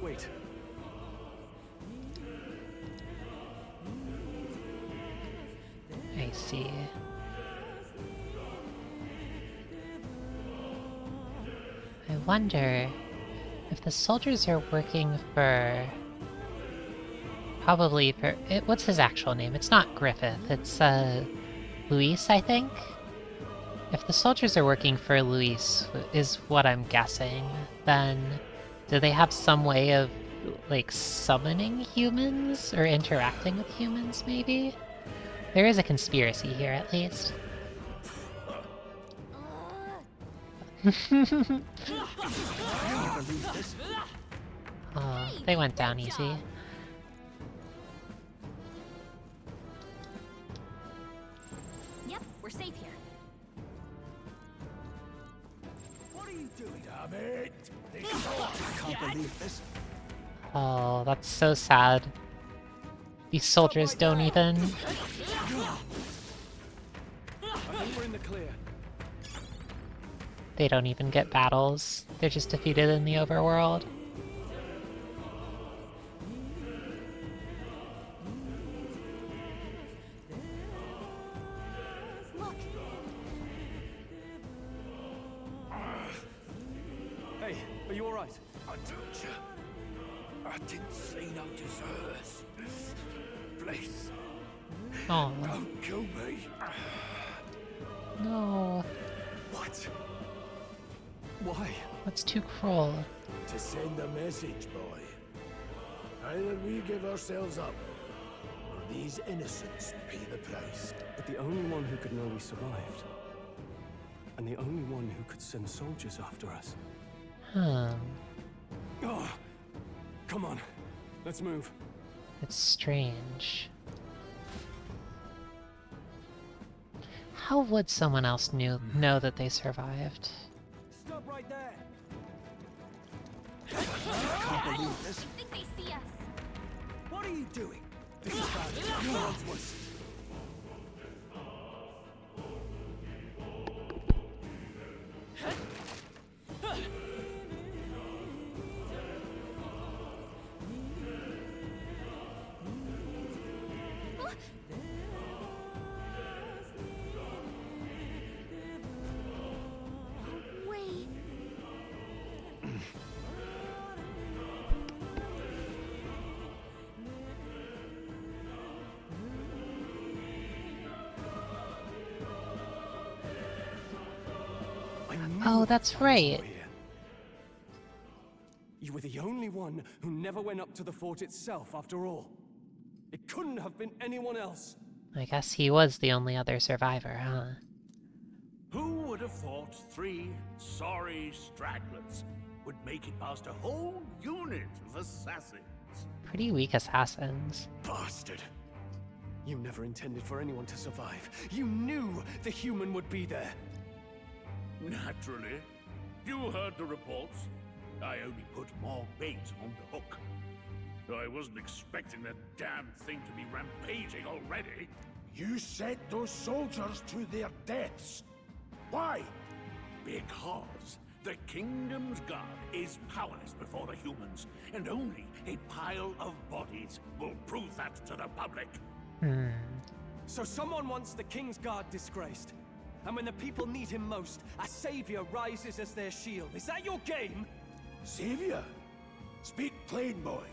Wait. I see. I wonder if the soldiers are working for... Probably for... what's his actual name? It's not Griffith, it's Luis, I think? If the soldiers are working for Luis, is what I'm guessing, then do they have some way of, like, summoning humans? Or interacting with humans, maybe? There is a conspiracy here, at least. Oh, they went down easy. Yep, we're safe here. What are you doing? Damn it! I can't believe this. Oh, that's so sad. These soldiers don't even... I think we're in the clear. They don't even get battles. They're just defeated in the overworld. Look. Hey, are you alright? I told you. I didn't see no deserters. Please. Oh. Don't kill me. No. What? Why? That's too cruel. To send a message, boy. Either we give ourselves up, or these innocents pay the price. But the only one who could know we survived. And the only one who could send soldiers after us. Oh, come on. Let's move. it's strange. How would someone else know that they survived? Stop right there! I can't believe this. I think they see us. What are you doing? This is bad. No one's worse. Wait. Oh, that's right. You were the only one who never went up to the fort itself, after all. It couldn't have been anyone else. I guess he was the only other survivor, huh? Who would have thought 3 sorry stragglers would make it past a whole unit of assassins? Pretty weak assassins. Bastard. You never intended for anyone to survive. You knew the human would be there. Naturally. You heard the reports. I only put more bait on the hook. I wasn't expecting that damn thing to be rampaging already. You sent those soldiers to their deaths. Why? Because the kingdom's guard is powerless before the humans, and only a pile of bodies will prove that to the public. So someone wants the King's Guard disgraced. And when the people need him most, a savior rises as their shield. Is that your game? Savior? Speak plain, boy.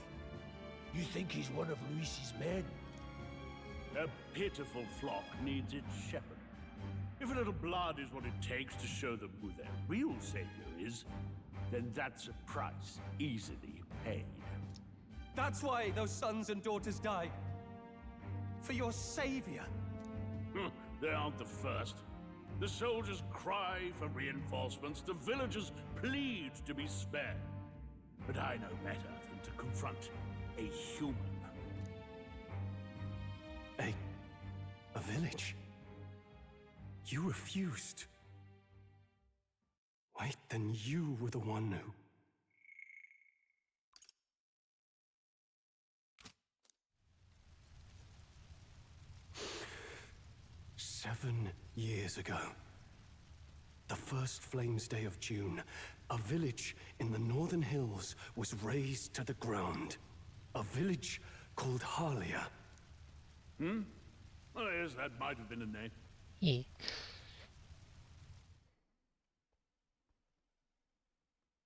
You think he's one of Luis's men? A pitiful flock needs its shepherd. If a little blood is what it takes to show them who their real savior is, then that's a price easily paid. That's why those sons and daughters died. For your savior. They aren't the first. The soldiers cry for reinforcements, the villagers plead to be spared. But I know better than to confront a human. A village? You refused. Wait, then you were the one who... "7 years ago, the first Flames Day of June, a village in the northern hills was razed to the ground. A village called Harlia." Oh, yes, that might have been a name. Eek.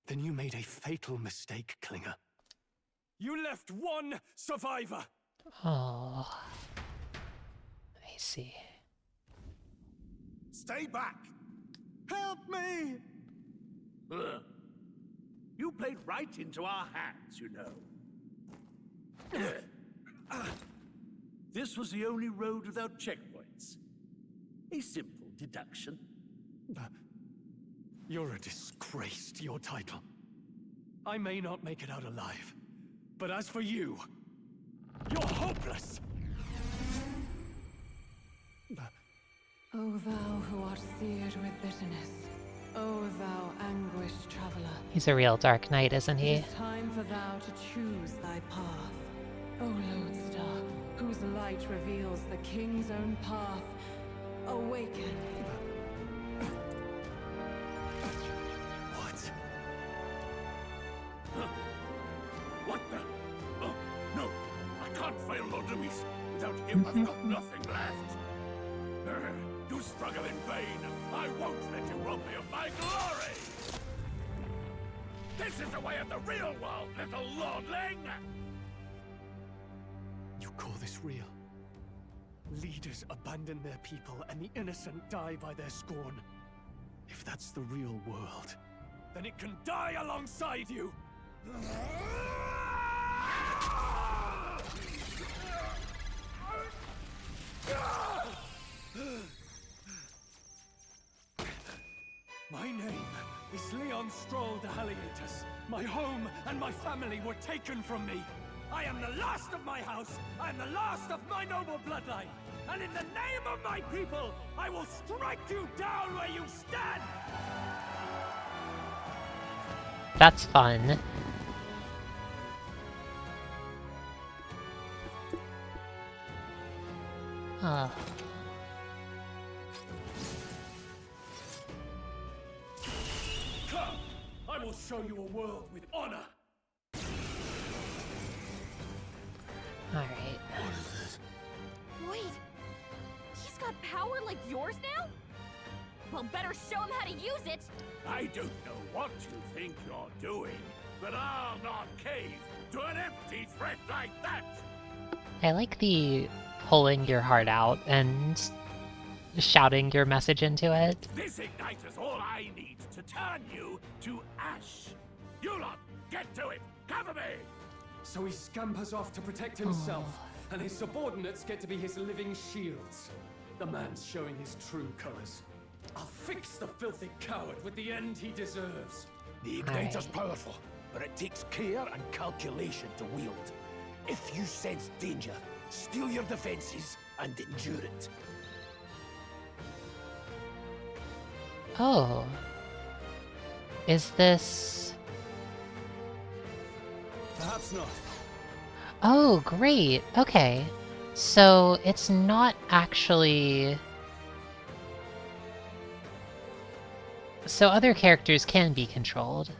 Then you made a fatal mistake, Klinger. You left one survivor! Oh. I see. Stay back! Help me! Ugh. You played right into our hands, you know. This was the only road without checkpoints. A simple deduction. You're a disgrace to your title. I may not make it out alive, but as for you, you're hopeless! O thou who art seared with bitterness, O thou anguished traveler. He's a real Dark Knight, isn't he? It is time for thou to choose thy path. O lodestar, whose light reveals the king's own path, awaken. What? What the? Oh, no. I can't fail Lord Luis. Without him, I've got nothing left. You struggle in vain. I won't let you rob me of my glory! This is the way of the real world, little lordling! You call this real? Leaders abandon their people and the innocent die by their scorn. If that's the real world, then it can die alongside you! My name is Leon Stroll de Halietus. My home and my family were taken from me. I am the last of my house. I am the last of my noble bloodline. And in the name of my people, I will strike you down where you stand! That's fun. Oh. Come! I will show you a world with honor! Alright. What is this? Wait! He's got power like yours now? Well, better show him how to use it! I don't know what you think you're doing, but I'll not cave to an empty threat like that! I like the pulling your heart out and shouting your message into it. This igniter's all I need to turn you to ash. You lot, get to it! Cover me! So he scampers off to protect himself, and his subordinates get to be his living shields. The man's showing his true colors. I'll fix the filthy coward with the end he deserves. The igniter's powerful, but it takes care and calculation to wield. If you sense danger, steel your defenses and endure it. Oh. Is this... Perhaps not. Oh, great. Okay. So it's not actually... So other characters can be controlled.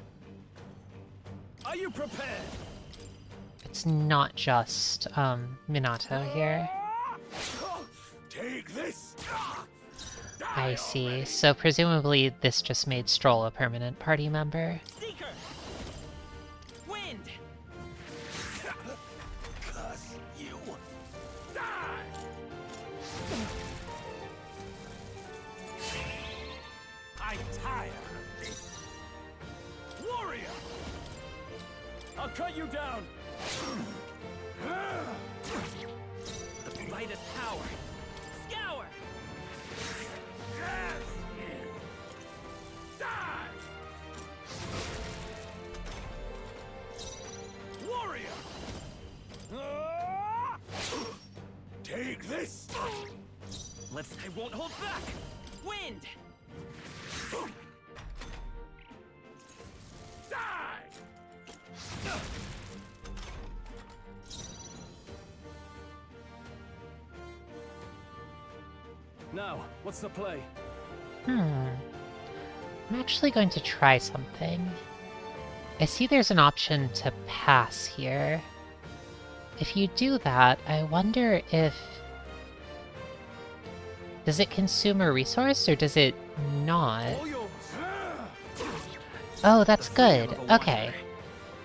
Are you prepared? It's not just, Minato here. Take this! I see. So presumably this just made Stroll a permanent party member. Seeker! Wind! Curse you! I'm tired of this. Warrior! I'll cut you down! Light as power! Scour! Warrior! Take this! I won't hold back! Wind! Now, what's the play? I'm actually going to try something. I see there's an option to pass here. If you do that, I wonder if... Does it consume a resource, or does it not? Oh, that's good. Okay.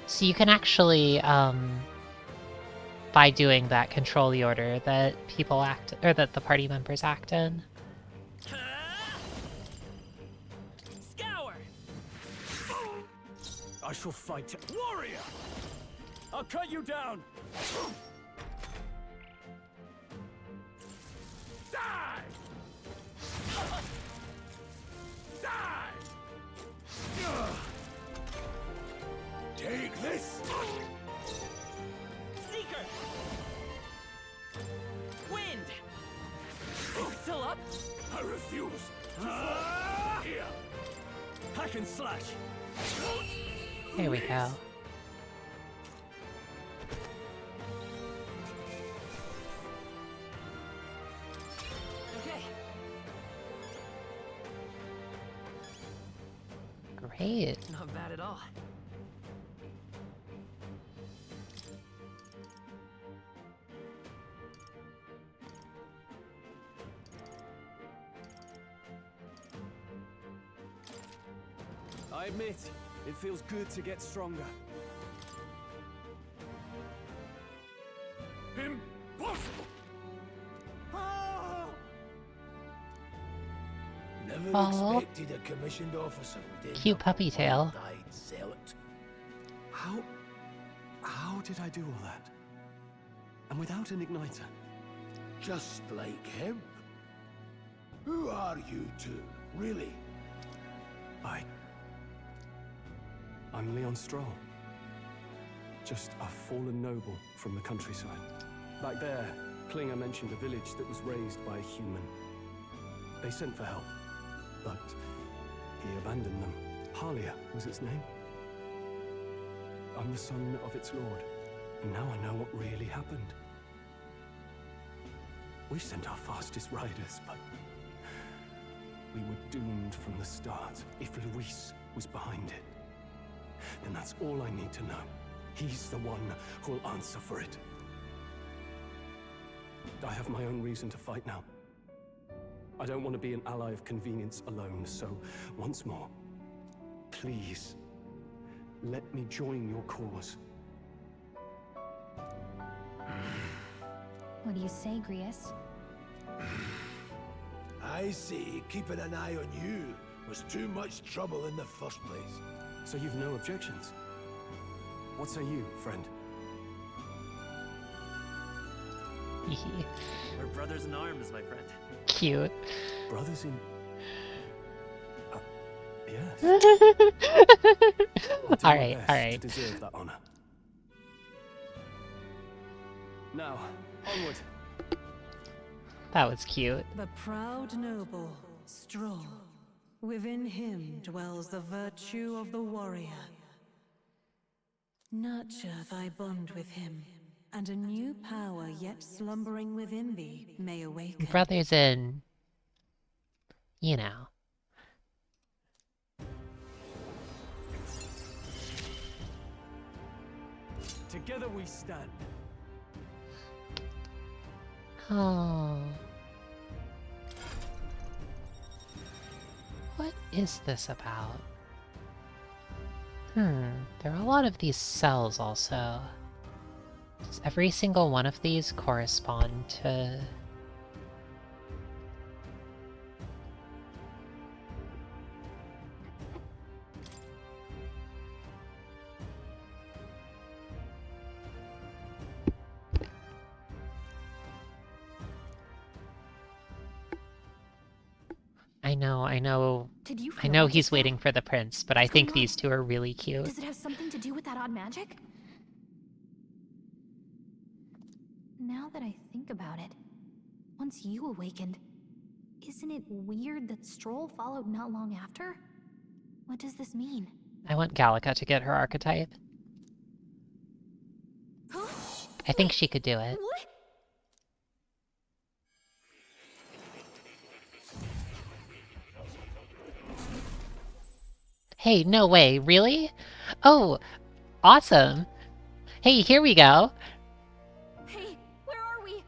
So you can actually, by doing that, control the order that people act, or that the party members act in. Scour! I shall fight. Warrior! I'll cut you down! Die! Die! Take this! Seeker! Wind! Is it still up? I refuse to Ah! here. Hack and slash! There we go. Okay. Great. Not bad at all. I admit, it feels good to get stronger. Impossible! Never Aw. expected a commissioned officer would end Cute up puppy a tail. wild-eyed zealot. How did I do all that? And without an igniter? Just like him. Who are you two, really? I'm Leon Stroll. Just a fallen noble from the countryside. Back there, Klinger mentioned a village that was raised by a human. They sent for help, but he abandoned them. Halia was its name. I'm the son of its lord, and now I know what really happened. We sent our fastest riders, but we were doomed from the start. If Luis was behind it, then that's all I need to know. He's the one who'll answer for it. I have my own reason to fight now. I don't want to be an ally of convenience alone, so once more, please, let me join your cause. What do you say, Grius? I see keeping an eye on you was too much trouble in the first place. So you've no objections? What say you, friend? We're brothers in arms, my friend. Cute. Brothers in... yes. Alright. To deserve that honor. Now, onward. That was cute. The proud noble, strong. Within him dwells the virtue of the warrior. Nurture thy bond with him, and a new power yet slumbering within thee may awaken. Brothers in... you know. Together we stand. Oh. What is this about? There are a lot of these cells also. Does every single one of these correspond to... I know he's waiting for the prince, but I think these two are really cute. Does it have something to do with that odd magic? Now that I think about it, once you awakened, isn't it weird that Stroll followed not long after? What does this mean? I want Gallica to get her archetype. I think she could do it. What? Hey, no way, really? Oh, awesome. Hey, here we go. Hey, where are we?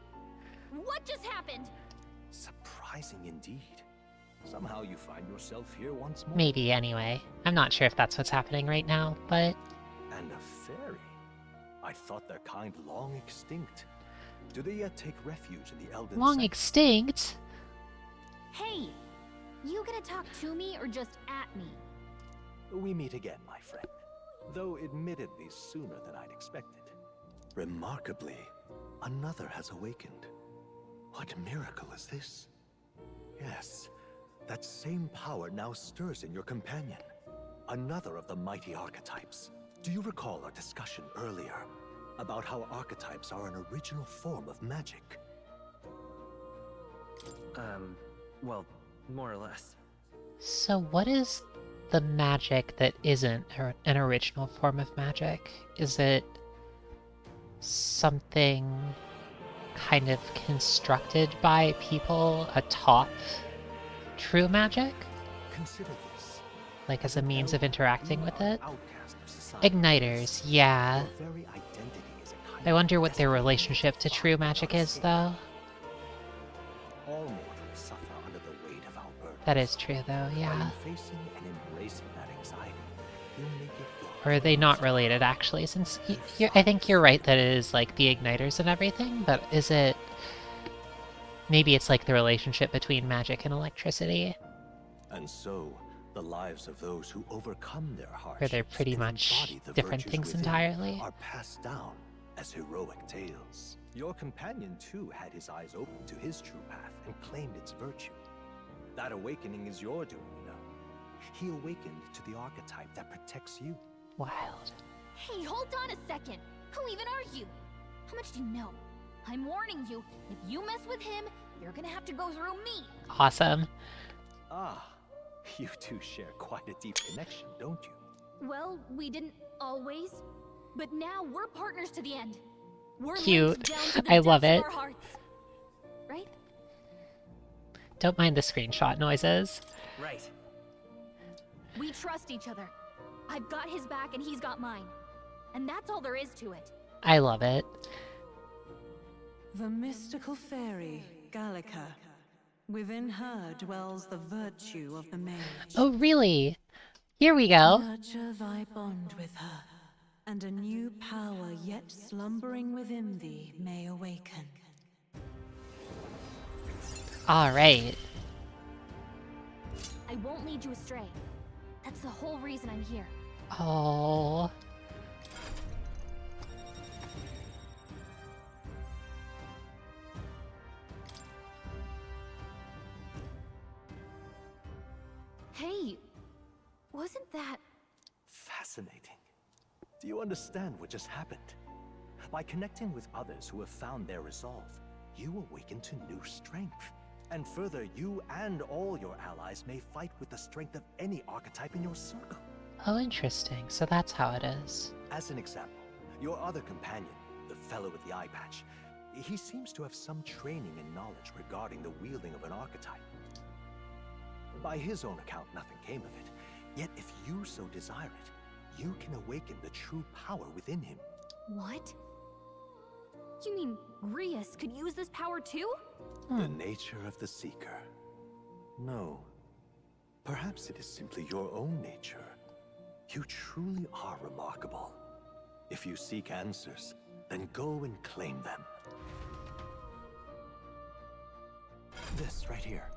What just happened? Surprising indeed. Somehow you find yourself here once more. Maybe, anyway. I'm not sure if that's what's happening right now, but... And a fairy? I thought their kind long extinct. Do they yet take refuge in the Elden Long Sanctuary? extinct? Hey, you gonna talk to me or just at me? We meet again, my friend. Though admittedly sooner than I'd expected. Remarkably, another has awakened. What miracle is this? Yes, that same power now stirs in your companion. Another of the mighty archetypes. Do you recall our discussion earlier about how archetypes are an original form of magic? Well, more or less. So what is the magic that isn't an original form of magic? Is it something kind of constructed by people atop true magic? Consider this. Like as a means of interacting with it? Igniters, yeah. Your very identity is a kind I wonder what their relationship to true magic is, though. All mortals suffer under the weight of our burden. That is true, though, yeah. By facing and embracing that anxiety, you make it your Or are they not related, actually? Since I think you're right that it is like the igniters and everything, but is it... Maybe it's like the relationship between magic and electricity? And so, the lives of those who overcome their hardships Where they're pretty and much embody the different virtues things within entirely? are passed down as heroic tales. Your companion, too, had his eyes open to his true path and claimed its virtue. That awakening is your doing, you know. He awakened to the archetype that protects you. Wild. Hey, hold on a second. Who even are you? How much do you know? I'm warning you, if you mess with him, you're gonna have to go through me. Awesome. Ah, you two share quite a deep connection, don't you? Well, we didn't always, but now we're partners to the end. We're Cute. linked down to the I love depths it. of our hearts. Right? Don't mind the screenshot noises. Right. We trust each other. I've got his back and he's got mine. And that's all there is to it. I love it. The mystical fairy, Gallica. Within her dwells the virtue of the mage. Oh, really? Here we go. Nurture thy bond with her, and a new power yet slumbering within thee may awaken. All right. I won't lead you astray. That's the whole reason I'm here. Oh. Hey, wasn't that... Fascinating. Do you understand what just happened? By connecting with others who have found their resolve, you awaken to new strength. And further, you and all your allies may fight with the strength of any archetype in your circle. Oh, interesting. So that's how it is. As an example, your other companion, the fellow with the eye patch, he seems to have some training and knowledge regarding the wielding of an archetype. By his own account, nothing came of it. Yet if you so desire it, you can awaken the true power within him. What? You mean Grius could use this power too? The nature of the Seeker. No. Perhaps it is simply your own nature. You truly are remarkable. If you seek answers, then go and claim them. This right here.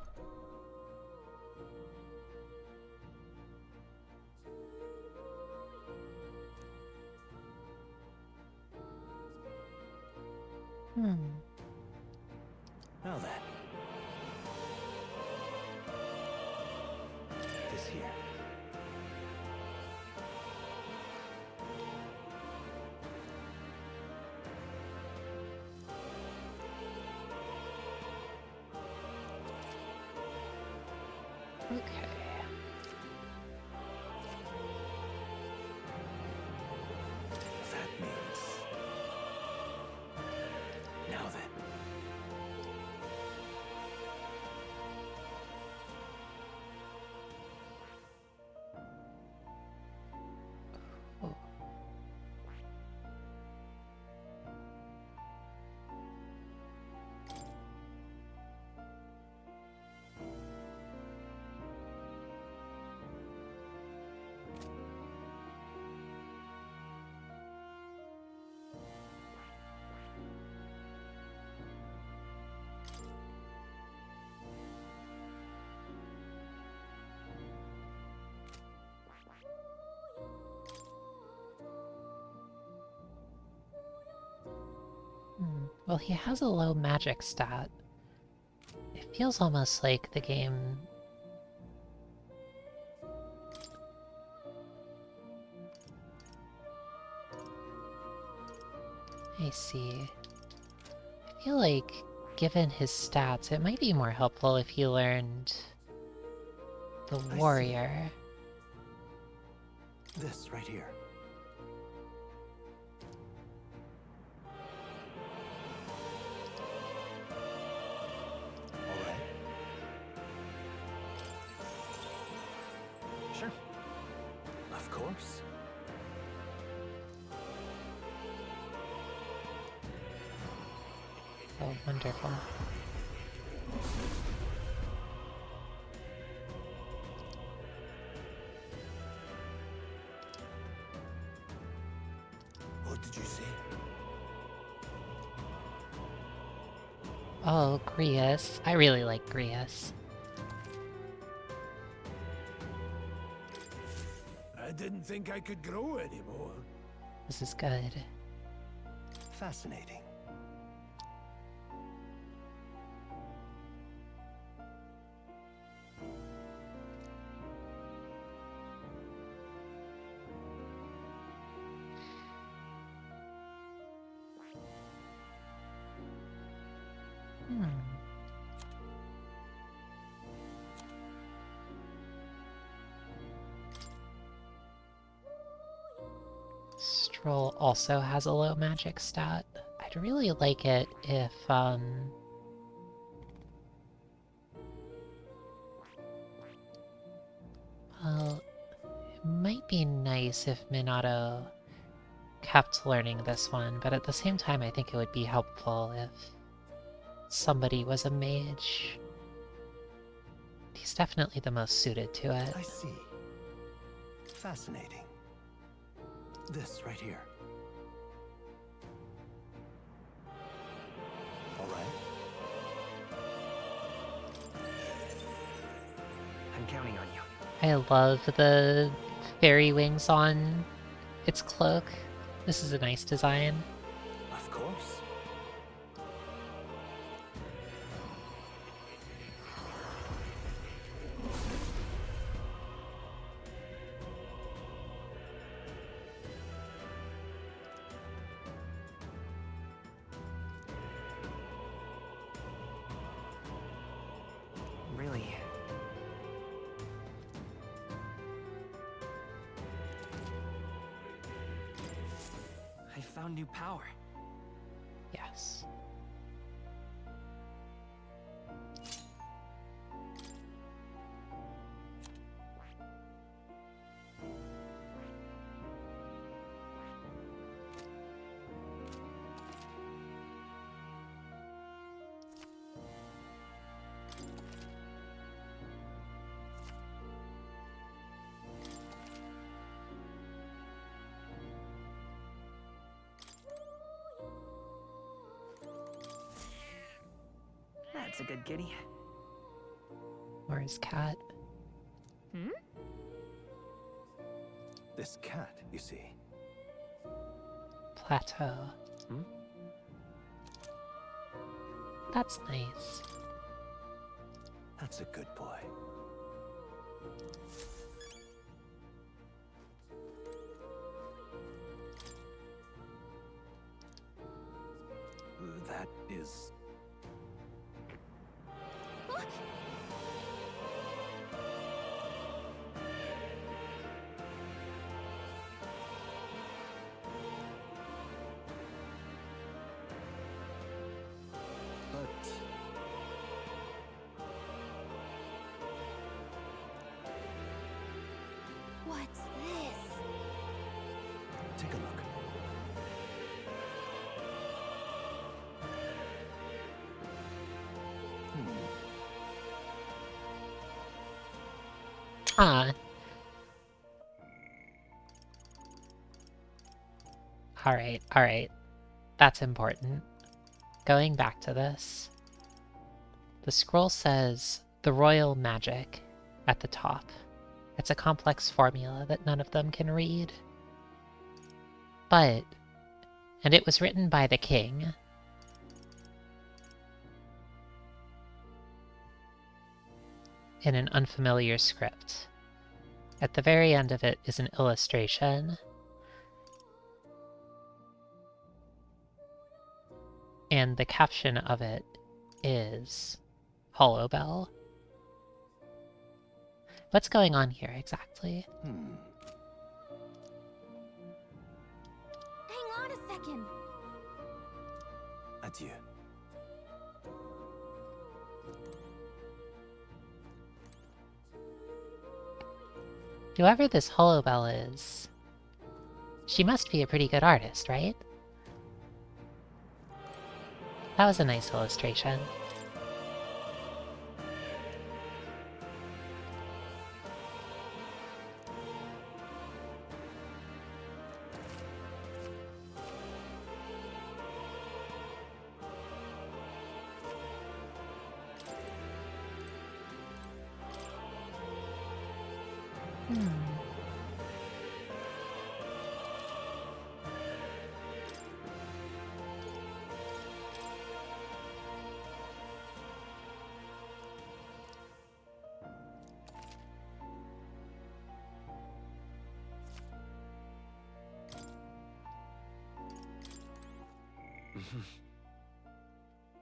Now then. This here. Okay. That means... Now then. Well, he has a low magic stat. It feels almost like the game... I see. I feel like, given his stats, it might be more helpful if he learned the warrior. This right here. All right. Sure. Of course. Oh, wonderful. What did you say? Oh, Grius. I really like Grius. I didn't think I could grow anymore. This is good. Fascinating. scroll also has a low magic stat. I'd really like it if, well, it might be nice if Minato kept learning this one, but at the same time I think it would be helpful if somebody was a mage. He's definitely the most suited to it. I see. Fascinating. This right here. All right. I'm counting on you. I love the fairy wings on its cloak. This is a nice design. Of course. Really? I found new power. Yes. That's a good kitty. Or his cat. Hmm? This cat, you see. Plateau. Hmm? That's nice. That's a good boy. That is... But... What's this? Take a look. Ah. Alright, alright. That's important. Going back to this. The scroll says the royal magic at the top. It's a complex formula that none of them can read. But, and it was written by the king. In an unfamiliar script. At the very end of it is an illustration. And the caption of it is Hollowbel. What's going on here exactly? Hang on a second. Adieu. Whoever this Hollowbel is, she must be a pretty good artist, right? That was a nice illustration.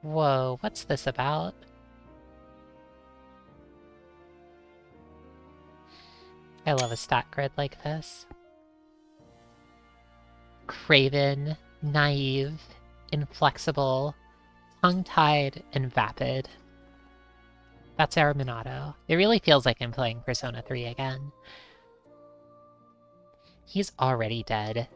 Whoa, what's this about? I love a stat grid like this. craven, naive, inflexible, tongue-tied, and vapid. That's our Minato. It really feels like I'm playing Persona 3 again. He's already dead.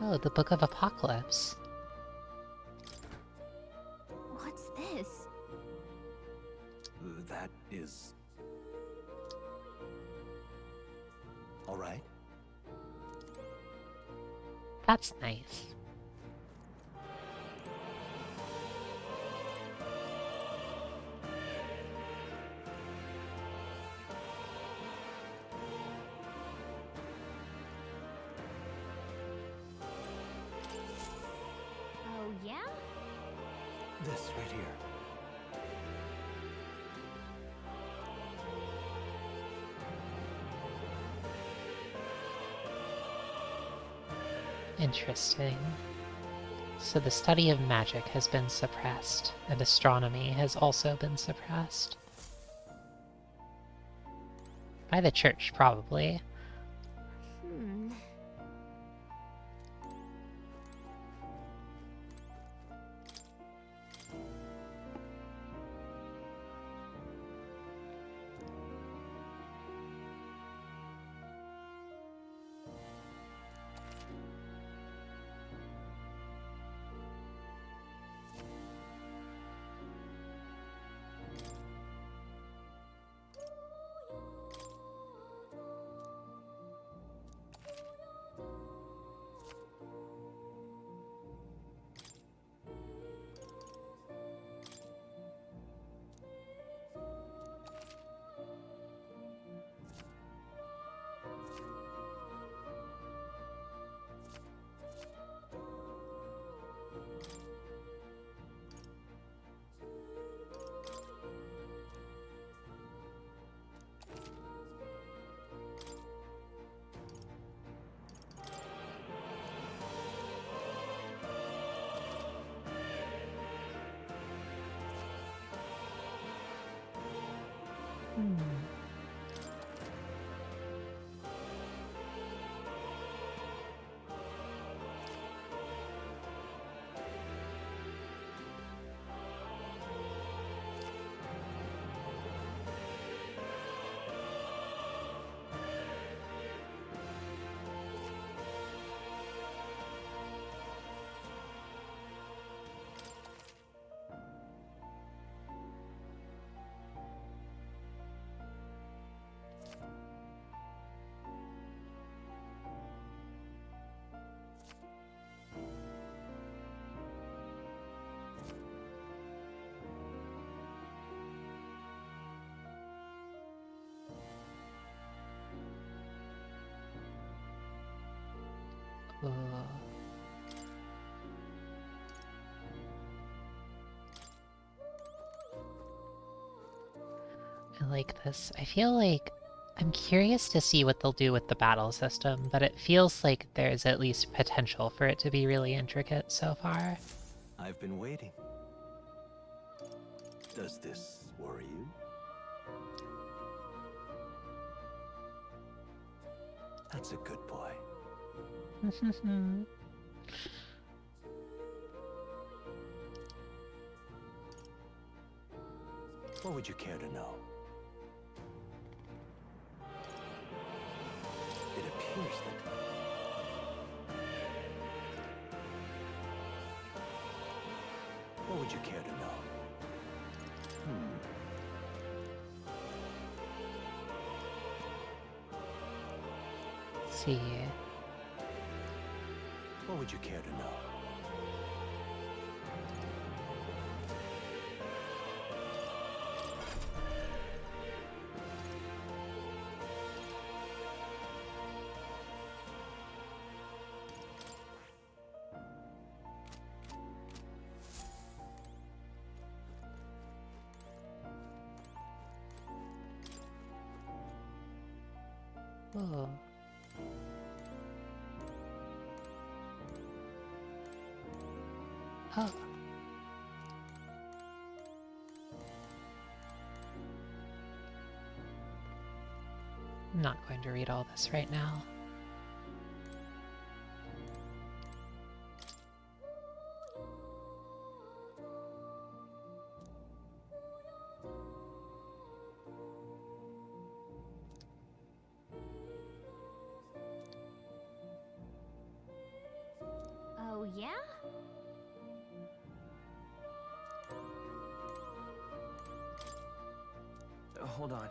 Oh, the Book of Apocalypse. What's this? That is... all right. That's nice. Oh, yeah? This right here. Interesting. So the study of magic has been suppressed, and astronomy has also been suppressed. By the church, probably. Hmm. Cool. I like this. I feel like I'm curious to see what they'll do with the battle system, but it feels like there's at least potential for it to be really intricate so far. I've been waiting. Does this worry you? That's a good boy. What would you care to know? It appears that... what would you care to know? See. What would you care to know? Oh. Oh. I'm not going to read all this right now. Oh, yeah? Hold on.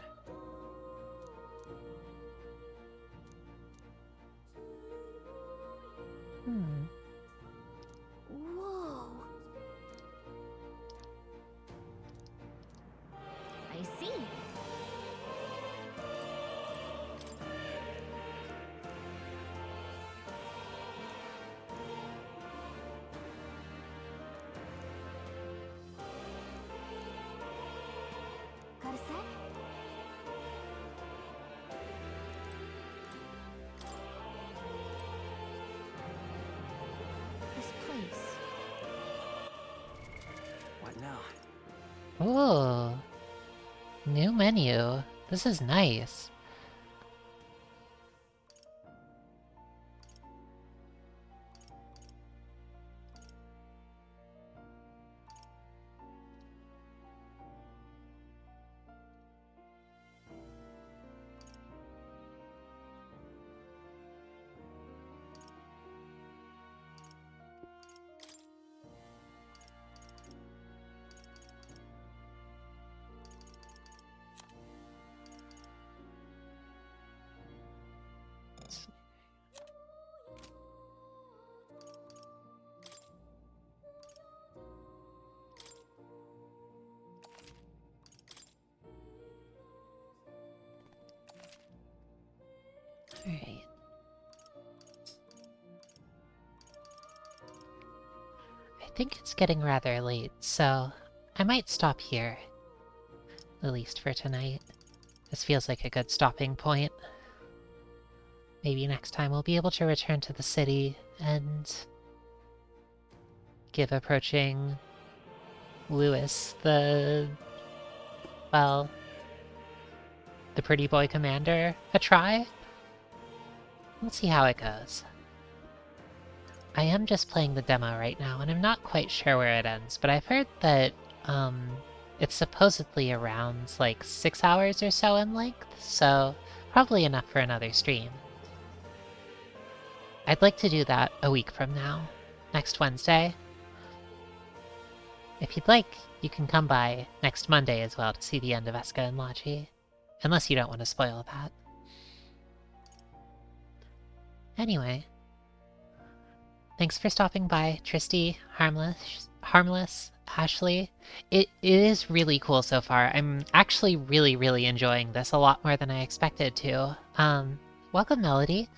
Whoa. I see. Got a sec? This place. What now? Ooh. New menu. This is nice. Alright. I think it's getting rather late, so I might stop here. At least for tonight. This feels like a good stopping point. Maybe next time we'll be able to return to the city and give approaching Lewis the pretty boy commander a try. Let's see how it goes. I am just playing the demo right now, and I'm not quite sure where it ends, but I've heard that it's supposedly around like 6 hours or so in length, so probably enough for another stream. I'd like to do that a week from now, next Wednesday. If you'd like, you can come by next Monday as well to see the end of Eska and Lachi, unless you don't want to spoil that. Anyway, thanks for stopping by, Tristy, Harmless, Ashley. It is really cool so far. I'm actually really enjoying this a lot more than I expected to. Welcome, Melody.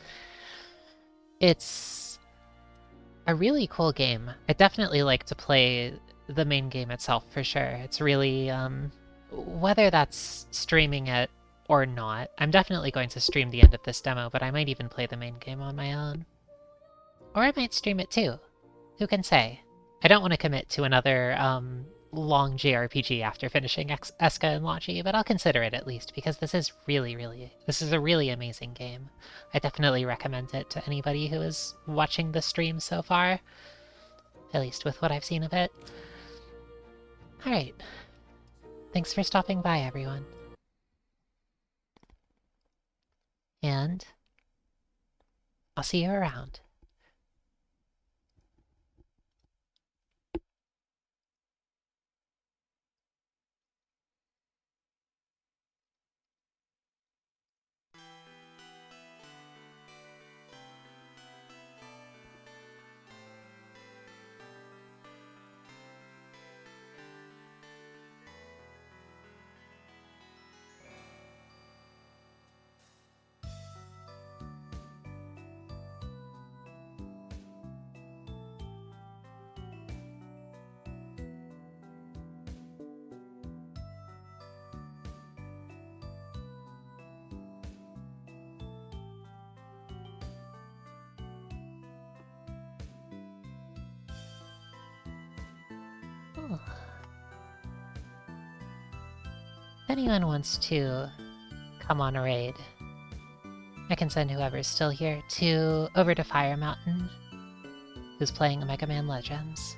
It's a really cool game. I definitely like to play the main game itself for sure. It's really, whether that's streaming it or not, I'm definitely going to stream the end of this demo, but I might even play the main game on my own. Or I might stream it too. Who can say? I don't want to commit to another, long JRPG after finishing Eska and Lachi, but I'll consider it at least, because this is this is a really amazing game. I definitely recommend it to anybody who is watching the stream so far. At least with what I've seen of it. Alright. Thanks for stopping by, everyone. And I'll see you around. If anyone wants to come on a raid, I can send whoever's still here over to Fire Mountain, who's playing Mega Man Legends.